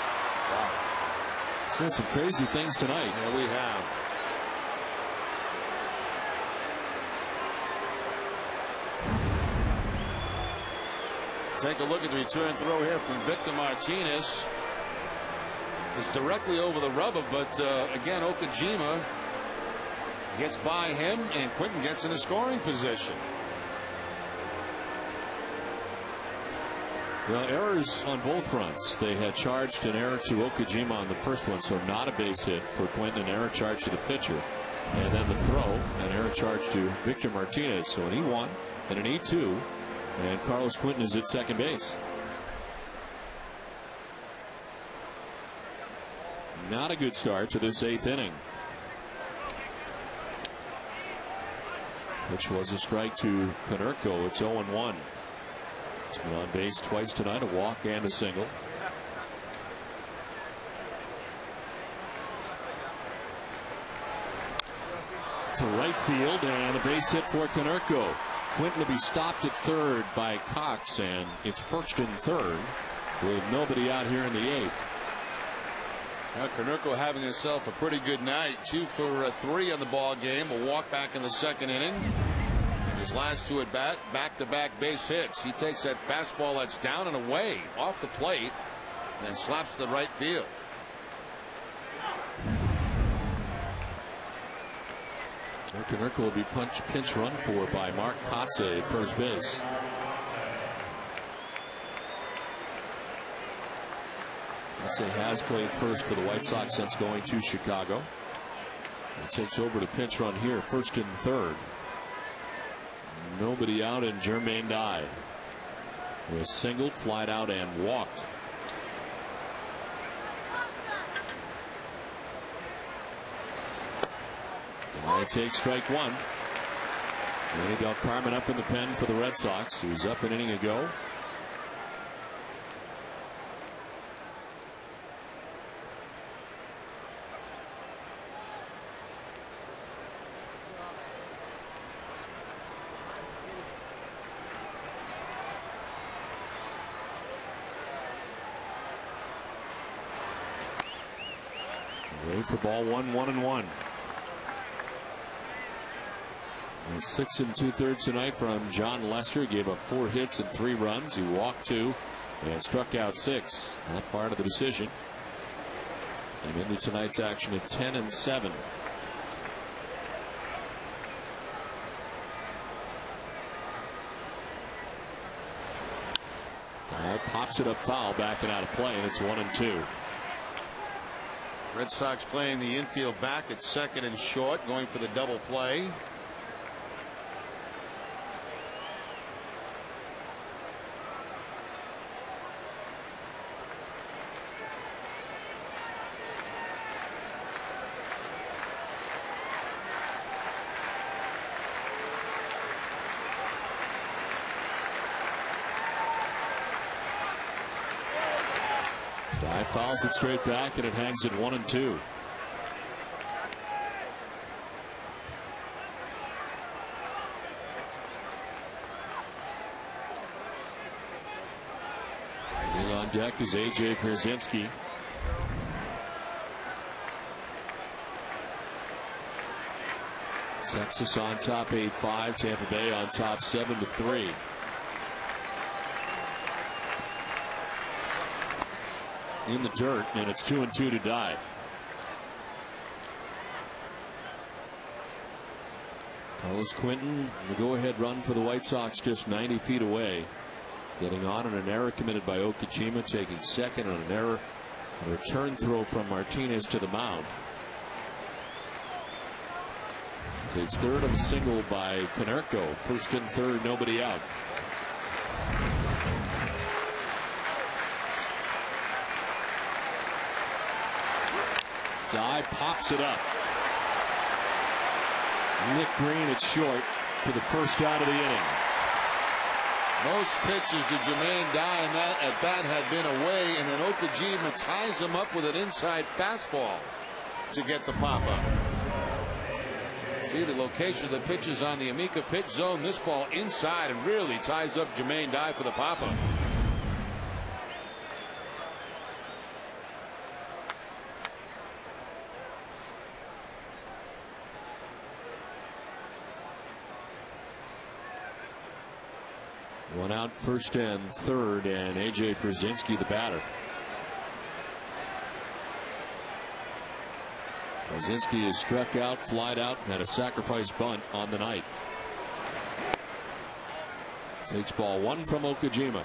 Wow. Said some crazy things tonight. Yeah, we have. Take a look at the return throw here from Victor Martinez. It's directly over the rubber, but again, Okajima gets by him, and Quentin gets in a scoring position. Well, errors on both fronts. They had charged an error to Okajima on the first one, so not a base hit for Quentin, an error charge to the pitcher. And then the throw, an error charge to Victor Martinez. So an E1 and an E2, and Carlos Quentin is at second base. Not a good start to this 8th inning. Which was a strike to Konerko. It's 0-1. He's been on base twice tonight, a walk and a single. To right field and a base hit for Konerko. Quinton will be stopped at third by Cox, and it's first and third with nobody out here in the 8th. Now Konerko having himself a pretty good night. 2 for 3 on the ball game. A walk back in the 2nd inning. And his last 2 at bat, back-to-back base hits. He takes that fastball that's down and away off the plate and then slaps to the right field. Konerko will be pinch run for by Mark Kotze at first base. Kotze has played first for the White Sox since going to Chicago. He takes over to pinch run here, first and third. Nobody out, and Jermaine Dye was singled, flied out, and walked. Dye takes strike 1. Manny Del Carmen up in the pen for the Red Sox, who's up an inning ago. Wait for ball 1, 1-1. 6 2/3 tonight from John Lester. He gave up 4 hits and 3 runs. He walked 2 and struck out 6. Not part of the decision. And into tonight's action at 10-7. Pops it up foul, backing out of play, and it's 1-2. Red Sox playing the infield back at second and short, going for the double play. Dye fouls it straight back, and it hangs at 1-2. On deck is AJ Pierzynski. Texas on top 8-5. Tampa Bay on top 7-3. In the dirt, and it's 2-2 to Dye. Carlos Quinton, the go-ahead run for the White Sox, just 90 feet away. Getting on an error committed by Okajima, taking second on an error. A return throw from Martinez to the mound. Takes third on the single by Konerko. First and third, nobody out. Dye pops it up. Nick Green at short for the first out of the inning. Most pitches to Jermaine Dye in that at bat had been away, and then Okajima ties him up with an inside fastball to get the pop up. See the location of the pitches on the Amica pitch zone. This ball inside and really ties up Jermaine Dye for the pop up. One out, first and third, and AJ Pierzynski the batter. Pierzynski is struck out, flied out, and had a sacrifice bunt on the night. Takes ball 1 from Okajima.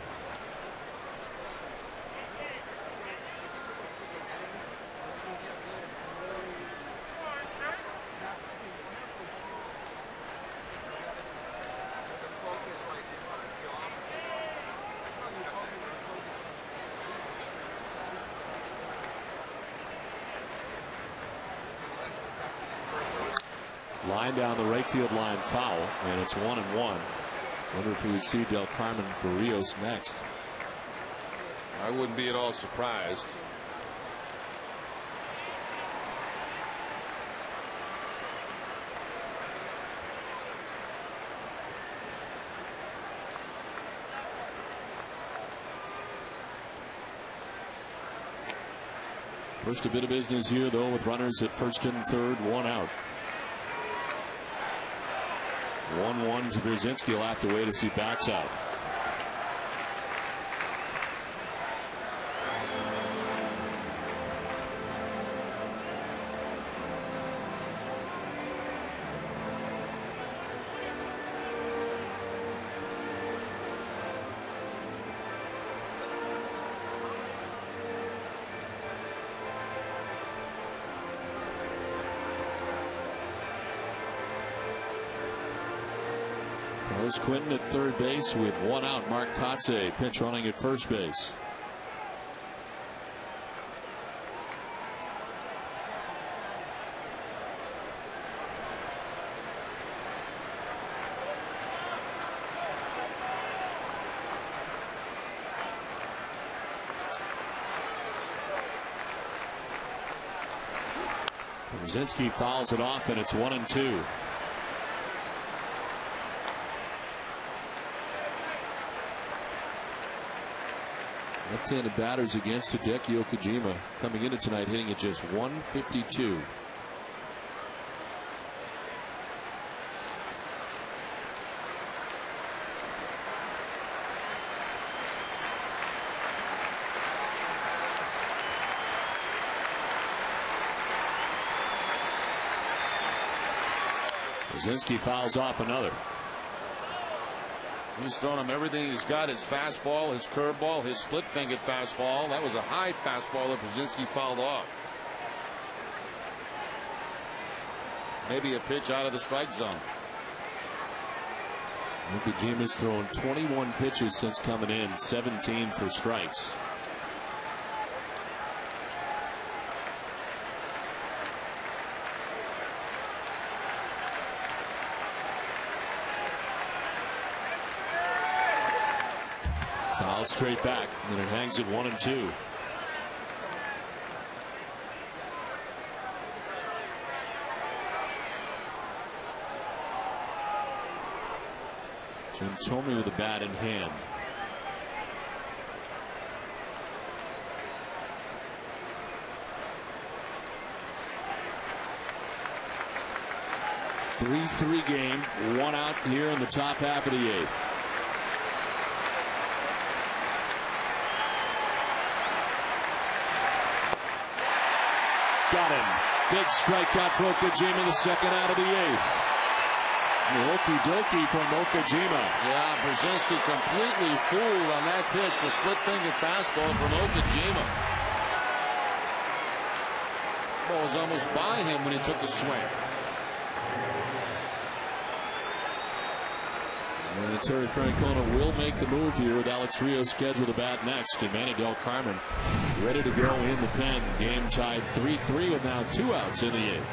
Line down the right field line foul, and it's 1-1. Wonder if we would see Del Carmen for Rios next. I wouldn't be at all surprised. First a bit of business here, though, with runners at first and third, 1 out. 1-1 to Brzezinski. Will have to wait as he backs out. Rose Quinton at third base with 1 out. Mark Kotze pinch running at first base. Brzezinski fouls it off, and it's 1-2. Left-handed batters against Hideki Okajima coming into tonight hitting at just 152. Brzezinski fouls off another. He's thrown him everything he's got, his fastball, his curveball, his split-fingered fastball. That was a high fastball that Brzezinski fouled off. Maybe a pitch out of the strike zone. Okajima's thrown 21 pitches since coming in, 17 for strikes. Foul straight back, and it hangs at 1-2. Jim Thome with the bat in hand. Three game, 1 out here in the top half of the 8th. Got him. Big strikeout for Okajima, the second out of the 8th. Okie dokie from Okajima. Yeah, Brzezinski completely fooled on that pitch. The split-fingered fastball from Okajima. Ball was almost by him when he took the swing. And Terry Francona will make the move here with Alex Rios scheduled to bat next. And Manny Del Carmen ready to go in the pen. Game tied 3-3 with now 2 outs in the 8th.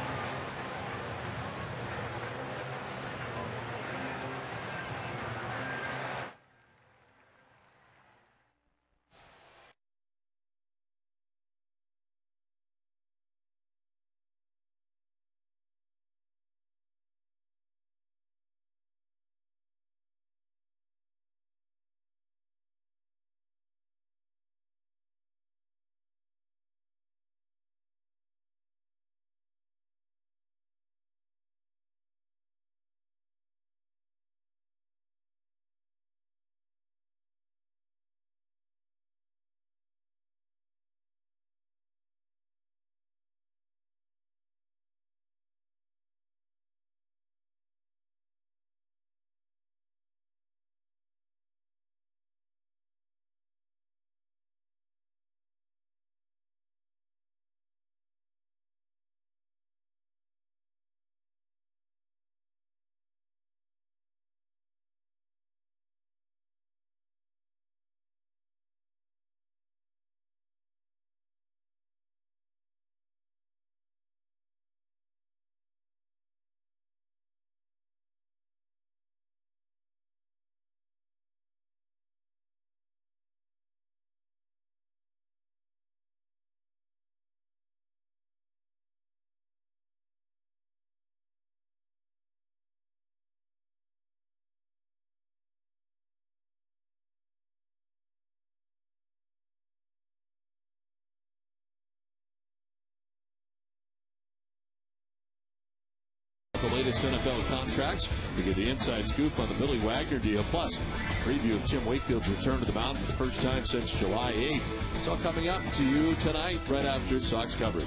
The latest NFL contracts. We get the inside scoop on the Billy Wagner deal. Plus, preview of Tim Wakefield's return to the mound for the first time since July 8th. It's all coming up to you tonight, right after Sox coverage.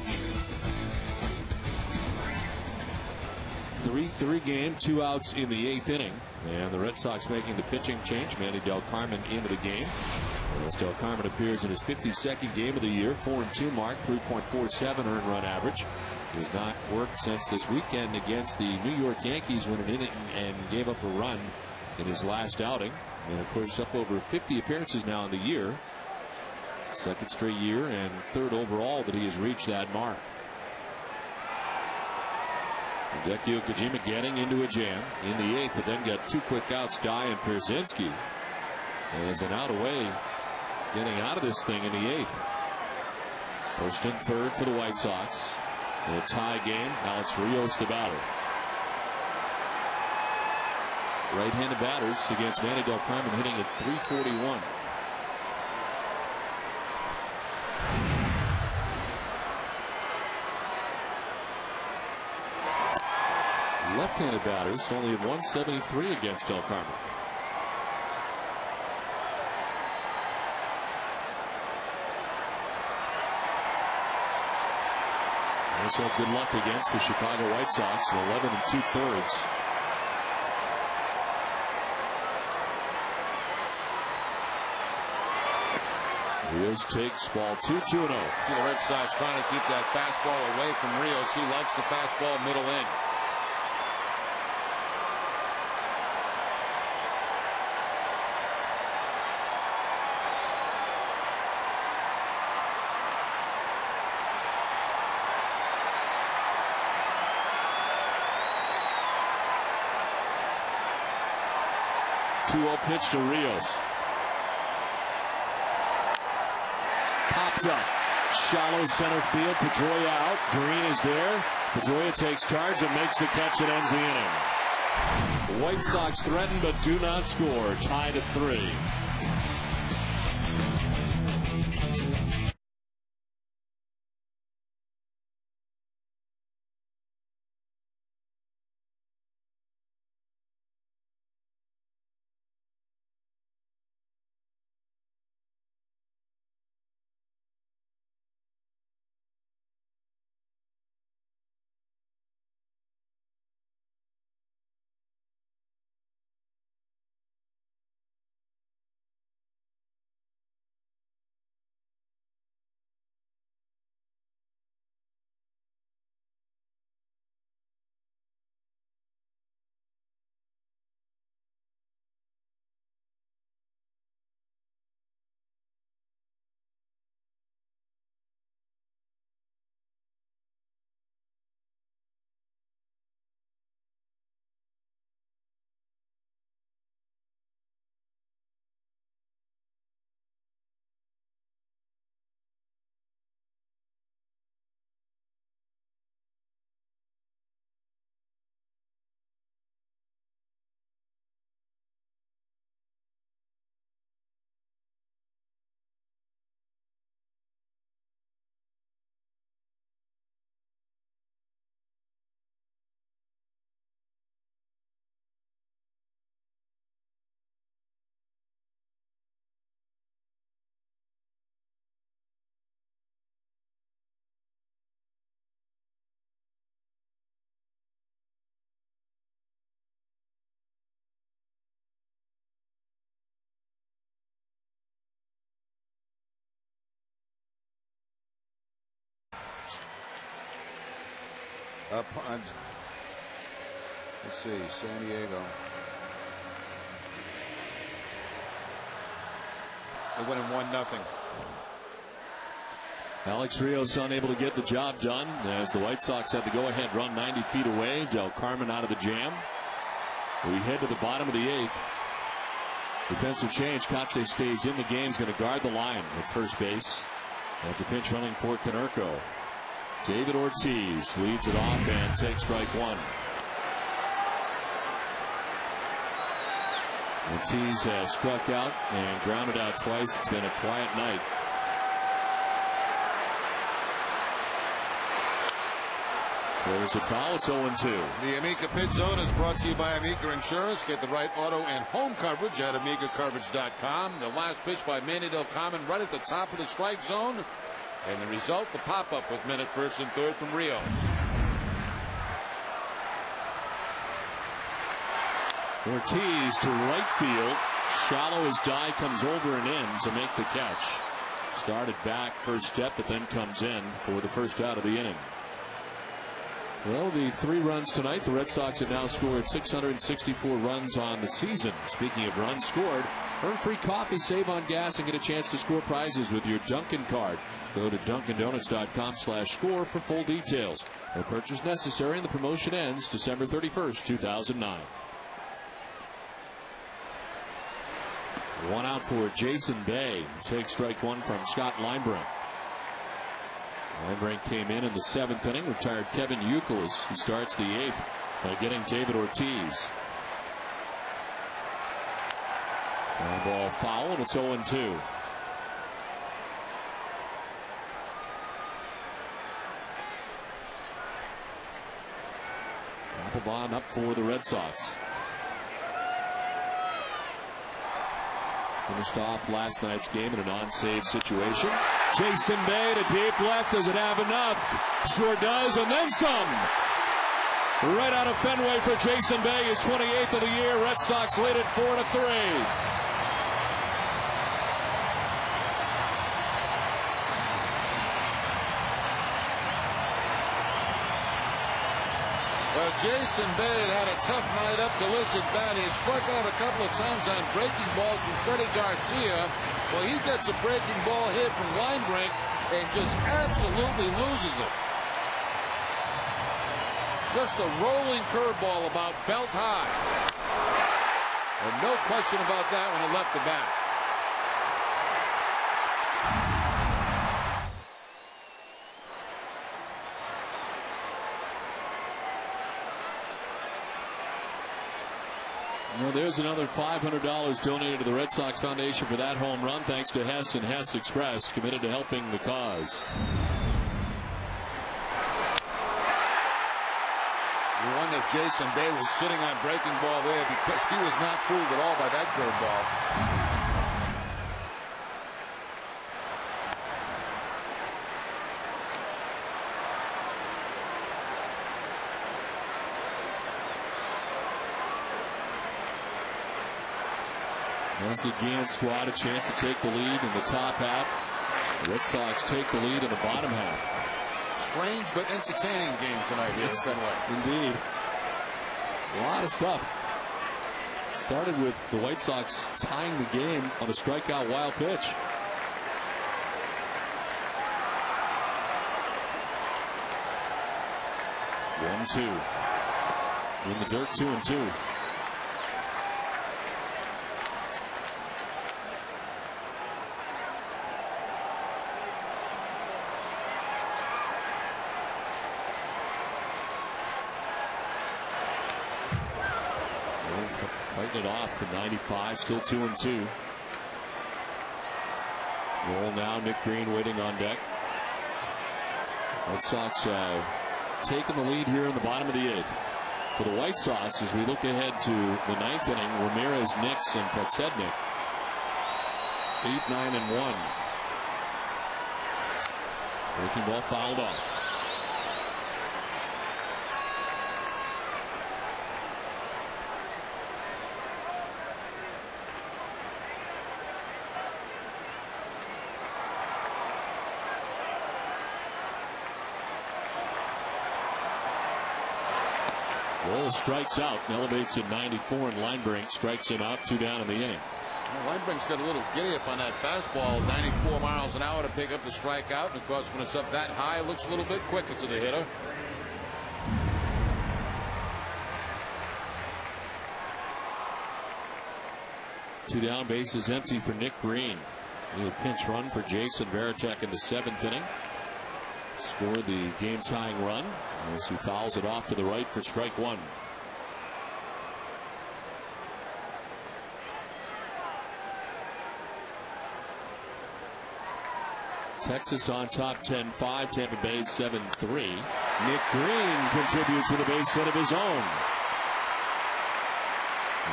3-3 game, 2 outs in the 8th inning. And the Red Sox making the pitching change. Manny Del Carmen into the game. As Del Carmen appears in his 52nd game of the year, 4-2 mark, 3.47 earned run average. He has not worked since this weekend against the New York Yankees when an inning and gave up a run in his last outing. And of course, up over 50 appearances now in the year. Second straight year and third overall that he has reached that mark. Hideki Kojima getting into a jam in the 8th, but then got 2 quick outs, Dye and Pierzynski. As an out away, getting out of this thing in the 8th. First and third for the White Sox. In a tie game, Alex Rios the batter. Right-handed batters against Manny Del Carmen hitting at .341. Left-handed batters only at .173 against Del Carmen. Also good luck against the Chicago White Sox, 11 2/3. Rios takes ball 2-0. See the Red Sox trying to keep that fastball away from Rios. He likes the fastball middle in. Pitch to Rios. Popped up. Shallow center field. Pedroia out. Green is there. Pedroia takes charge and makes the catch and ends the inning. The White Sox threaten but do not score. Tied at 3. Let's see, San Diego. They win in 1-0. Alex Rios unable to get the job done as the White Sox had the go-ahead run 90 feet away. Del Carmen out of the jam. We head to the bottom of the 8th. Defensive change. Kotze stays in the game. He's going to guard the line at first base. After pinch running for Konerko. David Ortiz leads it off and takes strike 1. Ortiz has struck out and grounded out twice. It's been a quiet night. . 2 Throws it foul. It's 0-2. The Amica Pit Zone is brought to you by Amica Insurance. Get the right auto and home coverage at AmicaCoverage.com. The last pitch by Manny Del Carmen right at the top of the strike zone. And the result, the pop-up with men at first and third from Rios. Ortiz to right field. Shallow as Die comes over and in to make the catch. Started back first step, but then comes in for the first out of the inning. Well, the 3 runs tonight. The Red Sox have now scored 664 runs on the season. Speaking of runs scored, earn free coffee, save on gas, and get a chance to score prizes with your Dunkin' card. Go to DunkinDonuts.com/score for full details. No purchase necessary, and the promotion ends December 31st, 2009. 1 out for Jason Bay. Takes strike 1 from Scott Linebrink. Linebrink came in the 7th inning, retired Kevin Youkilis, who starts the 8th by getting David Ortiz. Ground ball foul, and it's 0-2. Applebaum up for the Red Sox. Finished off last night's game in a non-save situation. Jason Bay to deep left. Does it have enough? Sure does, and then some. Right out of Fenway for Jason Bay, his 28th of the year. Red Sox lead it 4-3. Jason Bay had a tough night up to Listen bat. He struck out a couple of times on breaking balls from Freddie Garcia. Well, he gets a breaking ball hit from Linebrink and just absolutely loses it. Just a rolling curveball about belt high. And no question about that when it left the bat. Well, there's another $500 donated to the Red Sox Foundation for that home run, thanks to Hess and Hess Express, committed to helping the cause. You wonder if Jason Bay was sitting on breaking ball there, because he was not fooled at all by that curveball. Once again, squad a chance to take the lead in the top half. The Red Sox take the lead in the bottom half. Strange but entertaining game tonight here at Fenway. Indeed. A lot of stuff. Started with the White Sox tying the game on a strikeout wild pitch. One, two. In the dirt, 2-2. Fighting it off from 95, still 2-2. Roll now, Nick Green waiting on deck. Red Sox taking the lead here in the bottom of the 8th. For the White Sox, as we look ahead to the 9th inning, Ramirez, Nix, and Podsednik. 8, 9, and 1. Breaking ball fouled off. Roll strikes out, elevates at 94, and Linebrink strikes him out, 2 down in the inning. Well, Linebrink's got a little giddy up on that fastball, 94 miles an hour to pick up the strikeout. And of course, when it's up that high, it looks a little bit quicker to the hitter. Two down, bases empty for Nick Green. A pinch run for Jason Varitek in the 7th inning. Scored the game-tying run as he fouls it off to the right for strike 1. Texas on top 10-5, Tampa Bay 7-3. Nick Green contributes with a base hit of his own.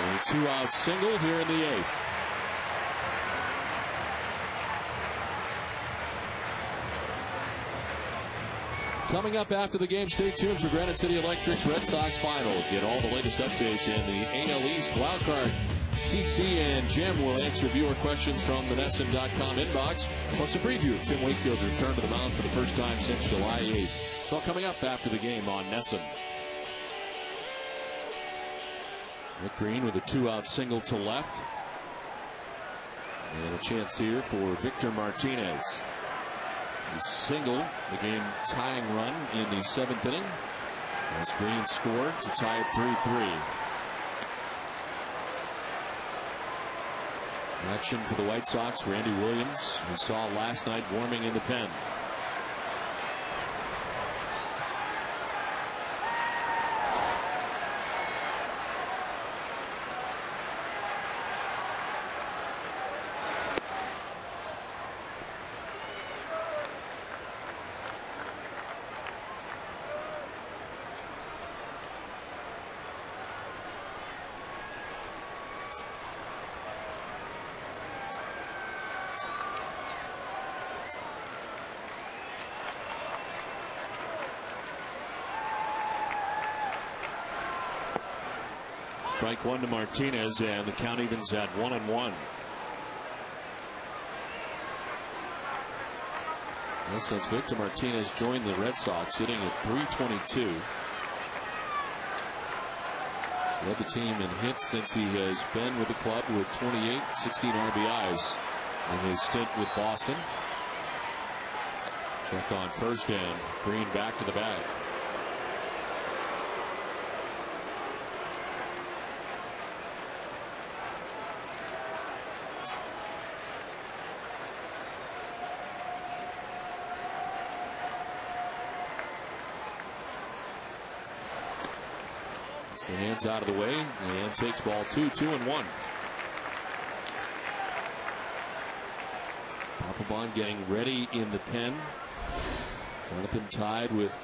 A two-out single here in the 8th. Coming up after the game, stay tuned for Granite City Electric's Red Sox final. Get all the latest updates in the AL East wildcard. TC and Jim will answer viewer questions from the NESN.com inbox, plus a preview of Tim Wakefield's return to the mound for the first time since July 8th. It's all coming up after the game on NESN. Nick Green with a two-out single to left. And a chance here for Victor Martinez. A single, the game tying run in the 7th inning. As Green scored to tie it 3-3. Action for the White Sox. Randy Williams, we saw last night warming in the pen. Strike one to Martinez, and the count evens at 1-1. Yes, that's Victor Martinez joined the Red Sox, hitting at .322. Led the team in hits since he has been with the club with 28, 16 RBIs in his stint with Boston. Check on first, and Green back to the bag. The hands out of the way and takes ball 2-1. Papelbon getting ready in the pen. Jonathan tied with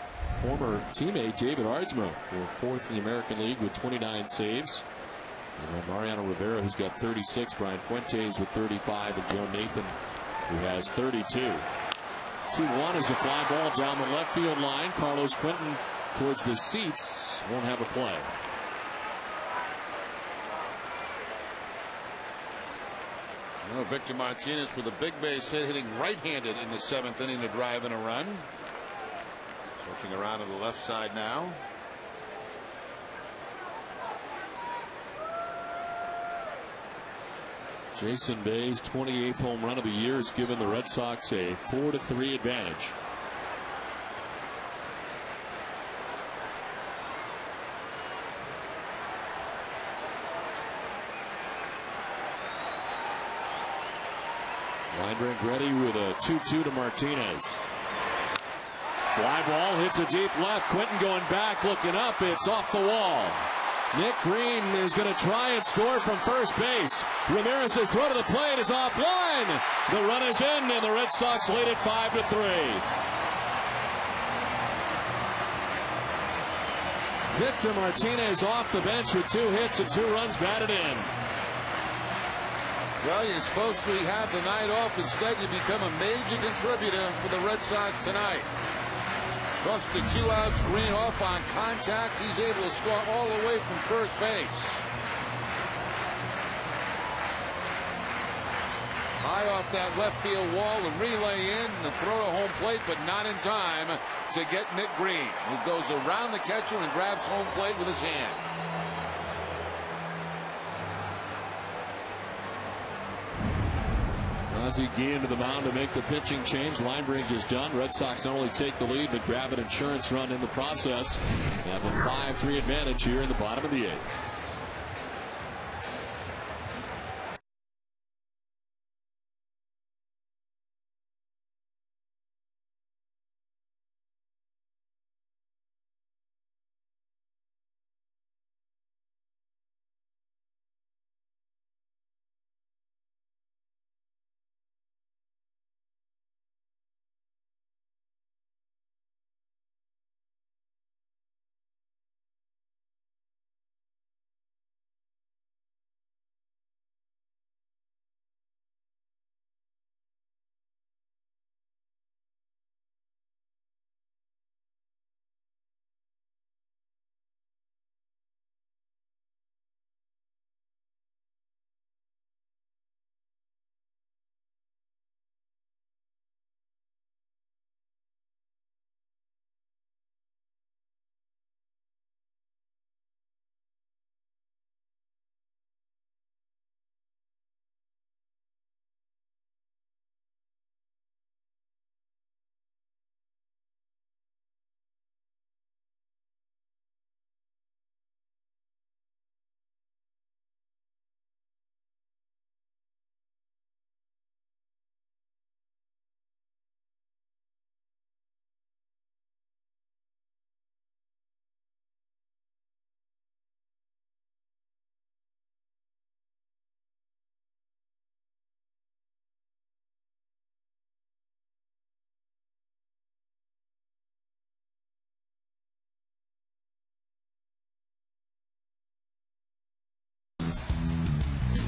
former teammate David Ardsma for 4th in the American League with 29 saves. And Mariano Rivera, who's got 36, Brian Fuentes with 35, and Joe Nathan, who has 32. 2-1 is a fly ball down the left field line. Carlos Quentin towards the seats, won't have a play. Well, Victor Martinez with a big base hit, hitting right-handed in the 7th inning to drive in a run. Switching around to the left side now. Jason Bay's 28th home run of the year has given the Red Sox a 4-3 advantage. Linebrink ready with a 2-2 to Martinez. Fly ball hit to deep left. Quentin going back, looking up. It's off the wall. Nick Green is going to try and score from first base. Ramirez's throw to the plate is offline. The run is in, and the Red Sox lead it 5-3. Victor Martinez off the bench with 2 hits and 2 runs batted in. Well, you're supposed to have the night off. Instead, you become a major contributor for the Red Sox tonight. Plus the 2 outs, Green off on contact. He's able to score all the way from first base. High off that left field wall and relay in. The throw to home plate, but not in time to get Nick Green, who goes around the catcher and grabs home plate with his hand. Ozzie Guillen to the mound to make the pitching change. Linebrink is done. Red Sox not only take the lead, but grab an insurance run in the process. They have a 5-3 advantage here in the bottom of the 8th.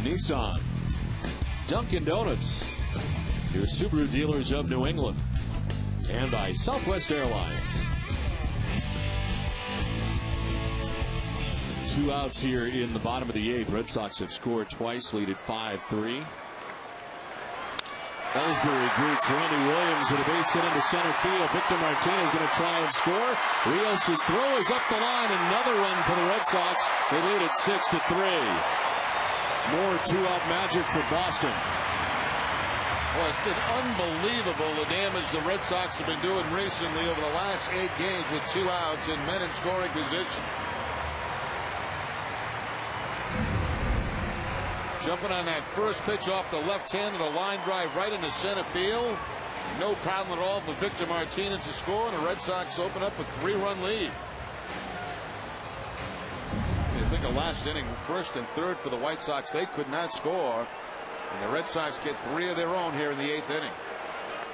Nissan, Dunkin' Donuts, your Subaru dealers of New England, and by Southwest Airlines. 2 outs here in the bottom of the 8th. Red Sox have scored twice, lead at 5-3. Ellsbury greets Randy Williams with a base hit into center field. Victor Martinez going to try and score. Rios' throw is up the line. Another run for the Red Sox. They lead at 6-3. More 2-out magic for Boston. Well, it's been unbelievable the damage the Red Sox have been doing recently over the last 8 games with 2 outs and men in scoring position. Jumping on that first pitch off the left hand of the line drive right into center field. No problem at all for Victor Martinez to score, and the Red Sox open up a 3-run lead. You think of last inning, first and third for the White Sox, they could not score, and the Red Sox get 3 of their own here in the 8th inning.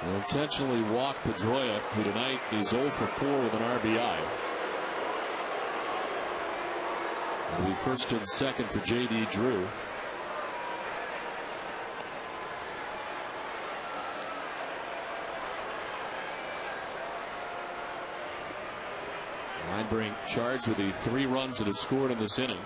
Will intentionally walk Pedroia, who tonight is 0 for 4 with an RBI. It'll be first and second for J.D. Drew. Linebrink charged with the 3 runs that have scored in this inning.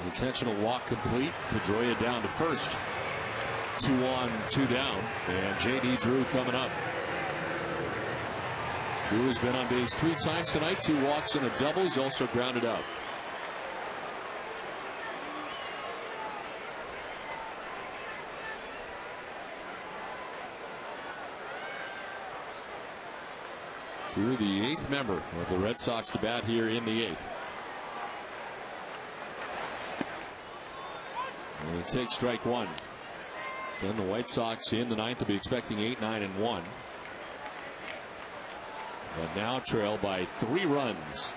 The intentional walk complete. Pedroia down to first. 2 on, 2 down, and J.D. Drew coming up. Drew has been on base 3 times tonight, 2 walks and a double. He's also grounded out. Drew, the 8th member of the Red Sox to bat here in the 8th. And he takes strike 1. Then the White Sox in the 9th will be expecting 8, 9, and 1. But now trail by 3 runs.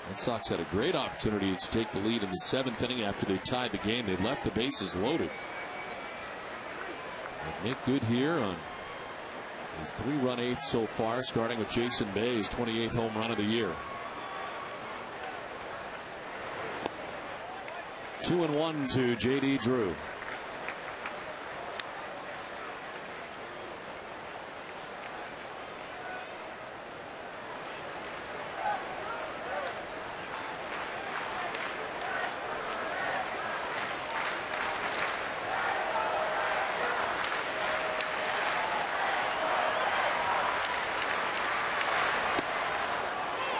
Red Sox had a great opportunity to take the lead in the 7th inning after they tied the game. They left the bases loaded. And make good here on a 3-run 8th so far, starting with Jason Bay's 28th home run of the year. 2-1 to J.D. Drew.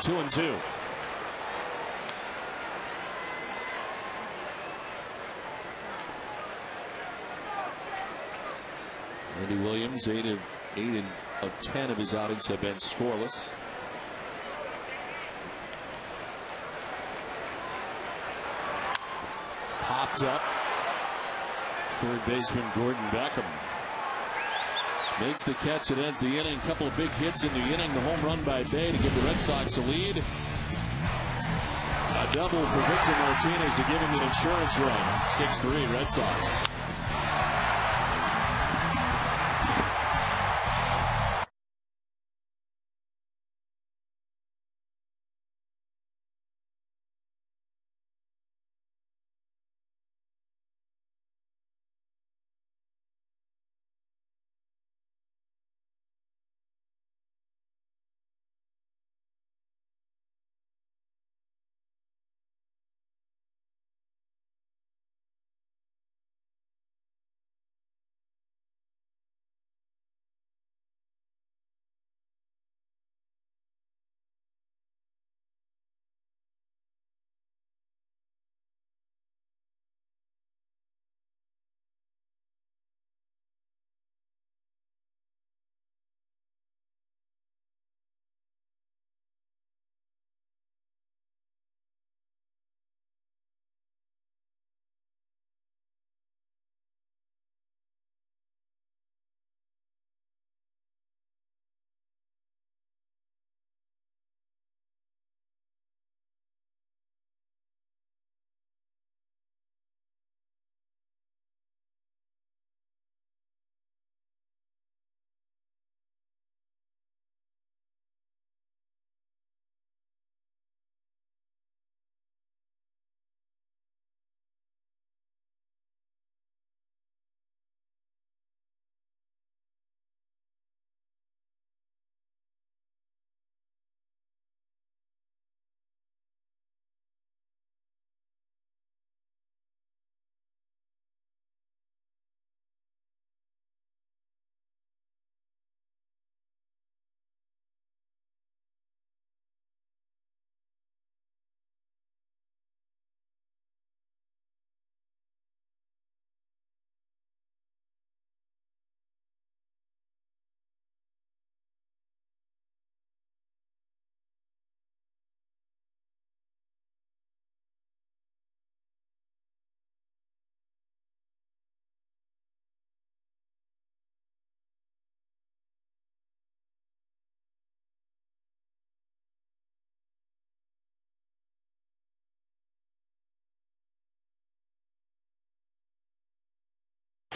Two and two. Randy Williams, 8 of 10 of his outings have been scoreless. Popped up. Third baseman Gordon Beckham makes the catch. It ends the inning. A couple of big hits in the inning. The home run by Bay to give the Red Sox a lead. A double for Victor Martinez to give him an insurance run. 6-3 Red Sox.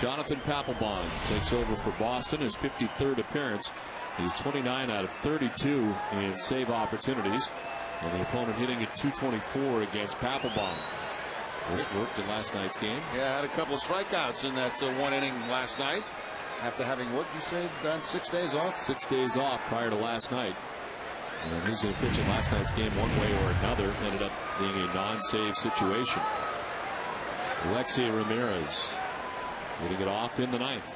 Jonathan Papelbon takes over for Boston, his 53rd appearance. He's 29 out of 32 in save opportunities, and the opponent hitting at .224 against Papelbon. This worked in last night's game. Yeah, had a couple of strikeouts in that one inning last night. After having, what you say, done 6 days off? 6 days off prior to last night. And he's going to pitch in last night's game one way or another. Ended up being a non-save situation. Alexei Ramirez getting it off in the ninth.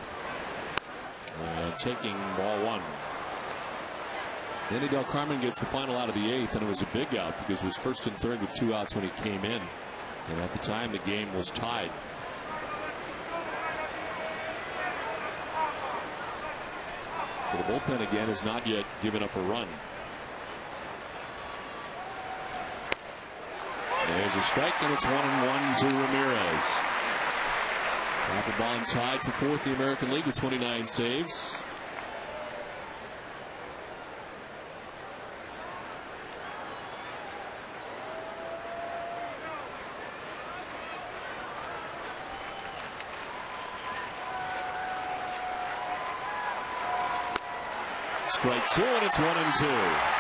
And taking ball one. Danny Del Carmen gets the final out of the eighth, and it was a big out because it was first and third with 2 outs when he came in. And at the time, the game was tied. So the bullpen again has not yet given up a run. There's a strike, and it's 1-1 to Ramirez. Papelbon tied for fourth in the American League with 29 saves. Strike two, and it's 1-2.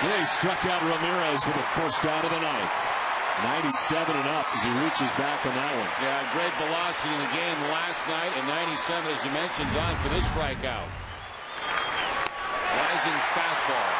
He struck out Ramirez for the first out of the ninth. 97 and up as he reaches back on that one. Yeah, great velocity in the game last night, and 97, as you mentioned, Don, for this strikeout. Rising fastball.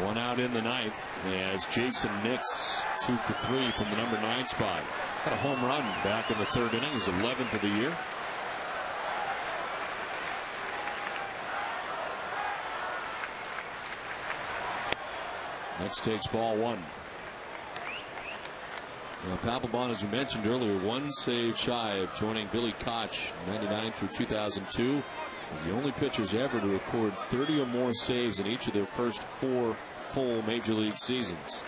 One out in the ninth as Jason Nix 2 for 3 from the number 9 spot. Got a home run back in the third inning, his 11th of the year. Next takes ball one. Now, Papelbon, as we mentioned earlier, one save shy of joining Billy Koch, 99 through 2002. He's the only pitchers ever to record 30 or more saves in each of their first 4 full major league seasons.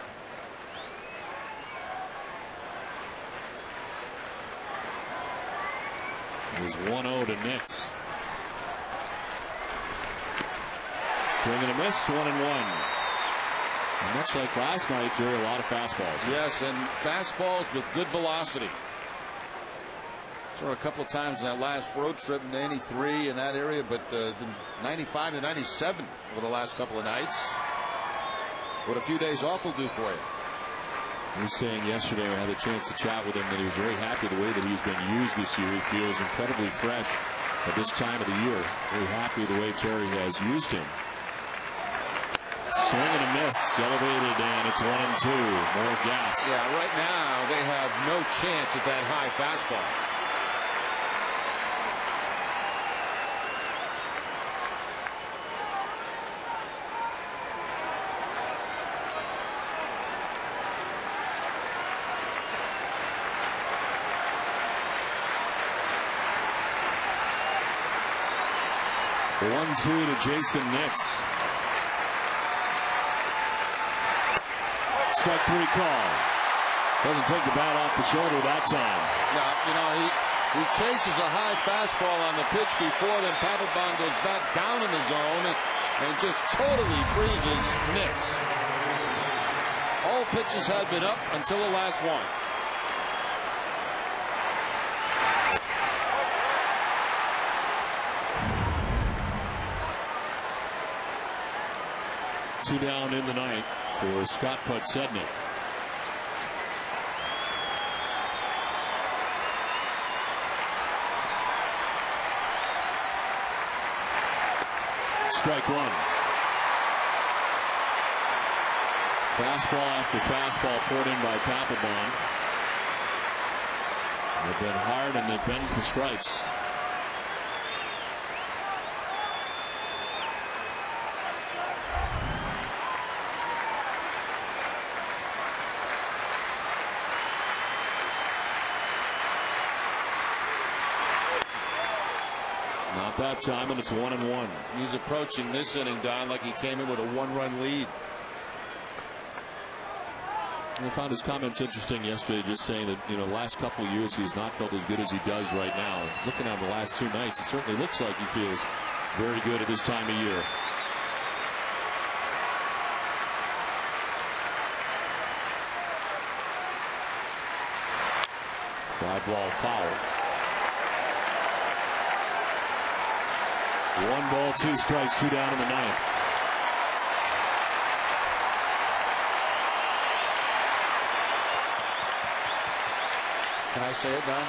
It was 1-0 to Nix. Swing and a miss, 1-1. And much like last night, Jerry, a lot of fastballs. Yes, and fastballs with good velocity. Saw a couple of times in that last road trip in 93 in that area, but 95 to 97 over the last couple of nights. What a few days off will do for you. He was saying yesterday, I had a chance to chat with him, that he was very happy the way that he's been used this year. He feels incredibly fresh at this time of the year. Very happy the way Terry has used him. Swing and a miss, elevated, and it's 1-2. More gas. Yeah, right now they have no chance at that high fastball. The 1-2 to Jason Nix. Strike three call. Doesn't take the bat off the shoulder that time. No, you know, he chases a high fastball on the pitch before, then Papelbon goes back down in the zone and just totally freezes Nix. All pitches had been up until the last one. Two down in the ninth for Scott Podsednik. Strike one. Fastball after fastball poured in by Papelbon. They've been hard and they've been for strikes. Not that time, and it's 1-1. He's approaching this inning, Don, like he came in with a 1-run lead. I found his comments interesting yesterday, just saying that, the last couple of years he has not felt as good as he does right now. And looking at the last 2 nights, it certainly looks like he feels very good at this time of year. Fly ball foul. 1 ball, 2 strikes, 2 down in the 9th. Can I say it, Don?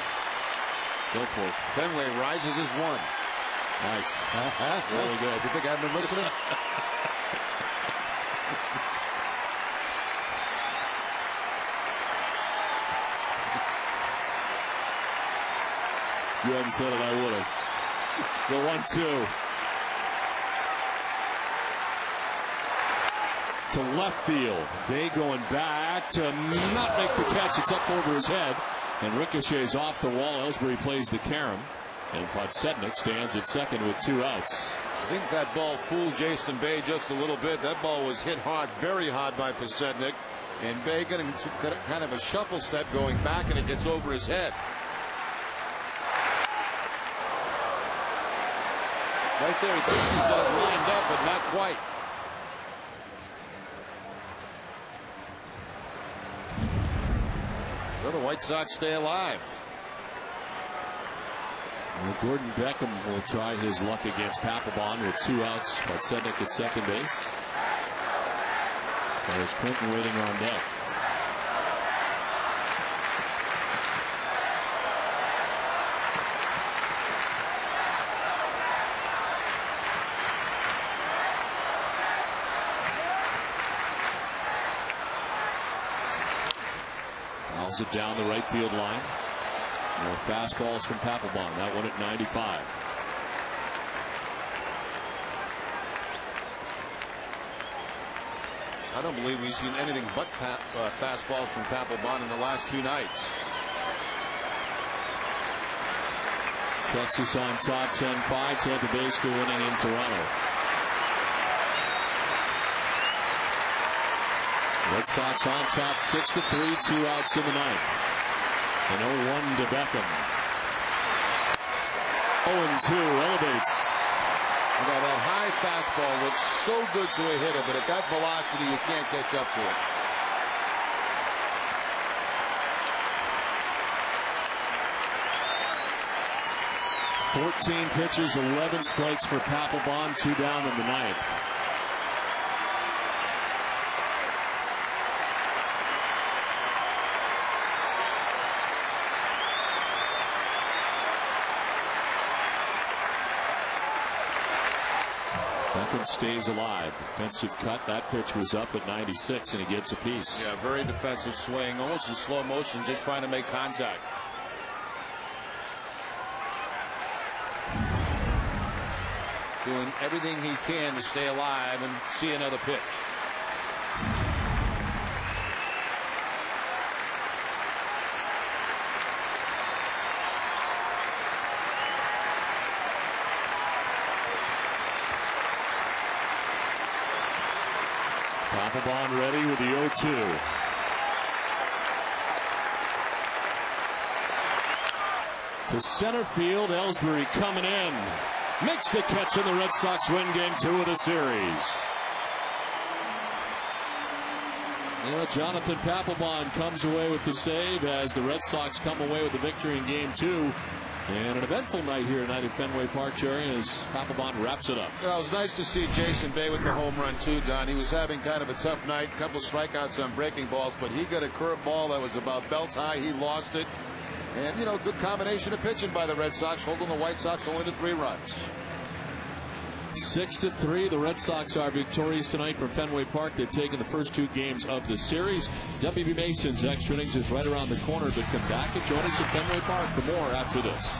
Go for it. Fenway rises as 1. Nice. Really good. You think I've been listening? You hadn't said it, I would have. The 1-2. To left field. Day going back to not make the catch. It's up over his head. And ricochets off the wall. Ellsbury plays the carom. And Podsednik stands at second with 2 outs. I think that ball fooled Jason Bay just a little bit. That ball was hit hard, very hard by Podsednik. And Bay getting kind of a shuffle step going back, and it gets over his head. Right there, he thinks he's got it lined up, but not quite. So the White Sox stay alive. Well, Gordon Beckham will try his luck against Papelbon with 2 outs. Podsednik at second base. There's Clinton waiting on deck. Fouls it down the right field line. More fastballs from Papelbon. That one at 95. I don't believe we've seen anything but fastballs from Papelbon in the last 2 nights. Texas on top 10-5. Tampa Bay still winning in Toronto. Red Sox on top 6-3. 2 outs in the 9th. And 0-1 to Beckham. 0-2 elevates. You know, that high fastball looks so good to a hitter, but at that velocity, you can't catch up to it. 14 pitches, 11 strikes for Papelbon, 2 down in the 9th. Beckham stays alive. Defensive cut. That pitch was up at 96, and he gets a piece. Yeah, very defensive swing, almost in slow motion, just trying to make contact. Doing everything he can to stay alive and see another pitch. Papelbon ready with the 0-2. To center field, Ellsbury coming in. Makes the catch, and the Red Sox win game 2 of the series. Yeah, Jonathan Papelbon comes away with the save as the Red Sox come away with the victory in game 2. And an eventful night here tonight at Fenway Park, Jerry, as Papelbon wraps it up. Well, it was nice to see Jason Bay with the home run, too, Don. He was having kind of a tough night, a couple of strikeouts on breaking balls, but he got a curve ball that was about belt high. He lost it. And, you know, good combination of pitching by the Red Sox, holding the White Sox only to 3 runs. 6-3. The Red Sox are victorious tonight from Fenway Park. They've taken the first 2 games of the series. W.B. Mason's extra innings is right around the corner, but come back and join us at Fenway Park for more after this.